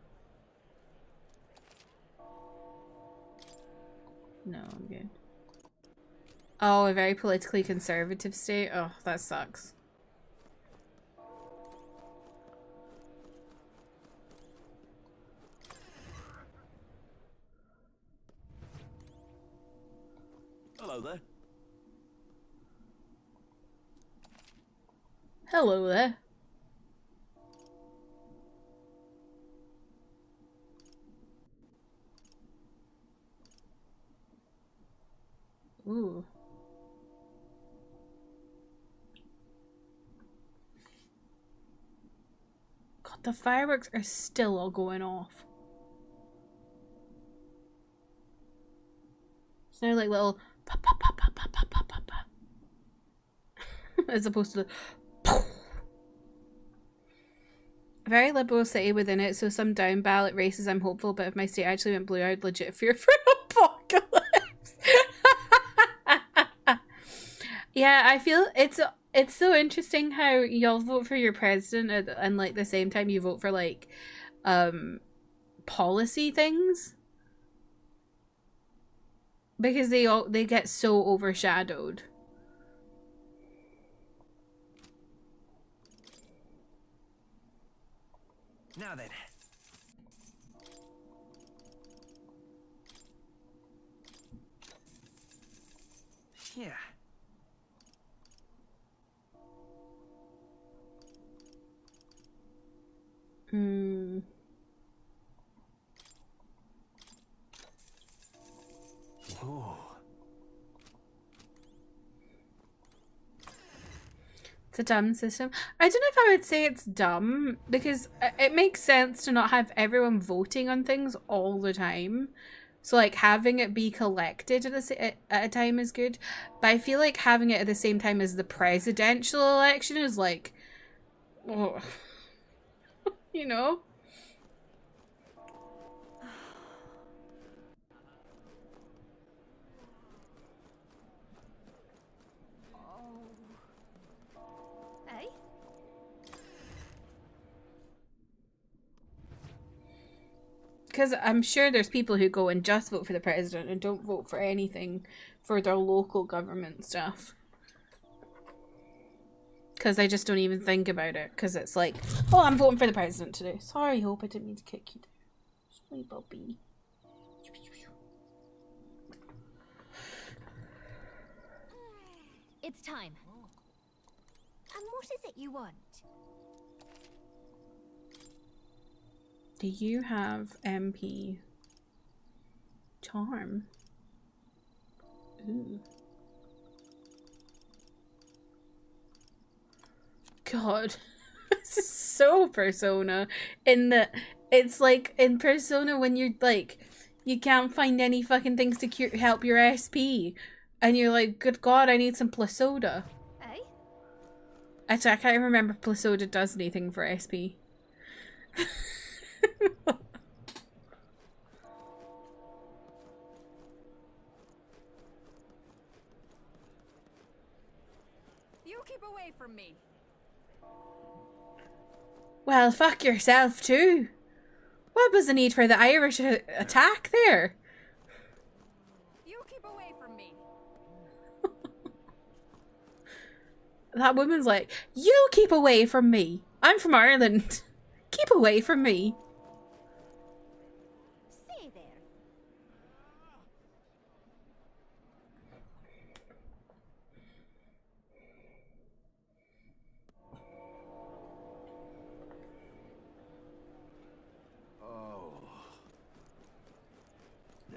No, I'm good. Oh, a very politically conservative state? Oh, that sucks. Hello there. Hello there. Ooh. God, the fireworks are still all going off. So they're like little pa pa pa pa pa pa pa pa pa. As opposed to the a very liberal city within it, so some down ballot races I'm hopeful, but if my state actually went blue, I'd legit fear for an apocalypse. Yeah, I feel it's so interesting how y'all vote for your president and like the same time you vote for like policy things. Because they get so overshadowed. Now then. Yeah. Hmm. Whoa. It's a dumb system. I don't know if I would say it's dumb, because it makes sense to not have everyone voting on things all the time. So like having it be collected at a time is good, but I feel like having it at the same time as the presidential election is like, oh, you know. Hey? Because I'm sure there's people who go and just vote for the president and don't vote for anything for their local government stuff. Because I just don't even think about it. Because it's like, oh, I'm voting for the president today. Sorry, Hope, I didn't mean to kick you there. Sorry, Bobby. It's time. And what is it you want? Do you have MP charm? Ooh. God, this is so Persona. In that, it's like in Persona when you're like, you can't find any fucking things to help your SP, and you're like, good God, I need some Plasoda. Hey? Actually, I can't remember if Plasoda does anything for SP. You keep away from me. Well, fuck yourself too. What was the need for the Irish attack there? You keep away from me. That woman's like, you keep away from me. I'm from Ireland. Keep away from me. Stay there.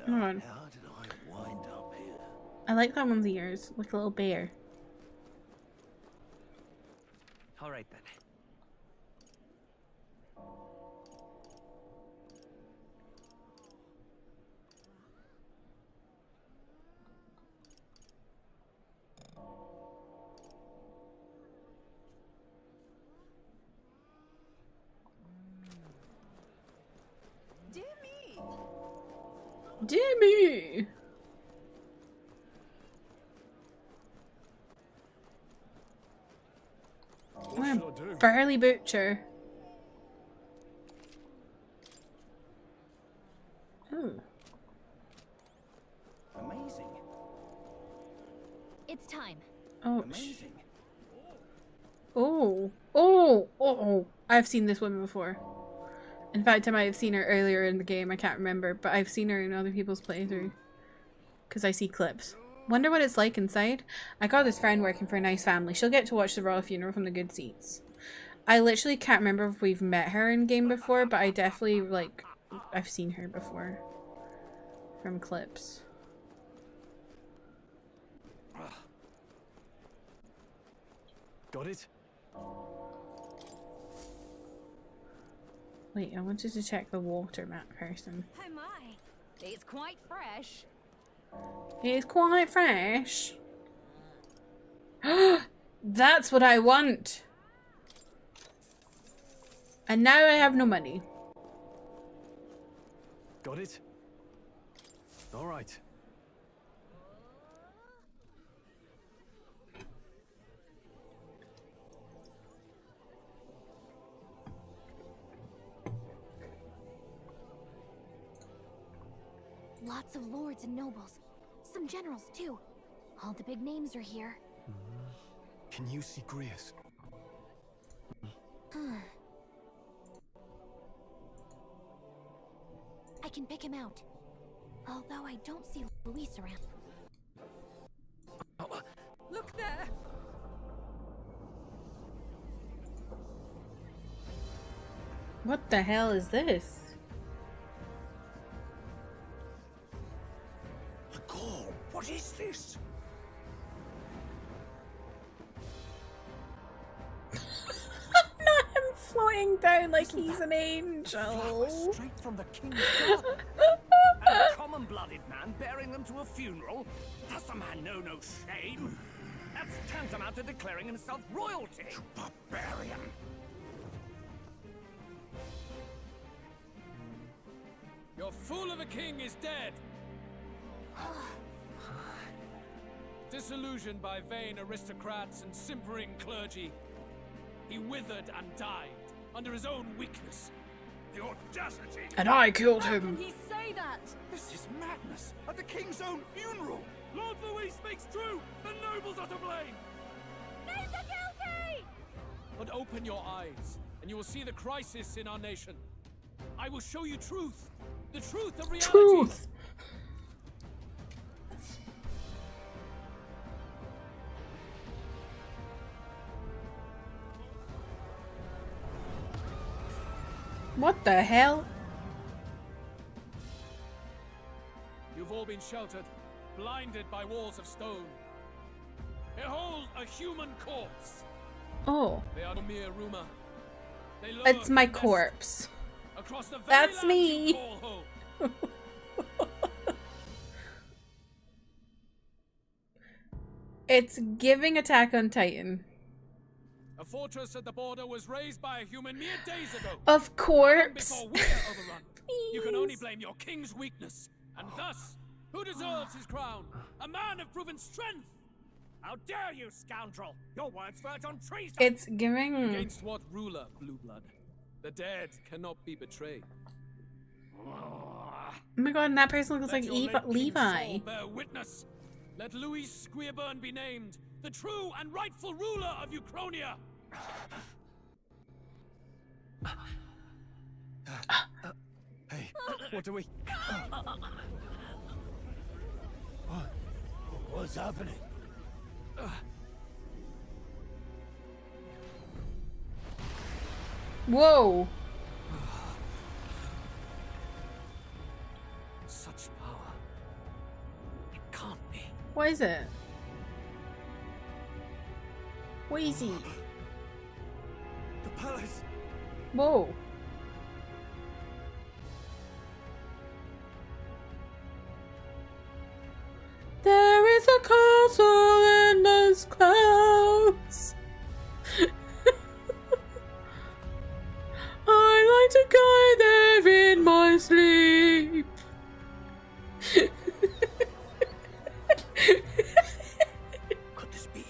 Come on. How did I wind up here? I like that one's ears, like a little bear. All right then. Dear me. Dear me. I'm a burly butcher. Oh. Amazing. It's time. Oh. Amazing. Oh. Oh. Oh. I've seen this woman before. In fact, I might have seen her earlier in the game. I can't remember, but I've seen her in other people's playthrough. Because I see clips. Wonder what it's like inside. I got this friend working for a nice family. She'll get to watch the royal funeral from the good seats. I literally can't remember if we've met her in game before, but I definitely, like, I've seen her before. From clips. Got it? Wait, I wanted to check the water map person. Oh my. It's quite fresh. It's quite fresh. That's what I want. And now I have no money. Got it? All right. Lots of lords and nobles. some generals too. All the big names are here. Can you see Grius? I can pick him out. Although I don't see Luis around. Look there! What the hell is this? The Gaul, what is this? Not him floating down like he's an angel. Straight from the king's garden. And a common-blooded man bearing them to a funeral? Does the man know no shame? That's tantamount to declaring himself royalty. You barbarian! Your fool of a king is dead! Disillusioned by vain aristocrats and simpering clergy, he withered and died under his own weakness. The audacity! And I killed How him. can he say that? This is madness! At the king's own funeral! Lord Louis speaks true! The nobles are to blame! Names are guilty! But open your eyes, and you will see the crisis in our nation. I will show you truth. The truth of reality. Truth. What the hell? You've all been sheltered, blinded by walls of stone. Behold a human corpse. Oh. They are no mere rumor. They lurk It's my and nest corpse. across the very That's land me. you call home. It's giving Attack on Titan. A fortress at the border was raised by a human mere days ago. Of course. Before we are overrun. You can only blame your king's weakness. And thus, who deserves his crown? A man of proven strength. How dare you, scoundrel! Your words verge on treason! It's giving. Against what ruler, Blue Blood? The dead cannot be betrayed. Oh my god, and that person looks Let like your late king's Levi. soul bear witness. Let Louis Squeerburn be named the true and rightful ruler of Uchronia. Hey, what do we... What's happening? Whoa. Such power. It can't be. What is it? What is he? The palace! Whoa. There is a castle in those clouds. I like to go there in my sleep. Could this be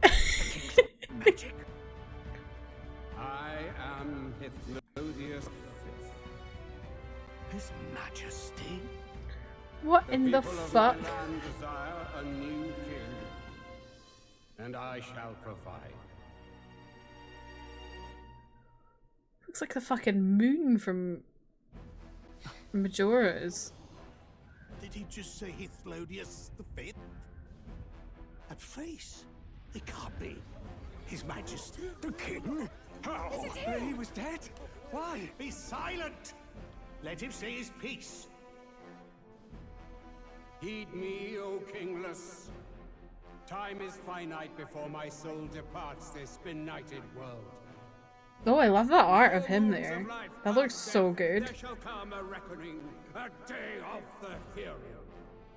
the king's magic? I am Hythlodius V. His Majesty? What in the people of fuck? my land desire a new king, and I shall provide. Looks like the fucking moon from Majora's. Did he just say Hythlodius V? That face? It can't be. His Majesty? The king? How? Is it him? He was dead? Why? Be silent! Let him say his piece. Heed me, O kingless. Time is finite before my soul departs this benighted world. Oh, I love that art of him there. That looks so good. There shall come a reckoning, a day of the hero.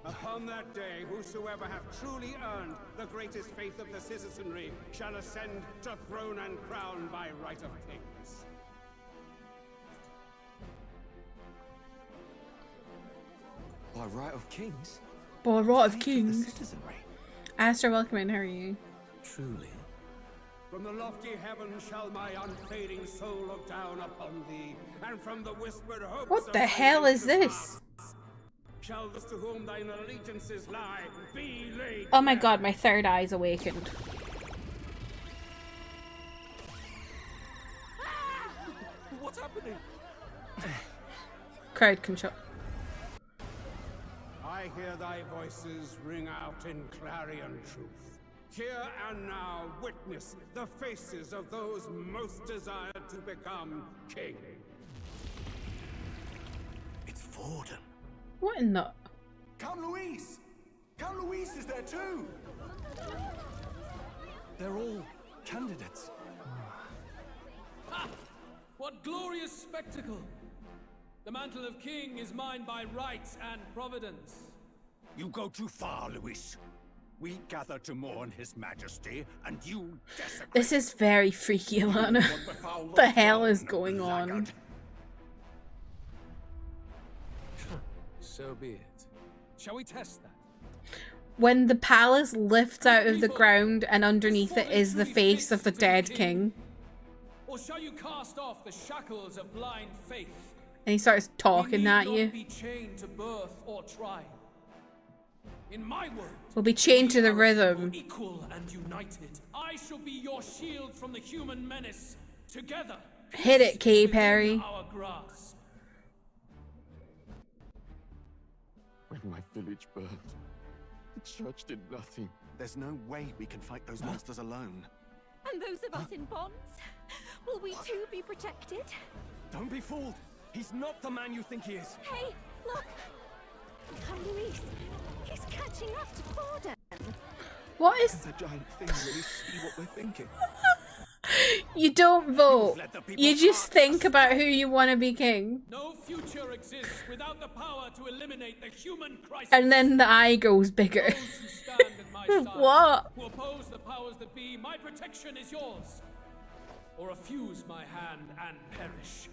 Upon that day, whosoever hath truly earned the greatest faith of the citizenry shall ascend to throne and crown by right of kings. By right of kings? By right of The kings. citizenry. Astra, welcome in. How are you? Truly. From the lofty heavens shall my unfading soul look down upon thee, and from the whispered hopes What of the my hell is ancient this? heart shall those to whom thine allegiances lie be laid. Oh my god, my third eye's awakened. What's happening? Crowd control. I hear thy voices ring out in clarion truth. Here and now witness the faces of those most desired to become king. It's Vorden. What in the... Count Louise! Count Louise is there too! They're all candidates. Ha! What glorious spectacle! The mantle of king is mine by rights and providence. You go too far, Louis. We gather to mourn his majesty, and you desecrate... This is very freaky, Alana. What the hell is going on? So be it. Shall we test that? When the palace lifts out of the ground and underneath it is the face of the dead king. Or shall you cast off the shackles of blind faith? And he starts talking at you. Be chained to birth or tribe. In my world, We'll be chained to the rhythm. equal and united. I shall be your shield from the human menace. Together. Hit it, Katy Perry. Our grasp. When my village burned, the church did nothing. There's no way we can fight those monsters alone. And those of us in bonds? Will we too be protected? Don't be fooled. He's not the man you think he is. Hey, look! Count Louise, he's catching up to Vorden. What is... It's a giant thing. Will you see what we're thinking? You don't vote. You just think about who you want to be king. No future exists without the power to eliminate the human crisis. And then the eye goes bigger. What? Who oppose the powers that be, my protection is yours. Or refuse my hand and perish.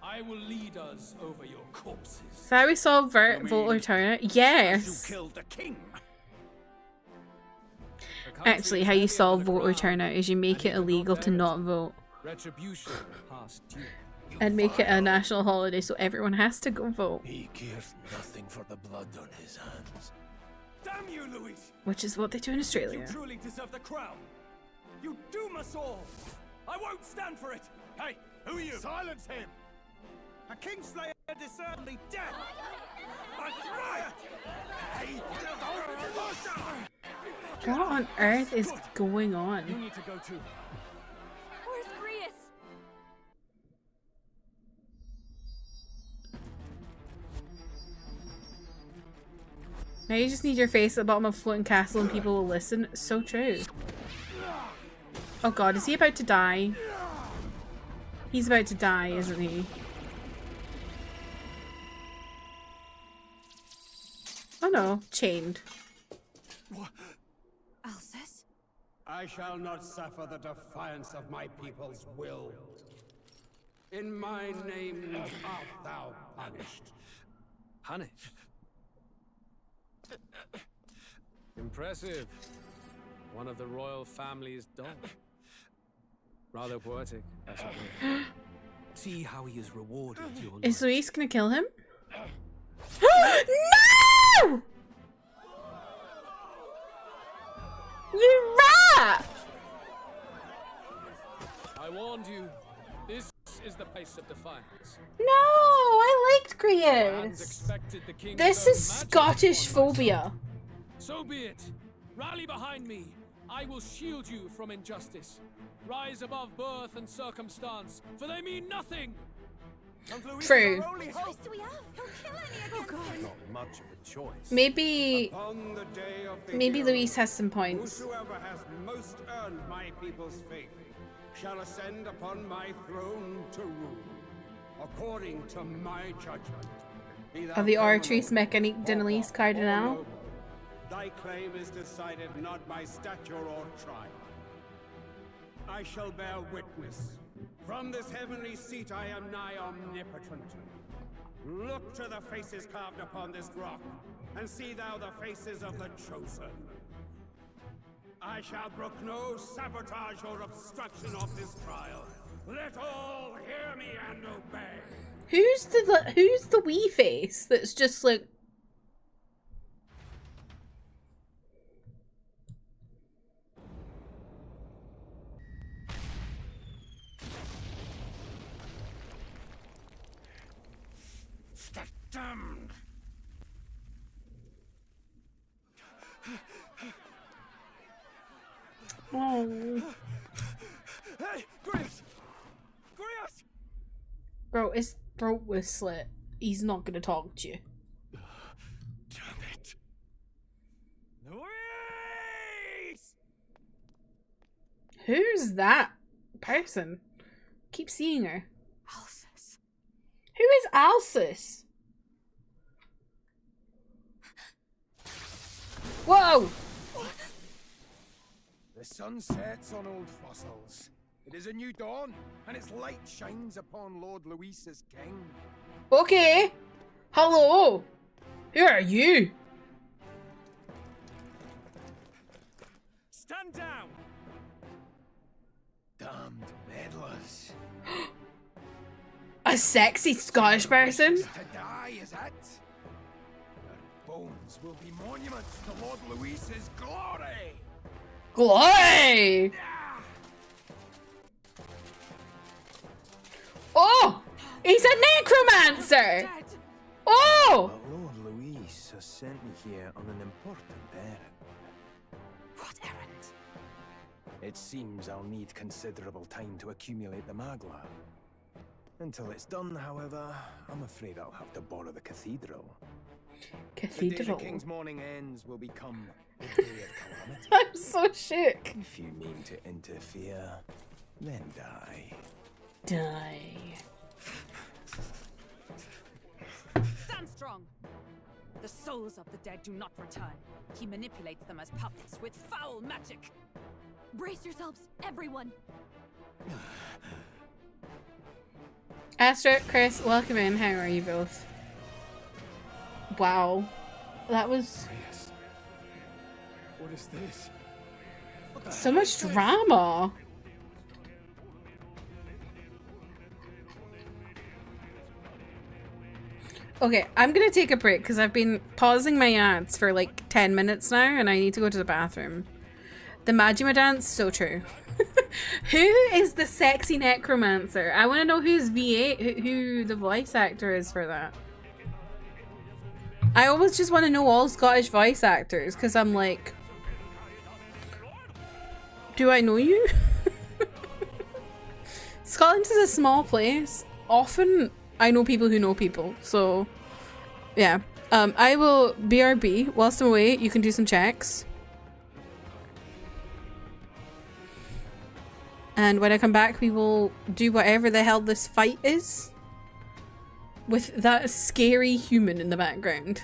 I will lead us over your corpses. Is that how we solve vote or turnout? Yes. You killed the king. Actually, how you solve vote or turnout is you make it illegal to not vote. Retribution past due. And make it a national holiday so everyone has to go vote. He cares nothing for the blood on his hands. Damn you, Louis! Which is what they do in Australia. You truly deserve the crown. You doom us all. I won't stand for it. Hey, who are you? Silence him. A kingslayer discernibly dead. A riot. Hey, What on earth is going on? you need to go too. Where's Grius? Now you just need your face at the bottom of a floating castle and people will listen. So true. Oh god, is he about to die? He's about to die, isn't he? Oh no, chained. Alcest? I shall not suffer the defiance of my people's will. In my name art thou punished. Punished? Impressive. One of the royal family's dog. Rather poetic, I suppose. See how he is rewarded. Is Luis gonna kill him? No! You rat! I warned you. This is the place of defiance. No, I liked Grius. This is Scottish phobia. So be it. Rally behind me. I will shield you from injustice. Rise above birth and circumstance, for they mean nothing. True. Not much of a choice. Maybe Luis has some points. Whosoever has most earned my people's faith shall ascend upon my throne to rule, according to my judgment. Be thou Of the criminal, Artries Mechanique de Nice or Cardinal. noble, thy claim is decided not by stature or tribe. I shall bear witness. From this heavenly seat I am nigh omnipotent. Look to the faces carved upon this rock, and see thou the faces of the chosen. I shall brook no sabotage or obstruction of this trial. Let all hear me and obey. Who's the wee face that's just like damned! Oh. Hey, Grius! Grius! Bro, his throat was slit. He's not gonna talk to you. Damn it! Louise! Who's that person? Keep seeing her. Alsus. Who is Alsus? Whoa! The sun sets on old fossils. It is a new dawn, and its light shines upon Lord Luis's king. Okay. Hello. Who are you? Stand down! Damned meddlers. A sexy Scottish person? To die, is it? Their bones will be monuments to Lord Luis's glory! Glory! Oh! He's a necromancer! Oh! Lord Luis has sent me here on an important errand. What errand? It seems I'll need considerable time to accumulate the magla. Until it's done, however, I'm afraid I'll have to borrow the cathedral. The day Cathedral. the king's morning ends will become the day of calamity. I'm so shook. If you mean to interfere, then die. Die. Stand strong! The souls of the dead do not return. He manipulates them as puppets with foul magic. Brace yourselves, everyone. Astrid, Chris, welcome in. How are you both? Wow. That was What is this? so much drama. Okay, I'm gonna take a break because I've been pausing my ads for like 10 minutes now and I need to go to the bathroom. The Majima dance, so true. Who is the sexy necromancer? I want to know who's V8, who the voice actor is for that. I always just want to know all Scottish voice actors because I'm like, do I know you? Scotland is a small place. Often I know people who know people, so yeah. I will BRB. Whilst I'm away, you can do some checks. And when I come back, we will do whatever the hell this fight is. With that scary human in the background.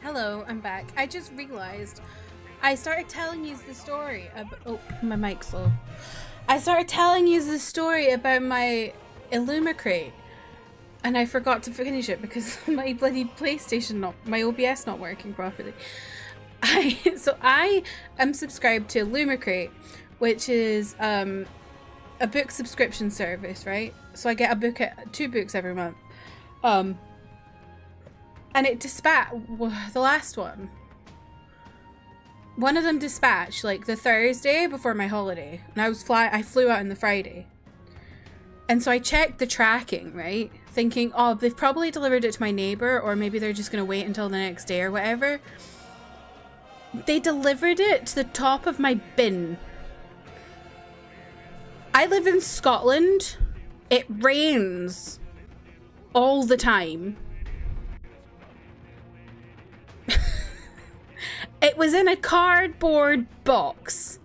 Hello, I'm back. I just realized I started telling you the story about... Oh, my mic's low. I started telling you the story about my Illumicrate, and I forgot to finish it because my bloody PlayStation my OBS not working properly. So I am subscribed to Illumicrate, which is a book subscription service, right? So I get a book, 2 books every month. And it the last one. One of them dispatched like the Thursday before my holiday, and I flew out on the Friday. And so I checked the tracking, right? Thinking, oh, they've probably delivered it to my neighbor, or maybe they're just gonna wait until the next day or whatever. They delivered it to the top of my bin. I live in Scotland. It rains all the time. It was in a cardboard box.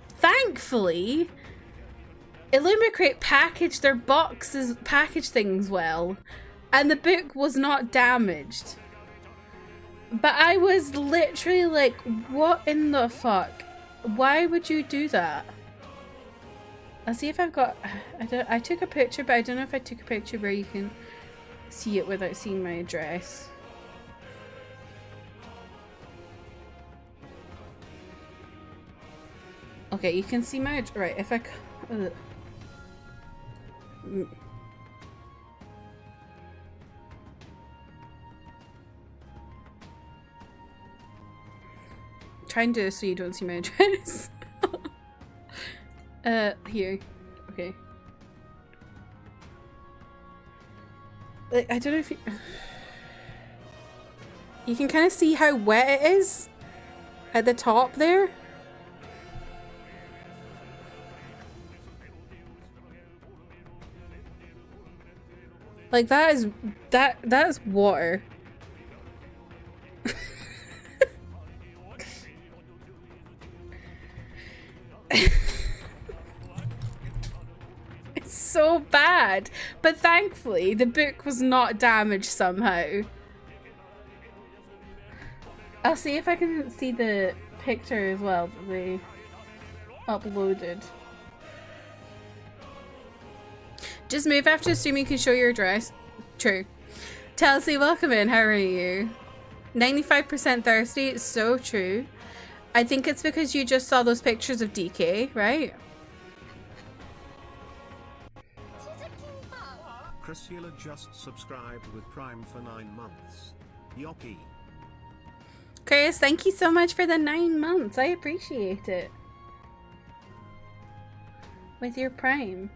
Thankfully, Illumicrate packaged their package things well, and the book was not damaged. But I was literally like, what in the fuck? Why would you do that? I'll see if I've got... I took a picture, but I don't know if I took a picture where you can see it without seeing my address. Okay, you can see my... Right, if I... Try and do this so you don't see my address. Here. Okay. Like, I don't know if you... You can kind of see how wet it is at the top there. Like that's water. It's so bad, but thankfully the book was not damaged somehow. I'll see if I can see the picture as well that they uploaded. Just move after stream, you can show your address. True. Chelsea, welcome in. How are you? 95% thirsty. It's so true. I think it's because you just saw those pictures of DK, right? Priscilla just subscribed with Prime for 9 months. Yoki. Chris, thank you so much for the 9 months. I appreciate it. With your Prime.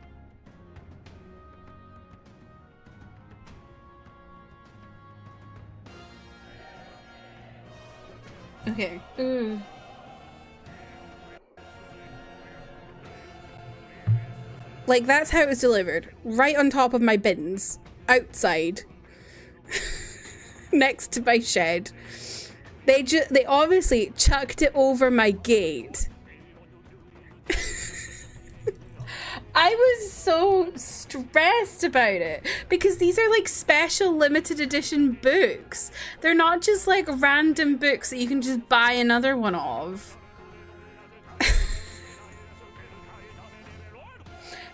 Okay. Like, that's how it was delivered. Right on top of my bins. Outside. Next to my shed. They obviously chucked it over my gate. I was so stressed about it because these are like special limited edition books. They're not just like random books that you can just buy another one of.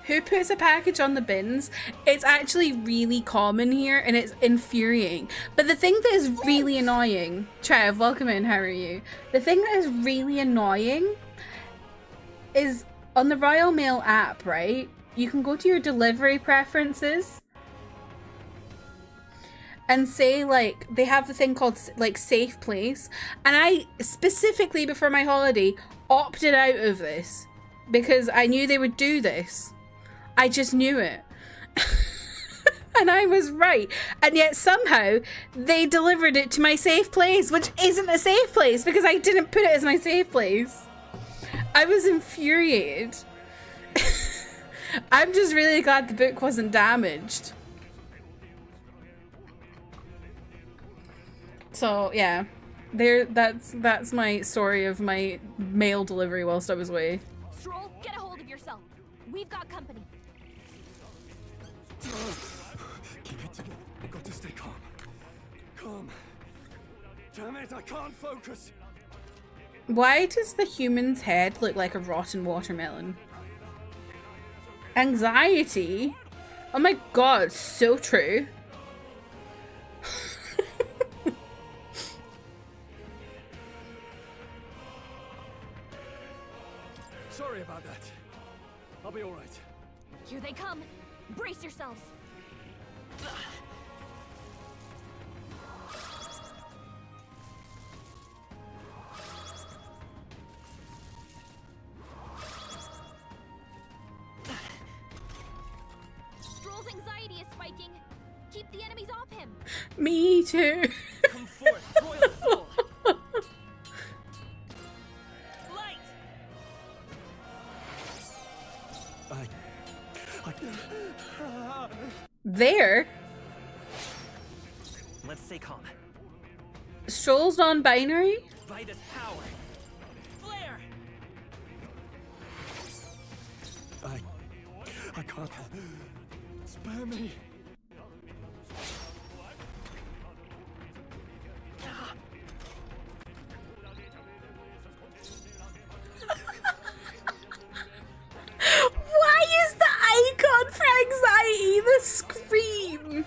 Who puts a package on the bins? It's actually really common here and it's infuriating. But the thing that is really annoying... Trev, welcome in, how are you? The thing that is really annoying is on the Royal Mail app, right? You can go to your delivery preferences and say like, they have the thing called like Safe Place. And I specifically before my holiday opted out of this because I knew they would do this. I just knew it. And I was right. And yet somehow they delivered it to my safe place, which isn't a safe place because I didn't put it as my safe place. I was infuriated. I'm just really glad the book wasn't damaged. So yeah, that's my story of my mail delivery whilst I was away. Stroll, get a hold of yourself. We've got company. Keep it got to stay calm. Calm. Damn it, I can't focus. Why does the human's head look like a rotten watermelon? Anxiety? Oh my god, so true. Sorry about that. I'll be alright. Here they come. Brace yourselves. Stroll's anxiety is spiking. Keep the enemies off him. Me too. Come forth, royal soul. Light. There. Let's stay calm. Stroll's non-binary? Vitus power. Flare. I can't. Spare me. Why is the icon for anxiety the scream?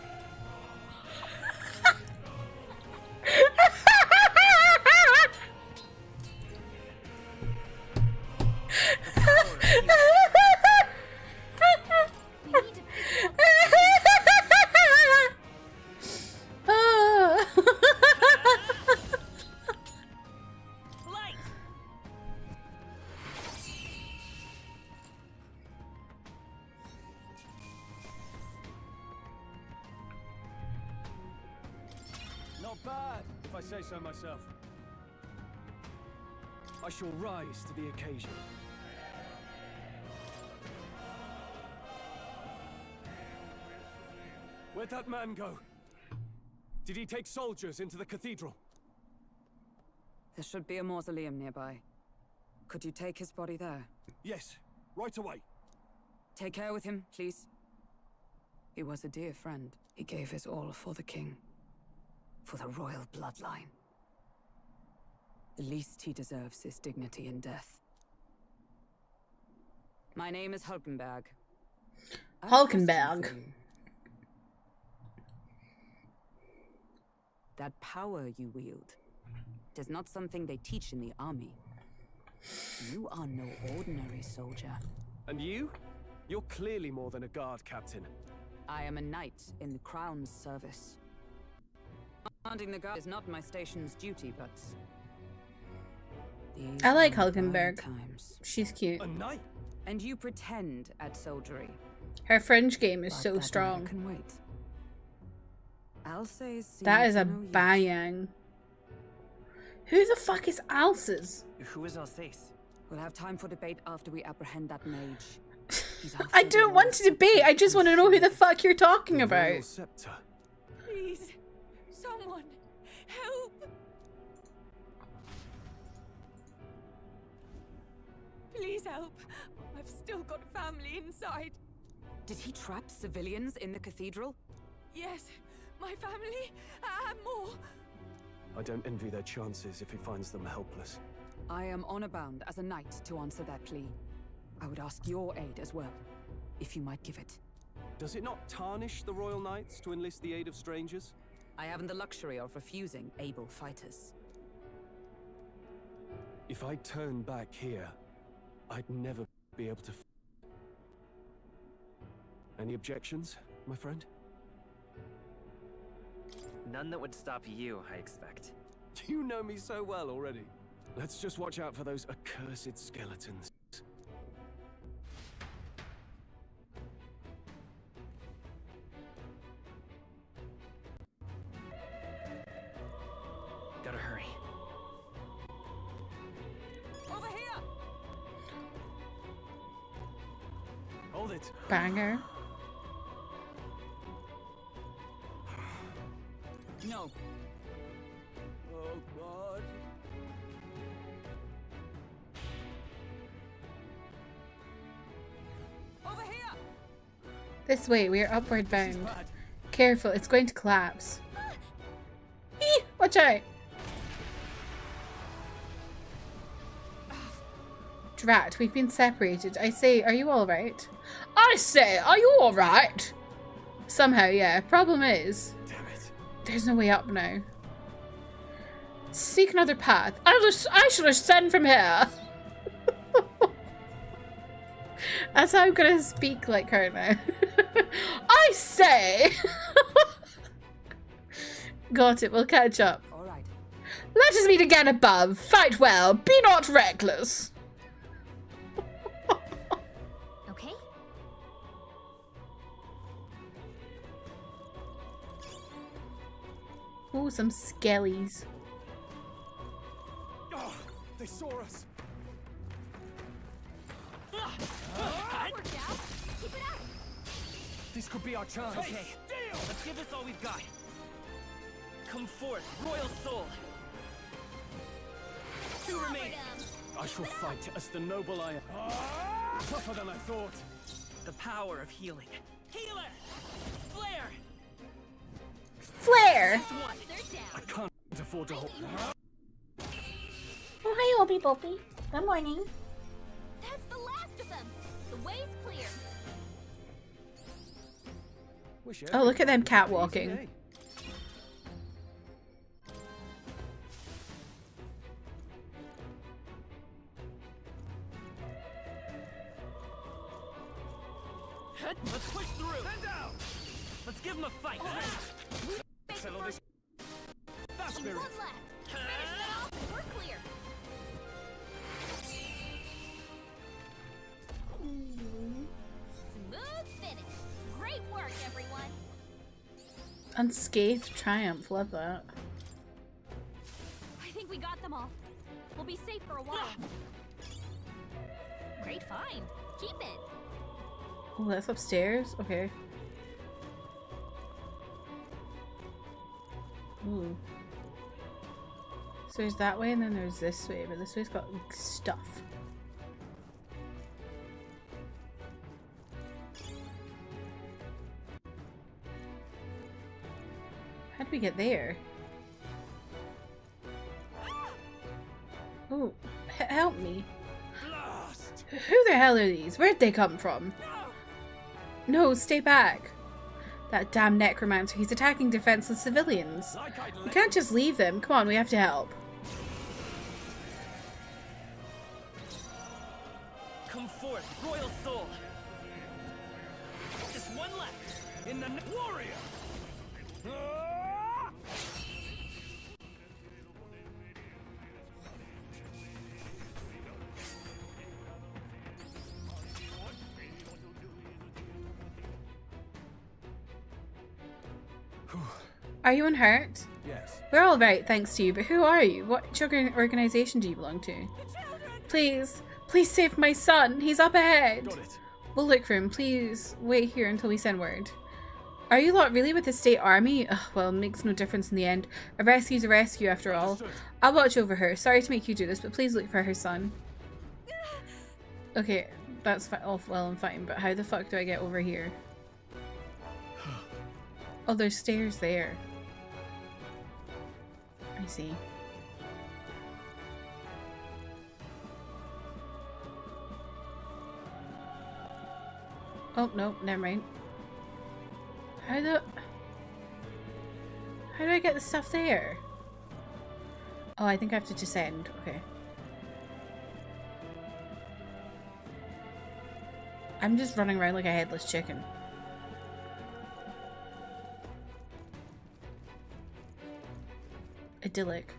Not bad, if I say so myself. I shall rise to the occasion. Where'd that man go? Did he take soldiers into the cathedral? There should be a mausoleum nearby. Could you take his body there? Yes, right away. Take care with him, please. He was a dear friend. He gave his all for the king. For the royal bloodline. The least he deserves is dignity in death. My name is Hulkenberg. Hulkenberg. That power you wield is not something they teach in the army. You are no ordinary soldier. And you? You're clearly more than a guard captain. I am a knight in the crown's service. Commanding the guard is not my station's duty, but... I like Hulkenberg. She's cute. A knight? And you pretend at soldiery. Her French game is But so that strong. matter can wait. Alsace That is a seems to know you. bang. Who the fuck is Alsace? Who is Alsace? We'll have time for debate after we apprehend that mage. I don't want to debate. I just want to know who the fuck you're talking about. Scepter. Please, someone, help! Please help. I've still got family inside. Did he trap civilians in the cathedral? Yes, my family and more. I don't envy their chances if he finds them helpless. I am honor bound as a knight to answer that plea. I would ask your aid as well, if you might give it. Does it not tarnish the Royal Knights to enlist the aid of strangers? I haven't the luxury of refusing able fighters. If I turn back here, I'd never be able to... Any objections, my friend? None that would stop you, I expect. You know me so well already. Let's just watch out for those accursed skeletons. Gotta hurry. Over here! Hold it. Banger. No. Oh, God. Over here! This way, we are upward bound. Careful, it's going to collapse. Eee, watch out! Drat, we've been separated. I say, are you alright? I say, are you alright? Somehow, yeah. Problem is, there's no way up now. Seek another path. I shall ascend from here. That's how I'm gonna speak like her now. I say. Got it, we'll catch up. Alright. Let us meet again above. Fight well, be not reckless. Okay. Oh, some skellies. Oh, they saw us. This could be our chance. Okay, let's give this all we've got. Come forth, royal soul. 2 remain. I shall fight as the noble I am. Tougher than I thought. The power of healing. Healer! Flare! Flare! I can't afford to hold. Oh, hi, Opie Poppy. Good morning. That's the last of them. The way's clear. Oh, look at them catwalking. Let's push through. Let's give him a fight. Settle this. That's One spirit. left. Finish that off and we're clear. Smooth finish. Great work, everyone. Unscathed triumph, love that. I think we got them all. We'll be safe for a while. Great find. Keep it. Oh, that's upstairs? Okay. Ooh. So there's that way and then there's this way, but this way's got like, stuff. How did we get there? Oh, help me. Who the hell are these? Where'd they come from? No, stay back. That damn necromancer, he's attacking defenseless civilians. We can't just leave them. Come on, we have to help. Come forth, royal soul. Just one left. In the warrior. Are you unhurt? Yes. We're all right, thanks to you, but who are you? What organization do you belong to? Please, please save my son. He's up ahead. Got it. We'll look for him. Please wait here until we send word. Are you lot really with the state army? Ugh, well, it makes no difference in the end. A rescue's a rescue after all. I'll watch over her. Sorry to make you do this, but please look for her son. Okay, that's all well and fine, but how the fuck do I get over here? Oh, there's stairs there. I see. Oh, no, never mind. How do I get the stuff there? Oh, I think I have to descend. Okay. I'm just running around like a headless chicken. Idyllic.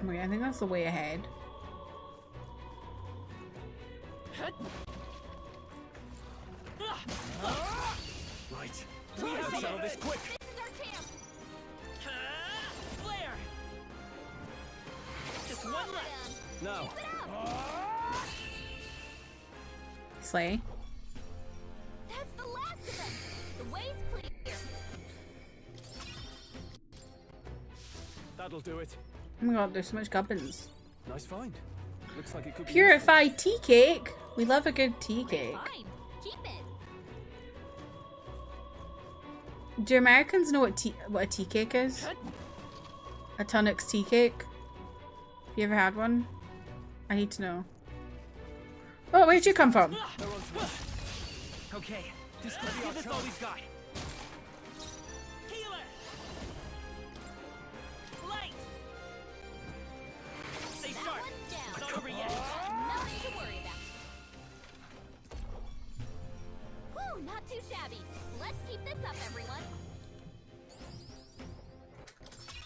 Okay, I think that's the way ahead. Right. We have to settle this quick. This is our chance. Flare. Just one left. No. Slay. That's the last of them. The way's clear. That'll do it. Oh my god, there's so much gubbins. Nice find. Looks like it could be Purified tea cake. We love a good tea cake. Fine. Keep it. Do Americans know what a tea cake is? A Tunnocks tea cake? Have you ever had one? I need to know. Oh, where'd you come from? Okay, let's give this all we've got. Healer! Light! Stay sharp! It's not over yet! Nothing to worry about. Whew, not too shabby. Let's keep this up, everyone.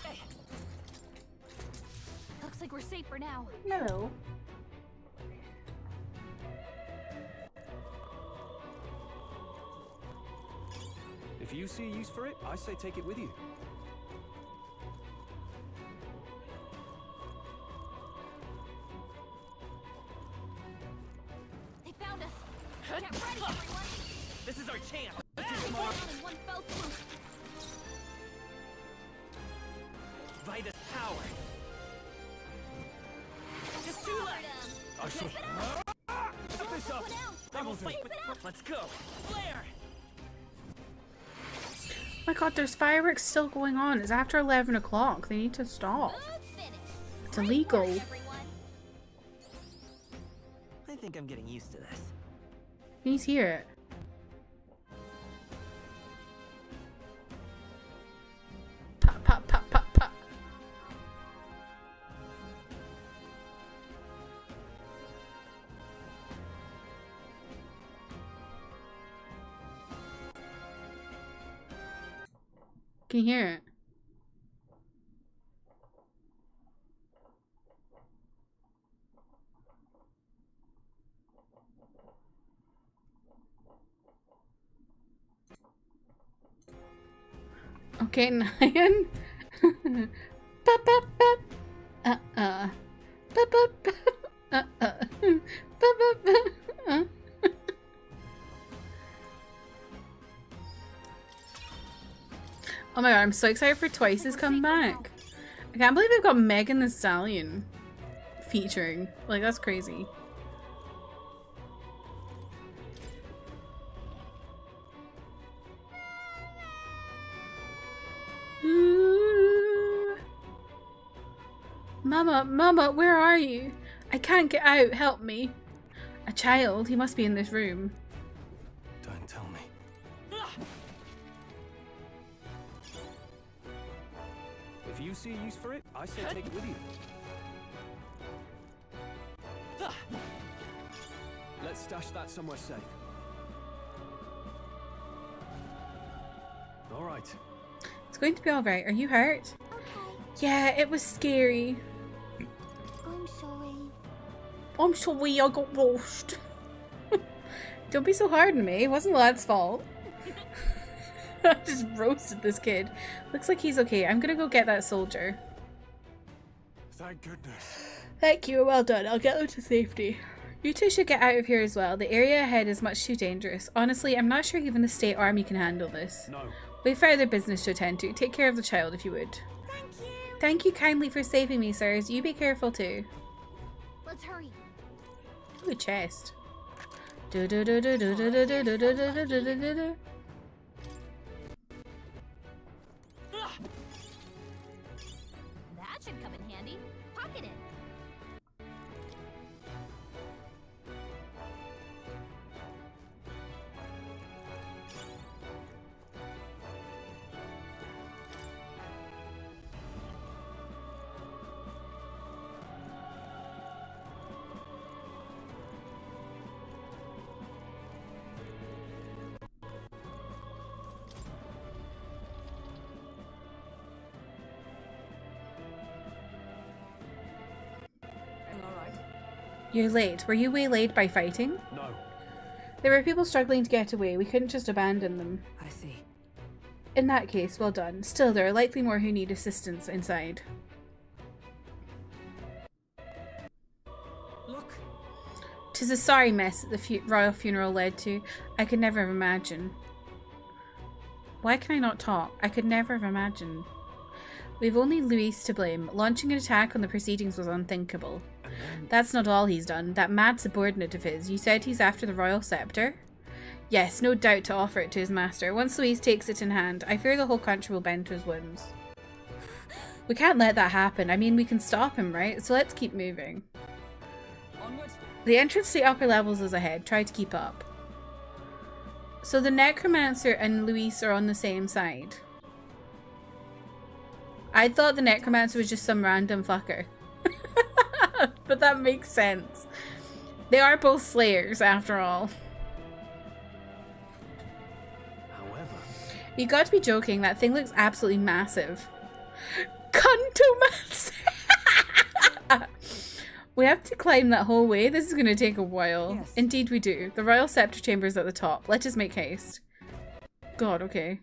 Hey. Looks like we're safe for now. No. If you see a use for it, I say take it with you. They found us. Get ready, everyone. This is our chance. Let's do more in one fell swoop. Vitus power. Just two left. I should. Put this up. I will fight with. Let's go. Flare. My god, there's fireworks still going on. It's after 11 o'clock. They need to stop. It's illegal. I think I'm getting used to this. Please hear it. Pop, pop, pop, pop, pop. Can you hear it? Okay, 9. Bop, bop, bop. Bop, bop, bop. Bop, bop, bop. Oh my god, I'm so excited for Twice's come back. I can't believe they've got Megan Thee Stallion featuring. Like, that's crazy. Ooh. Mama, where are you? I can't get out, help me. A child, he must be in this room. Don't tell me. If you see a use for it, I say take it with you. Let's stash that somewhere safe. All right. It's going to be alright. Are you hurt? Okay. Yeah, it was scary. I'm sorry. I'm sorry I got lost. Don't be so hard on me. It wasn't the lad's fault. I just roasted this kid. Looks like he's okay. I'm gonna go get that soldier. Thank goodness. Thank you. Well done. I'll get them to safety. You two should get out of here as well. The area ahead is much too dangerous. Honestly, I'm not sure even the state army can handle this. No. We've further business to attend to. Take care of the child if you would. Thank you. Thank you kindly for saving me, sirs. You be careful too. Let's hurry. Ooh, a chest. That should come in handy. Pocket it. You're late. Were you waylaid by fighting? No. There were people struggling to get away. We couldn't just abandon them. I see. In that case, well done. Still, there are likely more who need assistance inside. Look. 'Tis a sorry mess that the royal funeral led to. I could never have imagined. Why can I not talk? I could never have imagined. We've only Luis to blame. Launching an attack on the proceedings was unthinkable. That's not all he's done. That mad subordinate of his. You said he's after the royal scepter? Yes, no doubt to offer it to his master. Once Louise takes it in hand, I fear the whole country will bend to his whims. We can't let that happen. I mean, we can stop him, right? So let's keep moving. Onward. The entrance to the upper levels is ahead. Try to keep up. So the necromancer and Luis are on the same side. I thought the necromancer was just some random fucker. But that makes sense. They are both slayers, after all. However, You got to be joking. That thing looks absolutely massive. Cuntomancer! We have to climb that whole way. This is going to take a while. Yes. Indeed we do. The royal scepter chamber is at the top. Let us make haste. God, okay.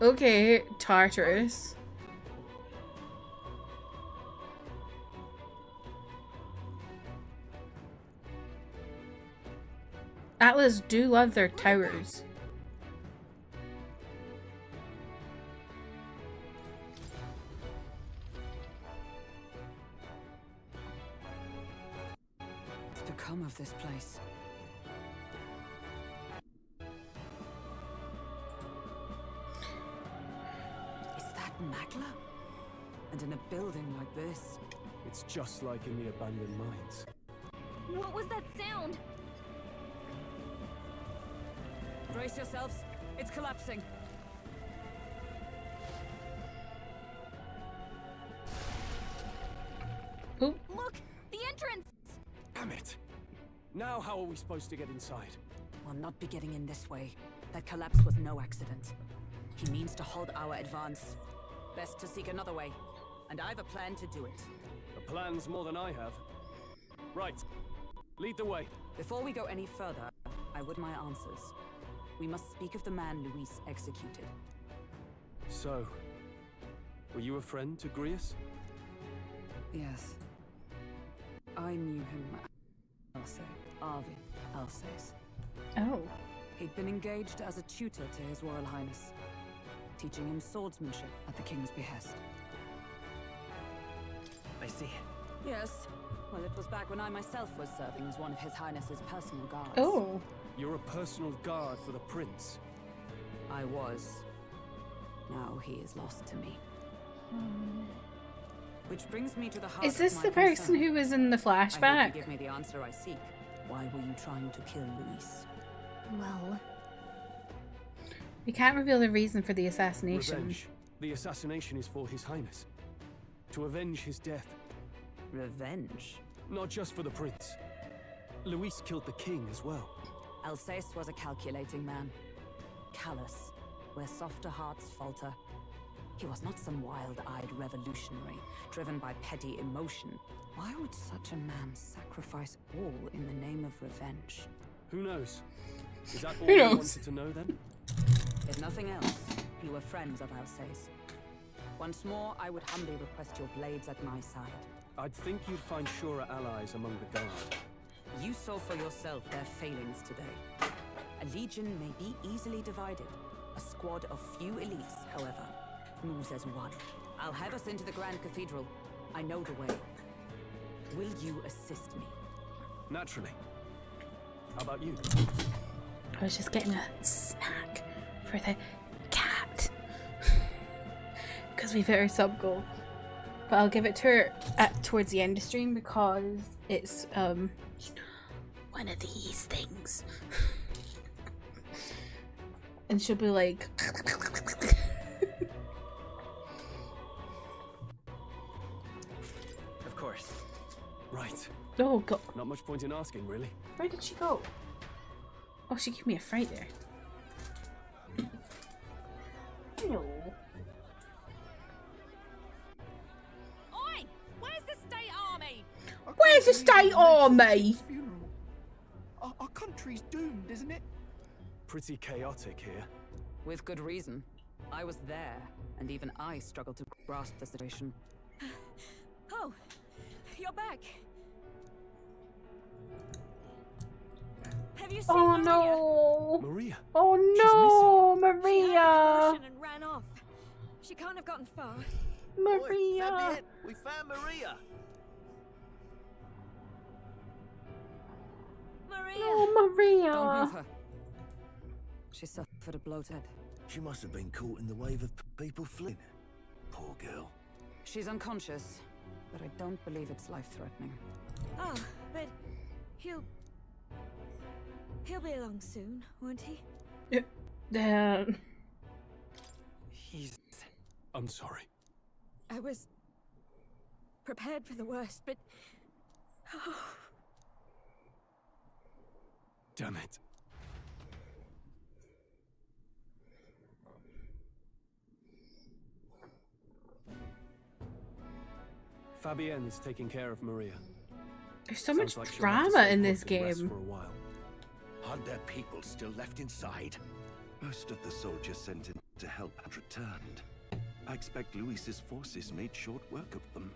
Okay, Tartarus. Atlas do love their towers. What's become of this place? Is that Magla? And in a building like this? it's just like in the abandoned mines. What was that sound? Brace yourselves. It's collapsing. Who? Look! The entrance! Damn it! Now how are we supposed to get inside? We'll not be getting in this way. That collapse was no accident. He means to halt our advance. Best to seek another way. And I've a plan to do it. The plan's more than I have. Right. Lead the way. Before we go any further, I would my answers. We must speak of the man Luis executed. So, were you a friend to Grius? Yes. I knew him. Arvid Alsace. Oh. He'd been engaged as a tutor to His Royal Highness, teaching him swordsmanship at the King's behest. I see. Yes. Well, it was back when I myself was serving as one of His Highness's personal guards. Oh. You're a personal guard for the prince. I was. Now he is lost to me. Which brings me to the heart Is this of the my person concern. who was in the I flashback? hope you give me the answer I seek. Why were you trying to kill Luis? Well, We can't reveal the reason for the assassination. Revenge. The assassination is for His Highness. To avenge his death. Revenge? Not just for the prince. Luis killed the king as well. Alsace was a calculating man. Callous, where softer hearts falter. He was not some wild-eyed revolutionary, driven by petty emotion. Why would such a man sacrifice all in the name of revenge? Who knows? Is that all Who you knows? wanted to know then? If nothing else, you were friends of Alsace. Once more, I would humbly request your blades at my side. I'd think you'd find surer allies among the guard. You saw for yourself their failings today. A legion may be easily divided. A squad of few elites, however, moves as one. I'll have us into the Grand Cathedral. I know the way. Will you assist me? Naturally. How about you? I was just getting a snack for the cat. Because we've hit our sub goal. But I'll give it to her towards the end of stream because it's one of these things. And she'll be like Of course. Right. Oh god. Not much point in asking, really. Where did she go? Oh, she gave me a fright there. Hello. Oi! Where's the state army? Where's the state army? Our country's doomed, isn't it? Pretty chaotic here. With good reason. I was there, and even I struggled to grasp the situation. Oh, you're back. Have you seen Oh Maria? no. Maria? Oh no, She had Maria. concusion and ran off. She can't have gotten far. Maria! Fabienne, we found Maria! Maria! Oh, Maria! Don't move her. She suffered a bloated. She must have been caught in the wave of people fleeing. Poor girl. She's unconscious, but I don't believe it's life-threatening. Oh, but he'll be along soon, won't he? I'm sorry. I was prepared for the worst, but Damn it. Fabienne is taking care of Maria. There's so much Sounds like she'll have to drama stay in put this and rest game. for a while. Aren't there people still left inside? Most of the soldiers sent in to help had returned. I expect Luis's forces made short work of them.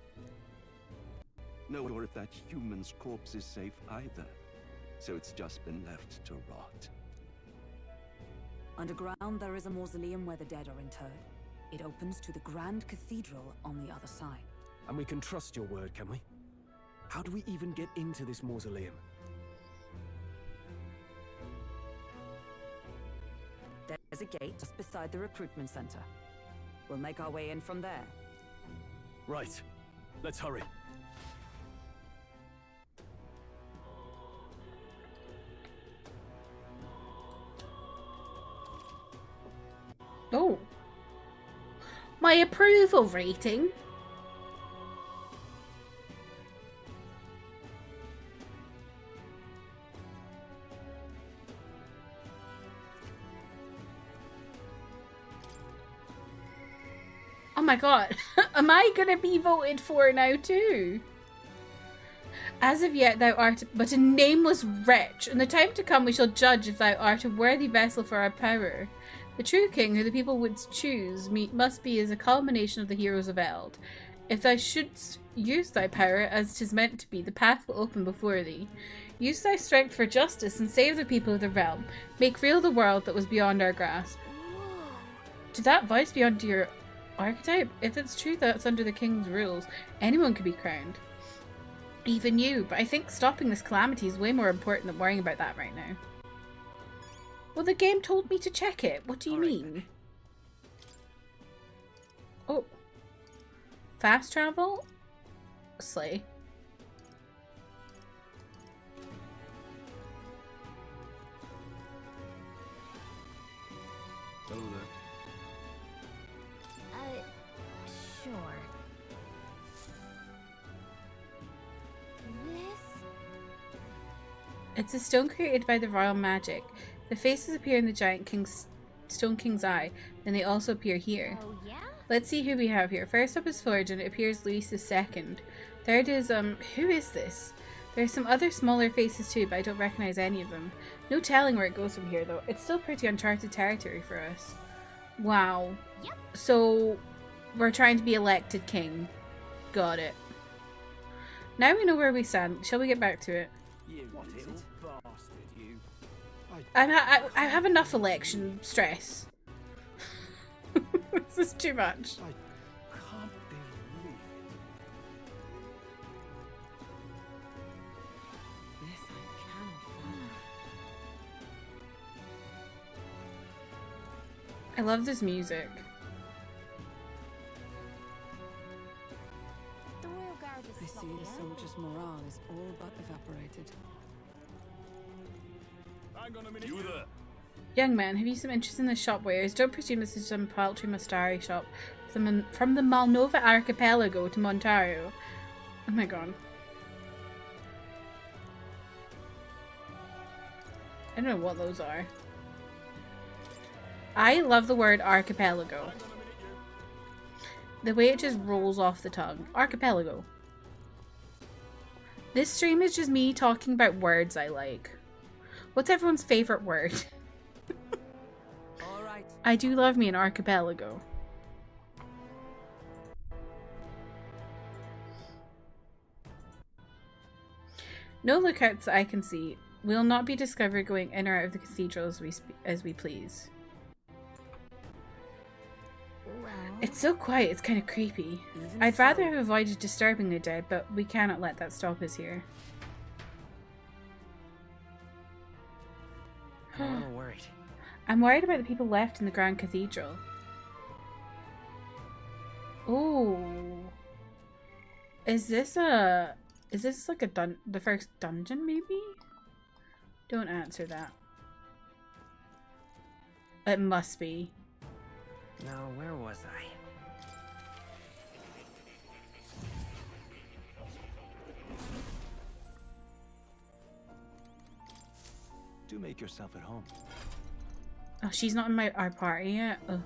No sure if that human's corpse is safe either. So it's just been left to rot. Underground, there is a mausoleum where the dead are interred. It opens to the Grand Cathedral on the other side. And we can trust your word, can we? How do we even get into this mausoleum? There's a gate just beside the recruitment center. We'll make our way in from there. Right. Let's hurry. Oh. My approval rating. Oh my god. Am I gonna be voted for now too? As of yet thou art but a nameless wretch. In the time to come we shall judge if thou art a worthy vessel for our power. The true king, who the people would choose, must be as a culmination of the heroes of Eld. If thou shouldst use thy power as 'tis meant to be, the path will open before thee. Use thy strength for justice and save the people of the realm. Make real the world that was beyond our grasp. Did that voice beyond your archetype? If it's true that's under the king's rules, anyone could be crowned. Even you, but I think stopping this calamity is way more important than worrying about that right now. Well, the game told me to check it. What do you mean? Oh. Fast travel? Slay. Hello there. Sure. This? It's a stone created by the royal magic. The faces appear in the giant Stone King's eye, and they also appear here. Oh, yeah? Let's see who we have here. First up is Forge, and it appears Luis is second. Third is, who is this? There are some other smaller faces too, but I don't recognize any of them. No telling where it goes from here, though. It's still pretty uncharted territory for us. Wow. Yep. So, we're trying to be elected king. Got it. Now we know where we stand. Shall we get back to it? You little bastard, you. I have enough election stress. This is too much. I can't believe it. This I cannot. I love this music. The Royal Guard is I see the soldiers' morale is all but evaporated. Hang on a minute. You there? Young man, have you some interest in the shop wares? Don't presume this is some paltry Mustari shop from the Malnova archipelago to Montario. Oh my god. I don't know what those are. I love the word archipelago. The way it just rolls off the tongue. Archipelago. This stream is just me talking about words I like. What's everyone's favorite word? I do love me an archipelago. No lookouts I can see. We'll not be discovered going in or out of the cathedral as we please. Well, It's so quiet, it's kind of creepy. I'd rather have avoided disturbing the dead, but we cannot let that stop us here. I'm a little worried. I'm worried about the people left in the Grand Cathedral. Oh. Is this like the first dungeon maybe? Don't answer that. It must be. Now, where was I? Do make yourself at home. Oh, she's not in our party yet? Oh.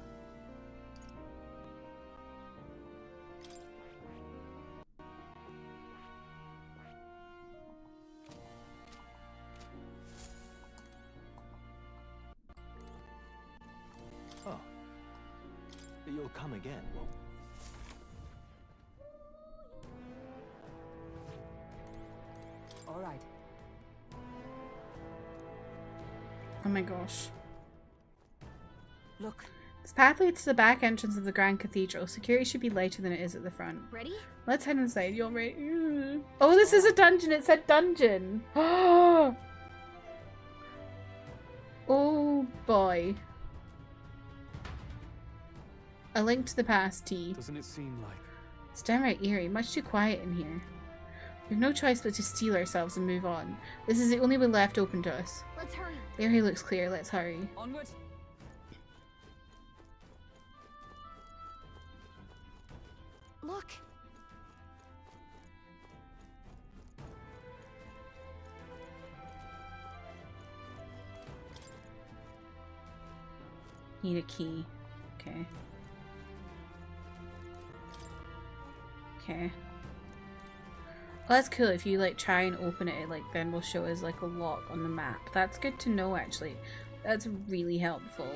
Oh. You'll come again, won't you? All right. Oh my gosh. Look. This path leads to the back entrance of the Grand Cathedral. Security should be lighter than it is at the front. Ready? Let's head inside. You're ready. Oh, this is a dungeon. It said dungeon. Oh boy. A link to the past, T. Doesn't it seem like? It's downright eerie. Much too quiet in here. We've no choice but to steel ourselves and move on. This is the only way left open to us. Let's hurry. The area looks clear. Let's hurry. Onward. Look. Need a key. Okay. Okay. Well, that's cool. If you like try and open it, like then will show us like a lock on the map. That's good to know actually. That's really helpful.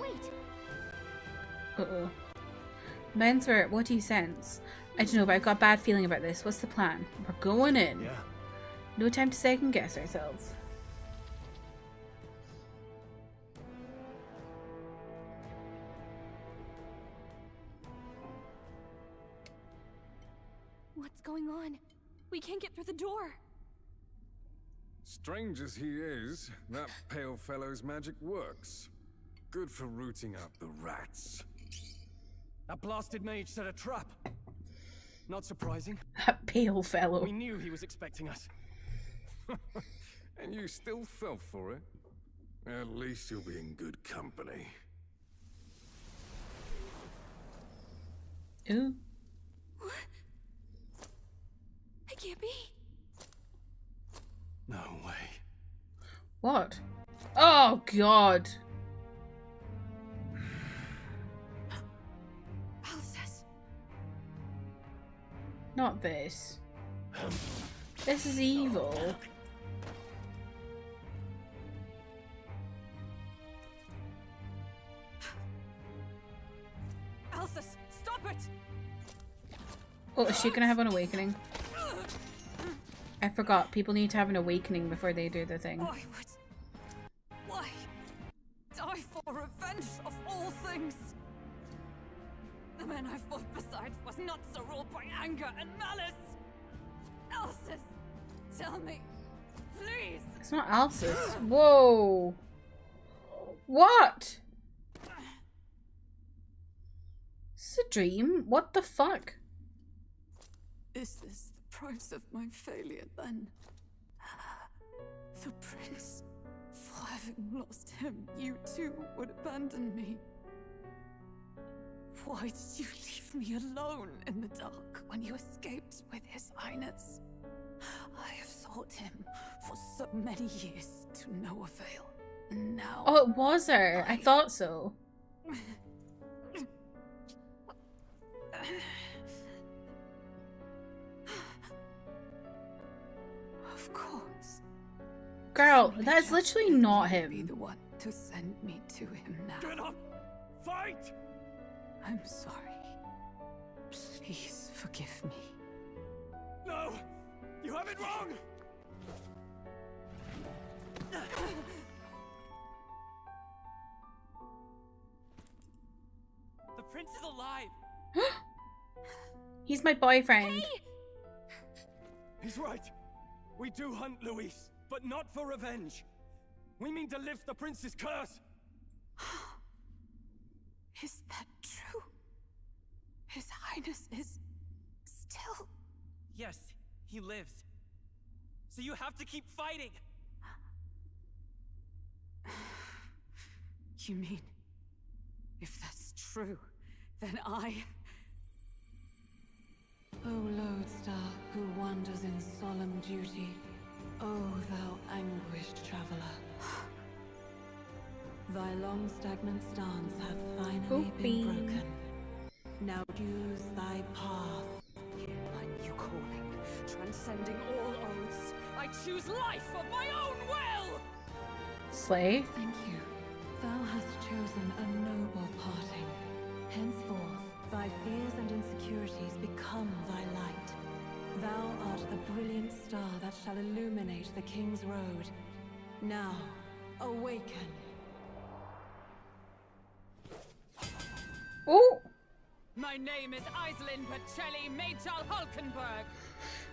Wait. Uh-oh. Menswear, what do you sense? I don't know, but I've got a bad feeling about this. What's the plan? We're going in. Yeah. No time to second guess ourselves. What's going on? We can't get through the door. Strange as he is, that pale fellow's magic works. Good for rooting out the rats. That blasted mage set a trap. Not surprising. That pale fellow. We knew he was expecting us. And you still fell for it? At least you'll be in good company. Ooh. What? It can't be. No way. What? Oh god. Alcest. Not this. This is evil. Alcest, stop it! Oh, is she gonna have an awakening? I forgot. People need to have an awakening before they do the thing. Why die for revenge of all things? The man I fought beside was not so ruled by anger and malice. Alcest, tell me, please. It's not Alcest. Whoa. What? Is this a dream? What the fuck? Is this the price of my failure then? The prince, for having lost him, you too would abandon me. Why did you leave me alone in the dark when you escaped with his highness? I have sought him for so many years to no avail. And now... Oh, it was her. I thought so. Of course. Girl, that's literally not him. Be the one to send me to him now. Get up! Fight! I'm sorry. Please forgive me. No! You have it wrong! Prince is alive. He's my boyfriend. Hey! He's right. We do hunt Luis, but not for revenge. We mean to lift the prince's curse. Is that true? His Highness is still... Yes, he lives. So you have to keep fighting. You mean, if that's true, then I... O lodestar who wanders in solemn duty, O thou anguished traveler. Thy long stagnant stance hath finally been broken. Now choose thy path. My new calling, transcending all oaths. I choose life of my own will! Slay. Thank you. Thou hast chosen a noble parting. Henceforth, thy fears and insecurities become thy light. Thou art the brilliant star that shall illuminate the King's Road. Now, awaken. Oh! My name is Iselin Pacelli Majal Hulkenberg.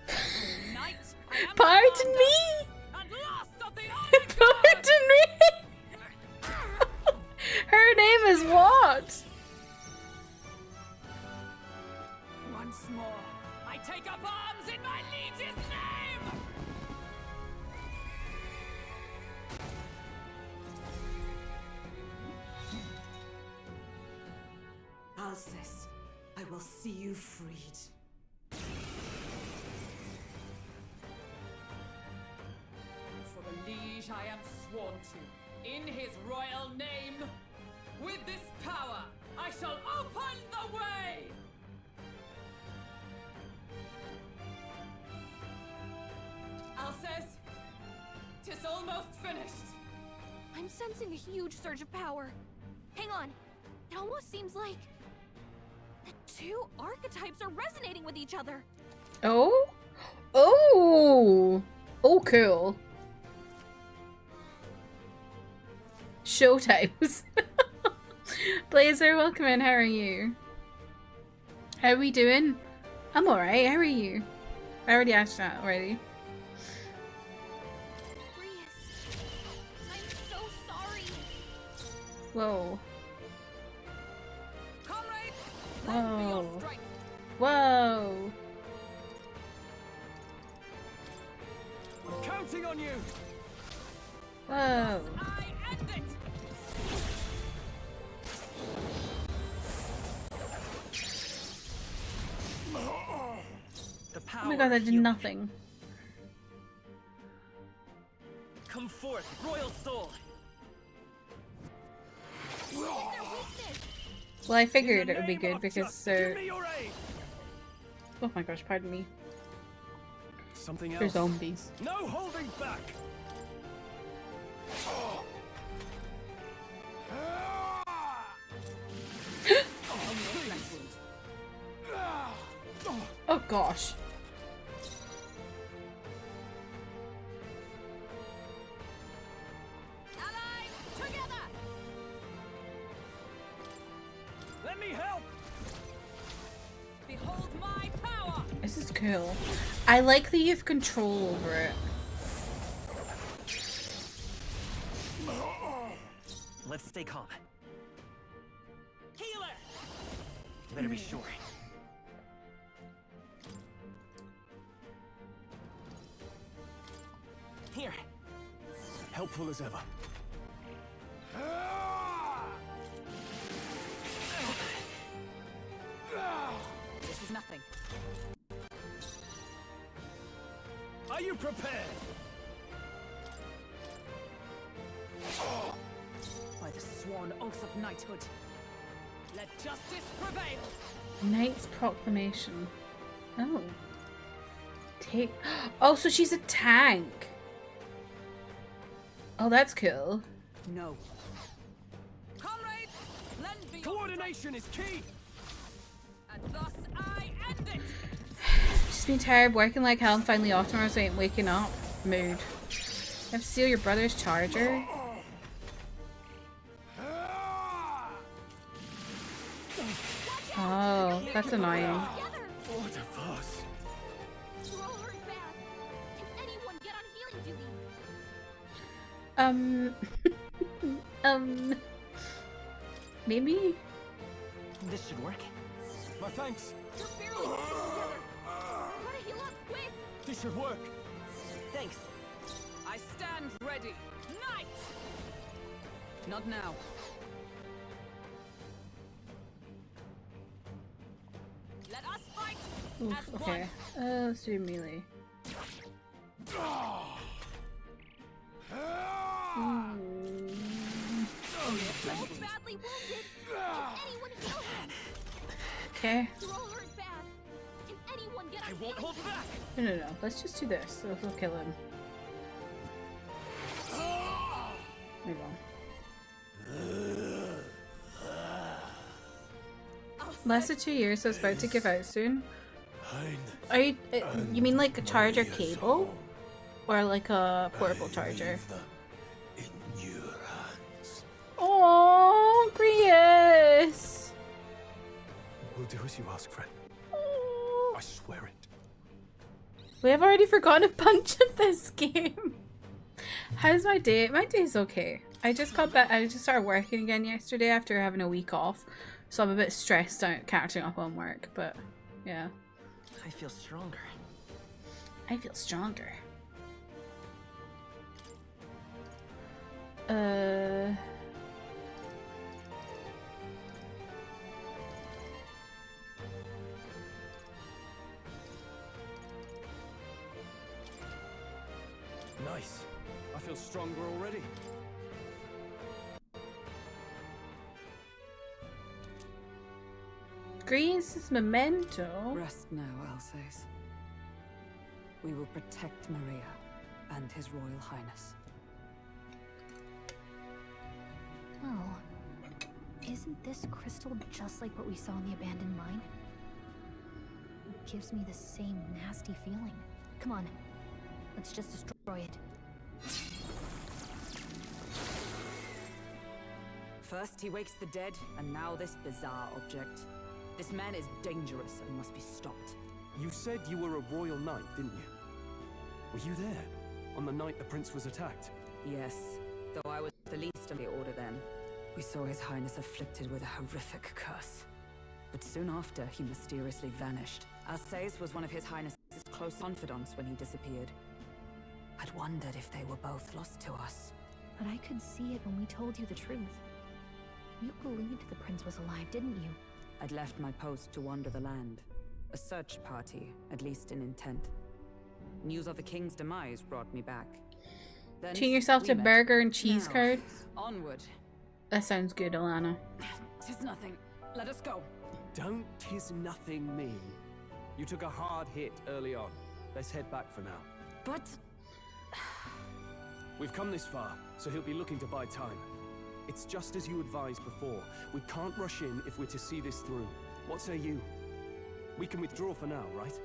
Tonight, I am Pardon me? and last of the Pardon me? Her name is what? Once more, I take up arms in my liege's name! Alcest, I will see you freed. For the liege I am sworn to, in his royal name, with this power, I shall open the way! Alcest, 'tis almost finished. I'm sensing a huge surge of power. Hang on. It almost seems like the two archetypes are resonating with each other. Oh? Oh! Oh, cool. Showtimes. Blazer, welcome in. How are you? How are we doing? I'm alright. How are you? I already asked that already. I'm so sorry. Whoa. Comrade, Whoa. Whoa. I'm counting on you. Whoa. I end it! The power Oh my god, that of did healing. nothing. Come forth, royal soul. Well, I figured it would be good because so. Oh my gosh, pardon me. Something else. They're zombies. No holding back. Oh gosh. Let me help. Behold my power! This is cool. I like that you have control over it. Let's stay calm. Healer! Better be sure. Here. Helpful as ever. This is nothing. Are you prepared? By the sworn oath of knighthood, let justice prevail! Knight's Proclamation. Oh. Take. Oh, so she's a tank. Oh, that's cool. No. Comrade, lend me Coordination is key. and thus I end it! Just been tired, working like hell, and finally off tomorrow, so I ain't waking up. Mood. You have to steal your brother's charger? Oh, that's annoying. What a fuss. You're all hurt bad. Can anyone get on healing duty? Maybe? This should work. My thanks. You're barely holding together. Gotta heal up quick. This should work. Thanks. I stand ready. Knight! Not now. Let us fight Oof, as okay. one. Let's do melee. So badly wounded. Can anyone heal him? Okay. You're all hurt bad. Can anyone get on won't hold back. No. Let's just do this. We'll kill him. There you go. Less than 2 years, so it's about to give out soon. Are you? You mean like a charger cable, or like a portable charger? Oh, Grius! We'll do as you ask, friend. I swear it. We have already forgotten a bunch of this game. How's my day? My day's okay. I just got back. I just started working again yesterday after having a week off, so I'm a bit stressed out catching up on work. But yeah, I feel stronger. I feel stronger. Nice. I feel stronger already. Greece's memento. Rest now, Alsace. We will protect Maria and His Royal Highness. Oh, isn't this crystal just like what we saw in the abandoned mine? It gives me the same nasty feeling. Come on, let's just destroy it. First he wakes the dead, and now this bizarre object. This man is dangerous and must be stopped. You said you were a royal knight, didn't you? Were you there on the night the prince was attacked? Yes, though I was the least of the order then. We saw His Highness afflicted with a horrific curse. But soon after, he mysteriously vanished. Alsace was one of His Highness's close confidants when he disappeared. I'd wondered if they were both lost to us. But I could see it when we told you the truth. You believed the prince was alive, didn't you? I'd left my post to wander the land. A search party, at least in intent. News of the king's demise brought me back. Then Treat yourself to we met. burger and cheese Now, cards. Onward. That sounds good, Alana. 'Tis nothing. Let us go. Don't tis nothing me. You took a hard hit early on. Let's head back for now. But... We've come this far, so he'll be looking to buy time. It's just as you advised before. We can't rush in if we're to see this through. What say you? We can withdraw for now, right?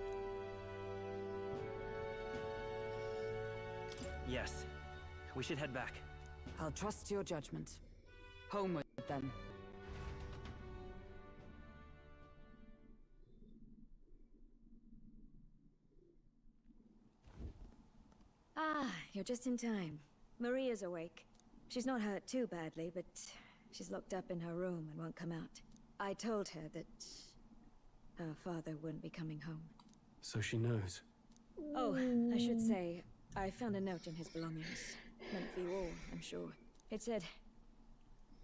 Yes. We should head back. I'll trust your judgment. Homeward, then. Ah, you're just in time. Maria's awake. She's not hurt too badly, but she's locked up in her room and won't come out. I told her that her father wouldn't be coming home. So she knows. Oh, I should say, I found a note in his belongings. Meant for you all, I'm sure. It said,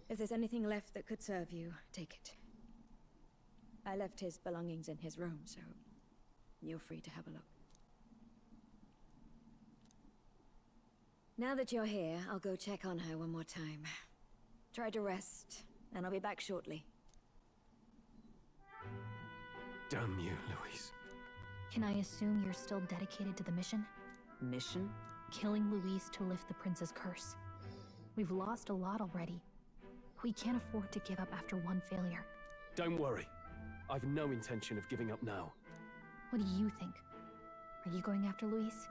if there's anything left that could serve you, take it. I left his belongings in his room, so you're free to have a look. Now that you're here, I'll go check on her one more time. Try to rest, and I'll be back shortly. Damn you, Louise. Can I assume you're still dedicated to the mission? Mission? Killing Louise to lift the prince's curse. We've lost a lot already. We can't afford to give up after one failure. Don't worry. I've no intention of giving up now. What do you think? Are you going after Louise?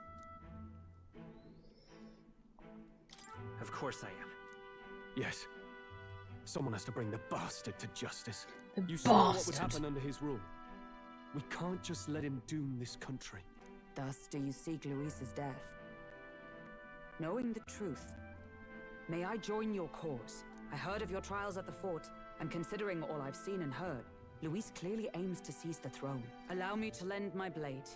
Of course I am. Yes. Someone has to bring the bastard to justice. The You saw what would bastard. happen under his rule. We can't just let him doom this country. Thus do you seek Luis's death. Knowing the truth, may I join your cause? I heard of your trials at the fort, and considering all I've seen and heard, Luis clearly aims to seize the throne. Allow me to lend my blade.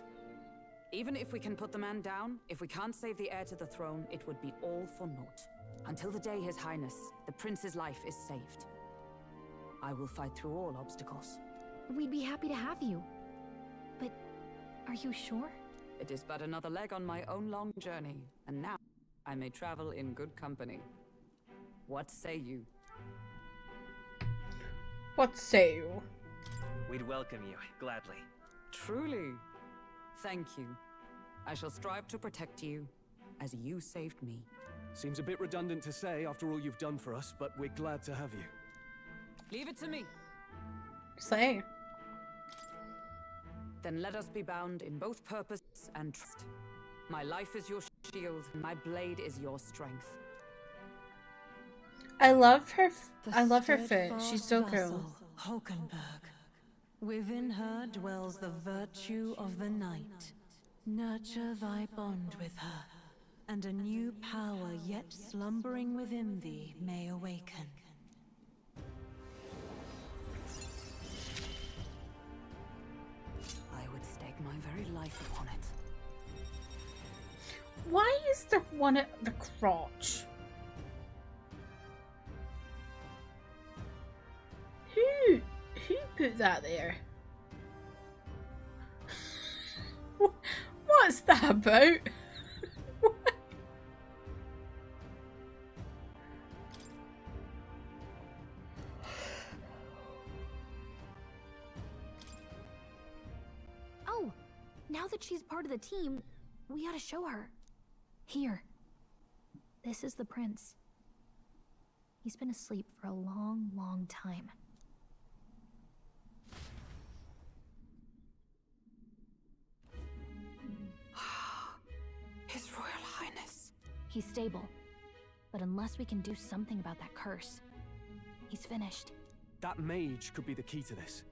Even if we can put the man down, if we can't save the heir to the throne, it would be all for naught. Until the day His Highness, the prince's life is saved. I will fight through all obstacles. We'd be happy to have you. But are you sure? It is but another leg on my own long journey, and now I may travel in good company. What say you? What say you? We'd welcome you, gladly. Truly. Thank you. I shall strive to protect you, as you saved me. Seems a bit redundant to say after all you've done for us, but we're glad to have you. Leave it to me. Say. Then let us be bound in both purpose and trust. My life is your shield, my blade is your strength. I love her. The I love her foot. steadfast She's so vessel, cool. Hulkenberg. Within her dwells the virtue of the night. Nurture thy bond with her, and a new power yet slumbering within thee may awaken. I would stake my very life upon it. Why is there one at the crotch? Who put that there? What's that about? Oh, now that she's part of the team, we ought to show her. Here. This is the prince. He's been asleep for a long, long time. His Royal Highness. He's stable. But unless we can do something about that curse, he's finished. That mage could be the key to this.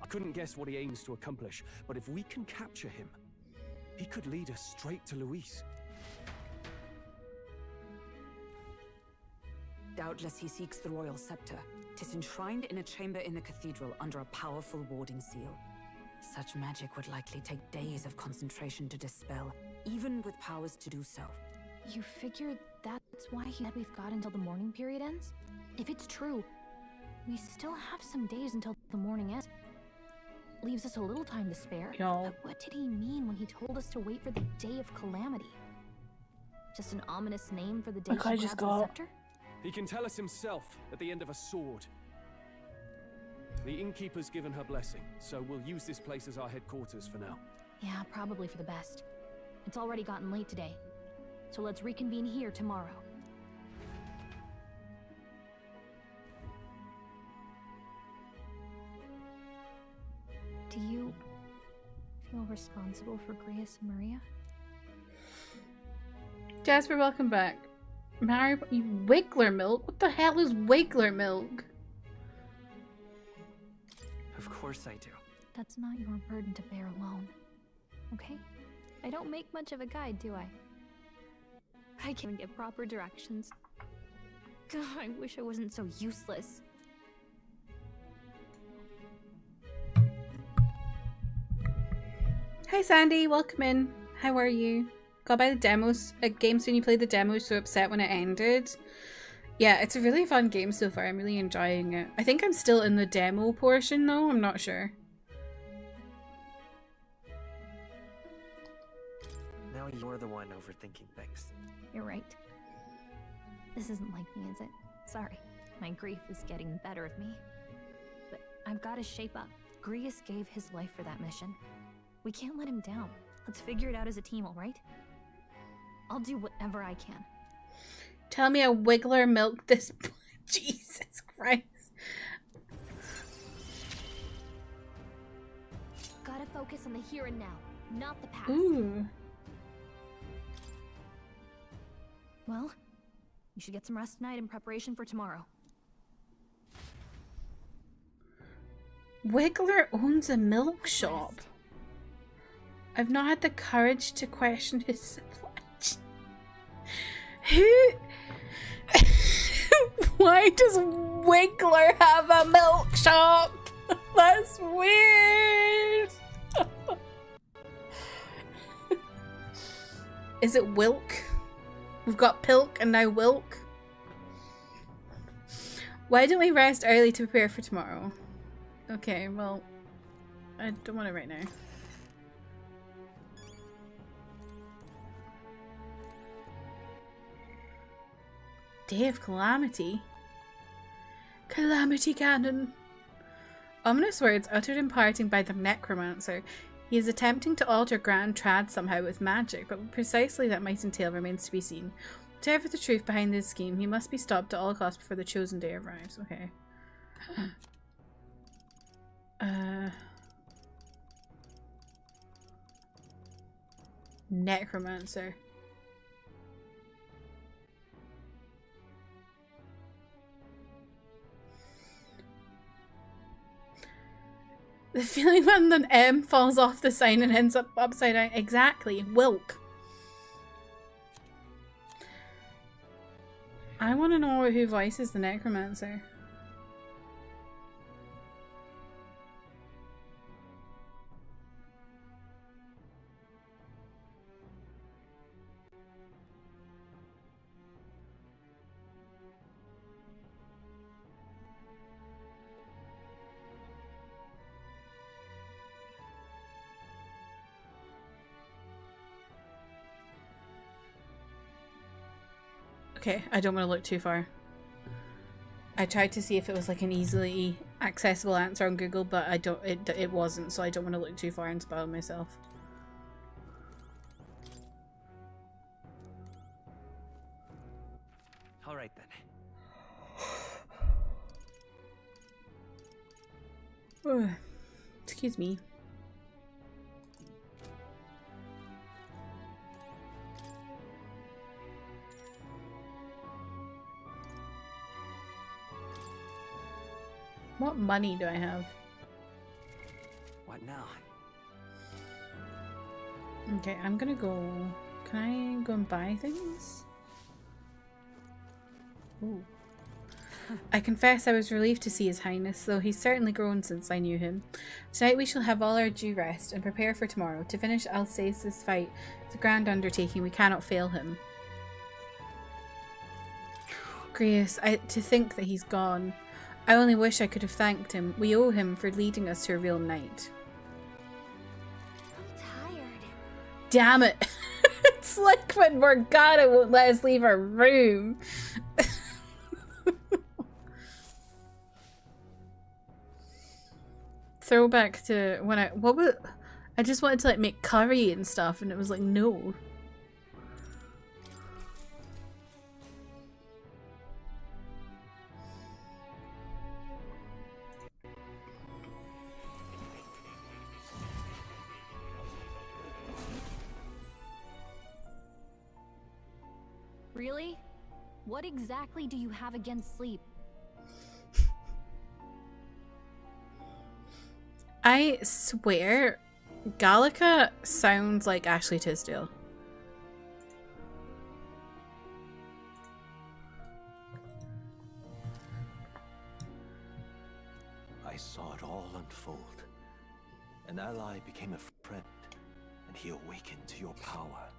I couldn't guess what he aims to accomplish, but if we can capture him, he could lead us straight to Luis. Doubtless he seeks the royal scepter. 'Tis enshrined in a chamber in the cathedral under a powerful warding seal. Such magic would likely take days of concentration to dispel, even with powers to do so. You figure that's why he said we've got until the mourning period ends? If it's true, we still have some days until the mourning ends. Leaves us a little time to spare. Y'all. But what did he mean when he told us to wait for the day of calamity? Just an ominous name for the day Okay, she just grabs go the up. scepter? He can tell us himself at the end of a sword. The innkeeper's given her blessing, so we'll use this place as our headquarters for now. Yeah, probably for the best. It's already gotten late today, so let's reconvene here tomorrow. Do you feel responsible for Grius and Maria? Jasper, welcome back. Mary, Wiggler milk? What the hell is Wiggler milk? Of course I do. That's not your burden to bear alone, okay? I don't make much of a guide, do I? I can't even give proper directions. God, I wish I wasn't so useless. Hi Sandy, welcome in. How are you? Got by the demos. A game soon you played the demo, so upset when it ended. Yeah, it's a really fun game so far. I'm really enjoying it. I think I'm still in the demo portion though, I'm not sure. Now you're the one overthinking things. You're right. This isn't like me, is it? Sorry. My grief is getting the better of me. But I've got to shape up. Grius gave his life for that mission. We can't let him down. Let's figure it out as a team, alright? I'll do whatever I can. Tell me a Wiggler milk this... Jesus Christ. Gotta focus on the here and now, not the past. Ooh. Well, you should get some rest tonight in preparation for tomorrow. Wiggler owns a milk shop. I've not had the courage to question his supply. Who? Why does Wiggler have a milk shop? That's weird. Is it Wilk? We've got Pilk and now Wilk. Why don't we rest early to prepare for tomorrow? Okay, well, I don't want it right now. Day of Calamity? Calamity Cannon! Ominous words uttered in parting by the necromancer. He is attempting to alter Grand Trad somehow with magic, but what precisely that might entail remains to be seen. Whatever the truth behind this scheme, he must be stopped at all costs before the chosen day arrives. Okay. Necromancer. The feeling when an M falls off the sign and ends up upside down. Exactly. Wilk. I want to know who voices the necromancer. Okay, I don't want to look too far. I tried to see if it was like an easily accessible answer on Google, but it wasn't, so I don't want to look too far and spoil myself. All right then. Excuse me. What money do I have? What now? Okay, I'm gonna go. Can I go and buy things? Ooh. I confess I was relieved to see His Highness, though he's certainly grown since I knew him. Tonight we shall have all our due rest and prepare for tomorrow. To finish Alsace's fight, it's a grand undertaking. We cannot fail him. Grace, to think that he's gone. I only wish I could have thanked him. We owe him for leading us to a real night. I'm tired. Damn it! It's like when Morgana won't let us leave our room. Throwback to when I just wanted to like make curry and stuff, and it was like no. Really? What exactly do you have against sleep? I swear, Gallica sounds like Ashley Tisdale. I saw it all unfold. An ally became a friend, and he awakened to your power.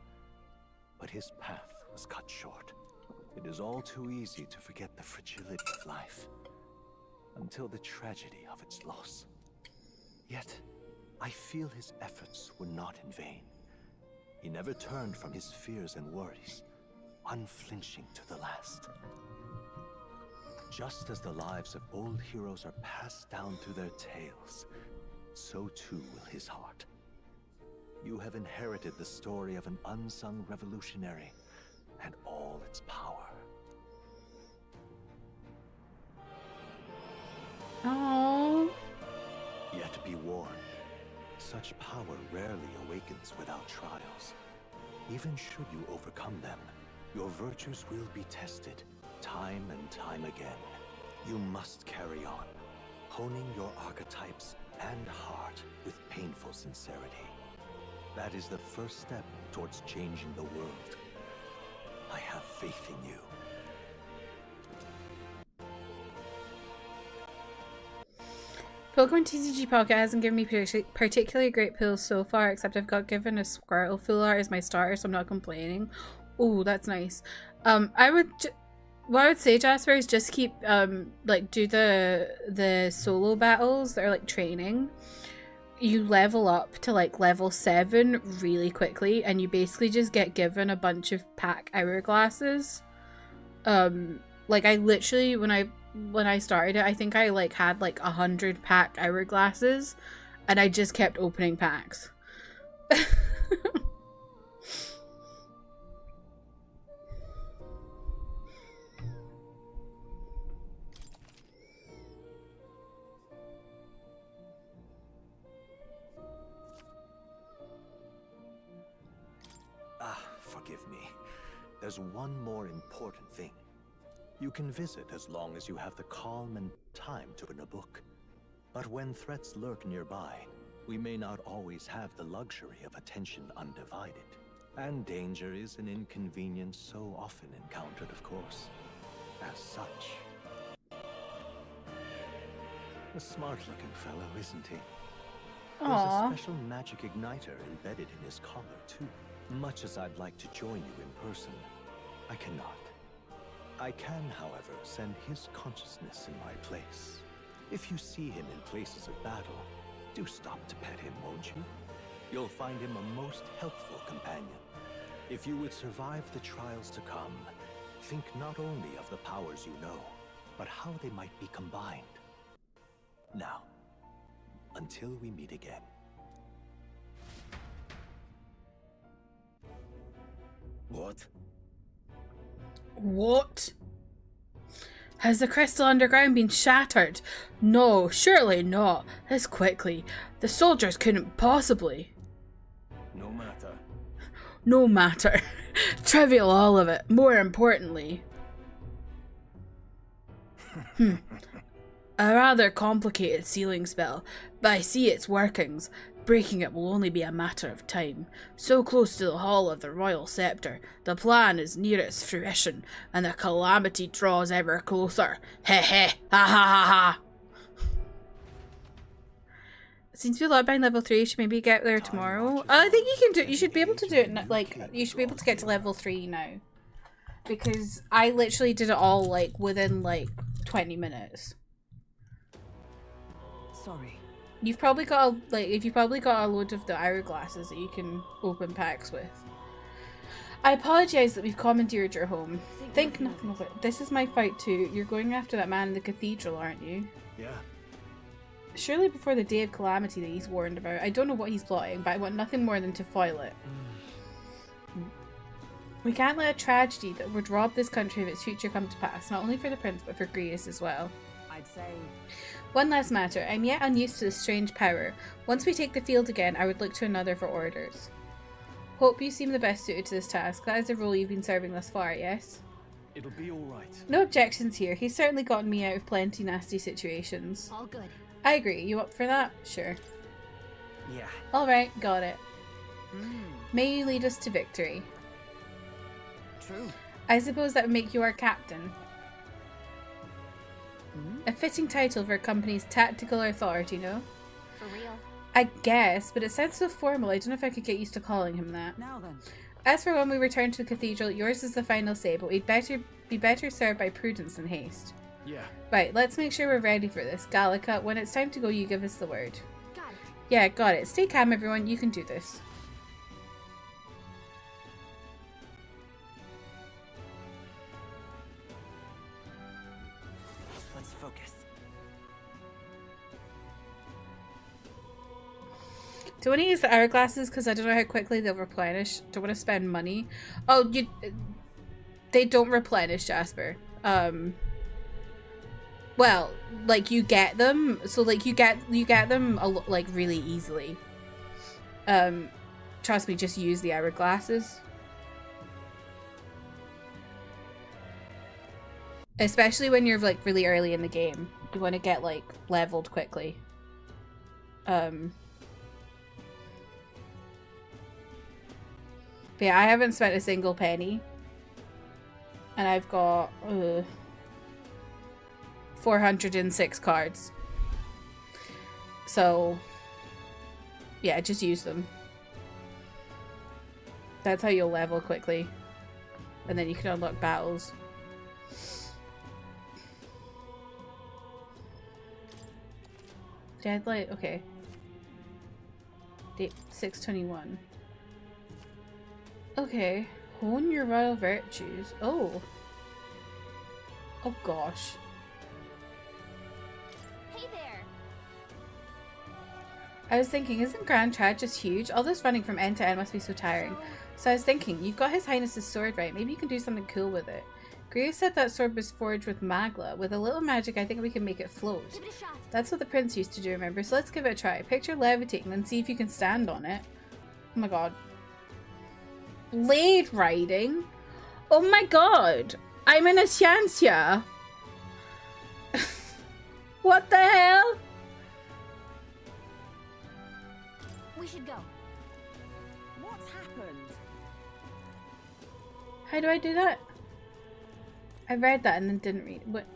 But his path was cut short. It is all too easy to forget the fragility of life, until the tragedy of its loss. Yet, I feel his efforts were not in vain. He never turned from his fears and worries, unflinching to the last. Just as the lives of old heroes are passed down through their tales, so too will his heart. You have inherited the story of an unsung revolutionary and all its power. Oh. Yet be warned, such power rarely awakens without trials. Even should you overcome them, your virtues will be tested, time and time again. You must carry on, honing your archetypes and heart with painful sincerity. That is the first step towards changing the world. I have faith in you. Pokemon TCG Pocket hasn't given me particularly great pulls so far, except I've got given a Squirtle full art as my starter, so I'm not complaining. Oh, that's nice. What I would say, Jasper, is just keep like do the solo battles that are like training. You level up to like level 7 really quickly, and you basically just get given a bunch of pack hourglasses. Like I literally when I started it, I think I like had like 100 pack hourglasses, and I just kept opening packs. Forgive me. There's one more important thing. You can visit as long as you have the calm and time to open a book. But when threats lurk nearby, we may not always have the luxury of attention undivided. And danger is an inconvenience so often encountered, of course. As such. A smart-looking fellow, isn't he? There's a special magic igniter embedded in his collar, too. Much as I'd like to join you in person, I cannot. I can, however, send his consciousness in my place. If you see him in places of battle, do stop to pet him, won't you? You'll find him a most helpful companion. If you would survive the trials to come, think not only of the powers you know, but how they might be combined. Now, until we meet again. What? What? Has the crystal underground been shattered? No, surely not. This quickly. The soldiers couldn't possibly. No matter. No matter. Trivial, all of it. More importantly. A rather complicated sealing spell, but I see its workings. Breaking it will only be a matter of time. So close to the Hall of the Royal Scepter, the plan is near its fruition, and the calamity draws ever closer. Heh heh, ha ha ha ha. It seems to be allowed by level 3. You should maybe get there tomorrow. I think you can do. You should be able to do it. Like you should be able to get to level 3 now, because I literally did it all like within like 20 minutes. Sorry. You've probably got you've probably got a load of the hourglasses that you can open packs with. I apologise that we've commandeered your home. Think nothing of it. This is my fight too. You're going after that man in the cathedral, aren't you? Yeah. Surely before the day of calamity that he's warned about. I don't know what he's plotting, but I want nothing more than to foil it. We can't let a tragedy that would rob this country of its future come to pass, not only for the prince but for Grius as well. I'd say... One last matter. I'm yet unused to this strange power. Once we take the field again, I would look to another for orders. Hope you seem the best suited to this task. That is the role you've been serving thus far, yes? It'll be alright. No objections here. He's certainly gotten me out of plenty nasty situations. All good. I agree. You up for that? Sure. Yeah. Alright, got it. May you lead us to victory. True. I suppose that would make you our captain. A fitting title for a company's tactical authority, no? For real. I guess, but it sounds so formal, I don't know if I could get used to calling him that. Now then. As for when we return to the cathedral, yours is the final say, but we'd be better served by prudence than haste. Yeah. Right, let's make sure we're ready for this. Gallica, when it's time to go, you give us the word. Got it. Yeah, got it. Stay calm, everyone. You can do this. Let's focus. Do I want to use the hourglasses because I don't know how quickly they'll replenish? Don't want to spend money. Oh, they don't replenish, Jasper. Well, like you get them, so like you get them like really easily. Trust me, just use the hourglasses. Especially when you're like really early in the game. you want to get like leveled quickly. But yeah, I haven't spent a single penny. And I've got 406 cards. So yeah, just use them. That's how you'll level quickly. And then you can unlock battles. Deadlight, okay. Date 6/21. Okay. Hone your royal virtues. Oh. Oh gosh. Hey there. I was thinking, isn't Grand Trad just huge? All this running from end to end must be so tiring. So I was thinking, you've got His Highness's sword, right? Maybe you can do something cool with it. Greer said that sword was forged with magla. With a little magic, I think we can make it float. Give it a shot. That's what the prince used to do, remember? So let's give it a try. Picture levitating and see if you can stand on it. Oh my god. Blade riding? Oh my god! I'm in a Ciencia! What the hell? We should go. What's happened? How do I do that? I read that and then didn't read it. What?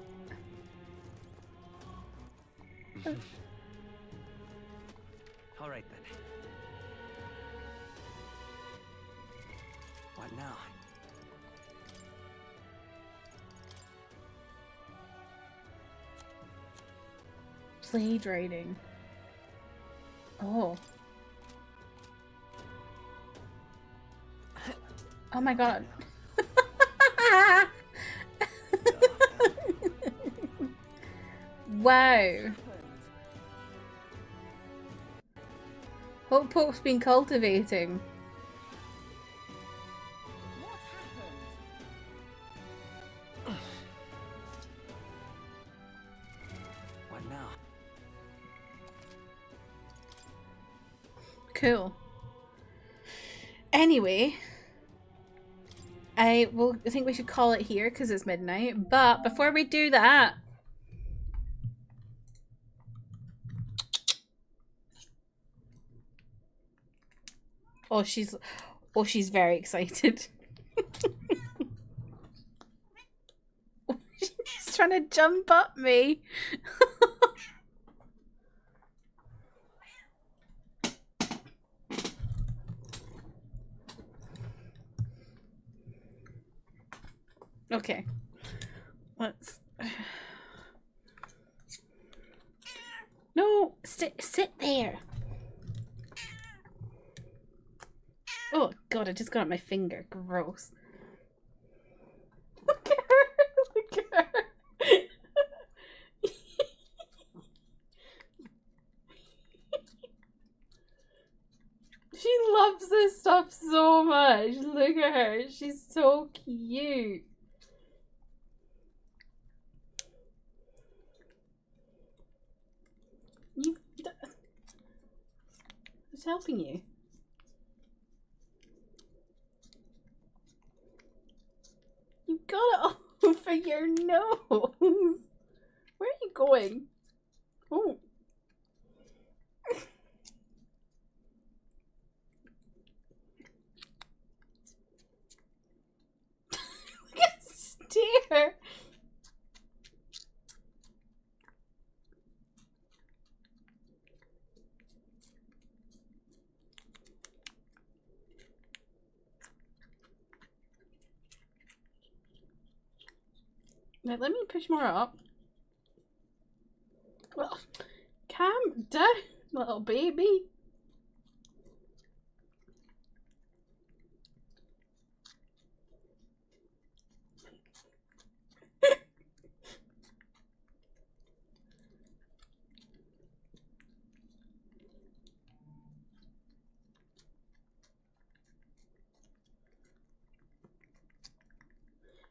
All right then. What now? Blade riding. Oh. Oh my god. Wow. Hope Pope's been cultivating. What now? Cool. Anyway, I think we should call it here because it's midnight. But before we do that, oh, she's very excited. She's trying to jump up me. Okay, let's. No, sit there. Oh god, I just got my finger. Gross. Look at her. Look at her. She loves this stuff so much. Look at her. She's so cute. Who's helping you? You got it over your nose. Where are you going? Oh. Look at stare. Now, let me push more up. Well, calm down, little baby.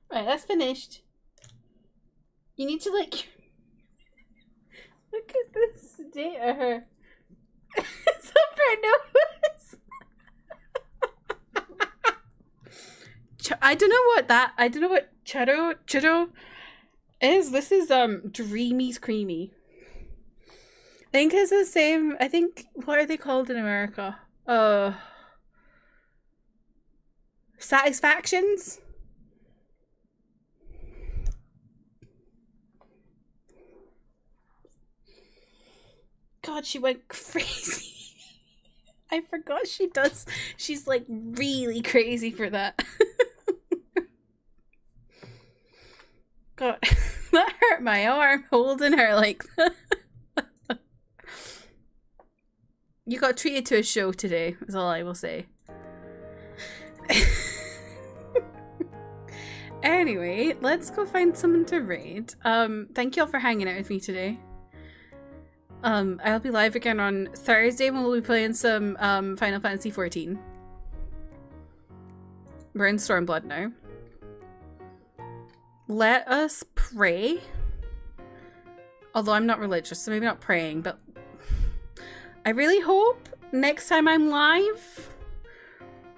Right, that's finished. You need to like look at this state of her. It's up her nose. I don't know what churro This is Dreamy's Creamy. I think it's the same. I think, what are they called in America? Satisfactions? God, she went crazy. I forgot she does. She's like really crazy for that. God, that hurt my arm holding her like that. You got treated to a show today, is all I will say. Anyway, let's go find someone to raid. Thank you all for hanging out with me today. I'll be live again on Thursday when we'll be playing some Final Fantasy XIV. We're in Stormblood now. Let us pray. Although I'm not religious, so maybe not praying, but I really hope next time I'm live,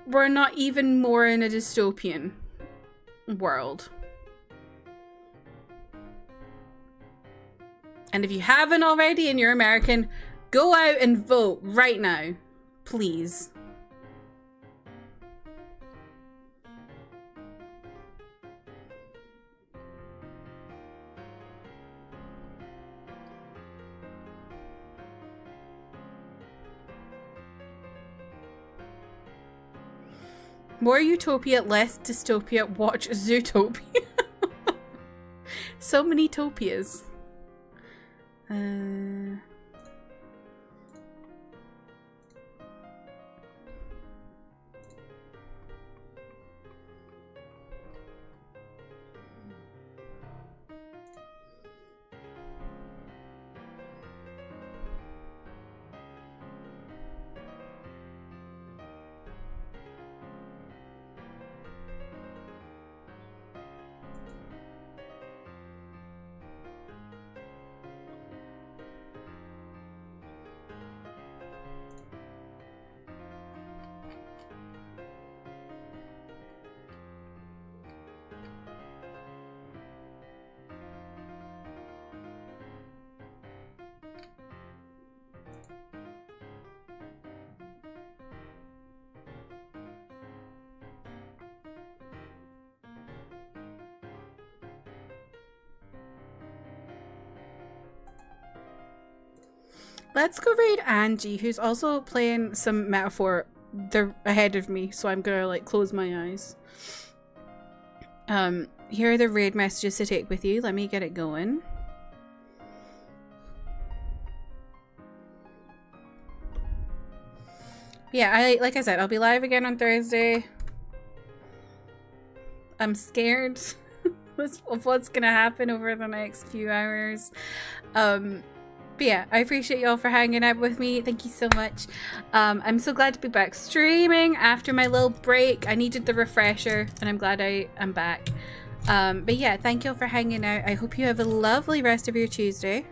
we're not even more in a dystopian world. And if you haven't already and you're American, go out and vote right now, please. More utopia, less dystopia. Watch Zootopia. So many topias. Let's go raid Angie, who's also playing some Metaphor. They're ahead of me, so I'm gonna like close my eyes. Here are the raid messages to take with you. Let me get it going. Yeah, like I said, I'll be live again on Thursday. I'm scared of what's gonna happen over the next few hours. But yeah, I appreciate y'all for hanging out with me. Thank you so much. I'm so glad to be back streaming after my little break. I needed the refresher, and I'm glad I'm back. But yeah, thank y'all for hanging out. I hope you have a lovely rest of your Tuesday.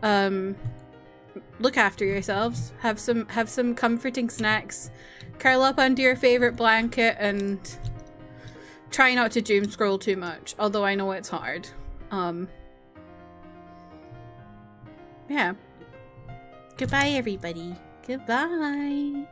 Look after yourselves. Have some comforting snacks. Curl up under your favorite blanket and try not to doom scroll too much. Although I know it's hard. Yeah. Goodbye, everybody. Goodbye.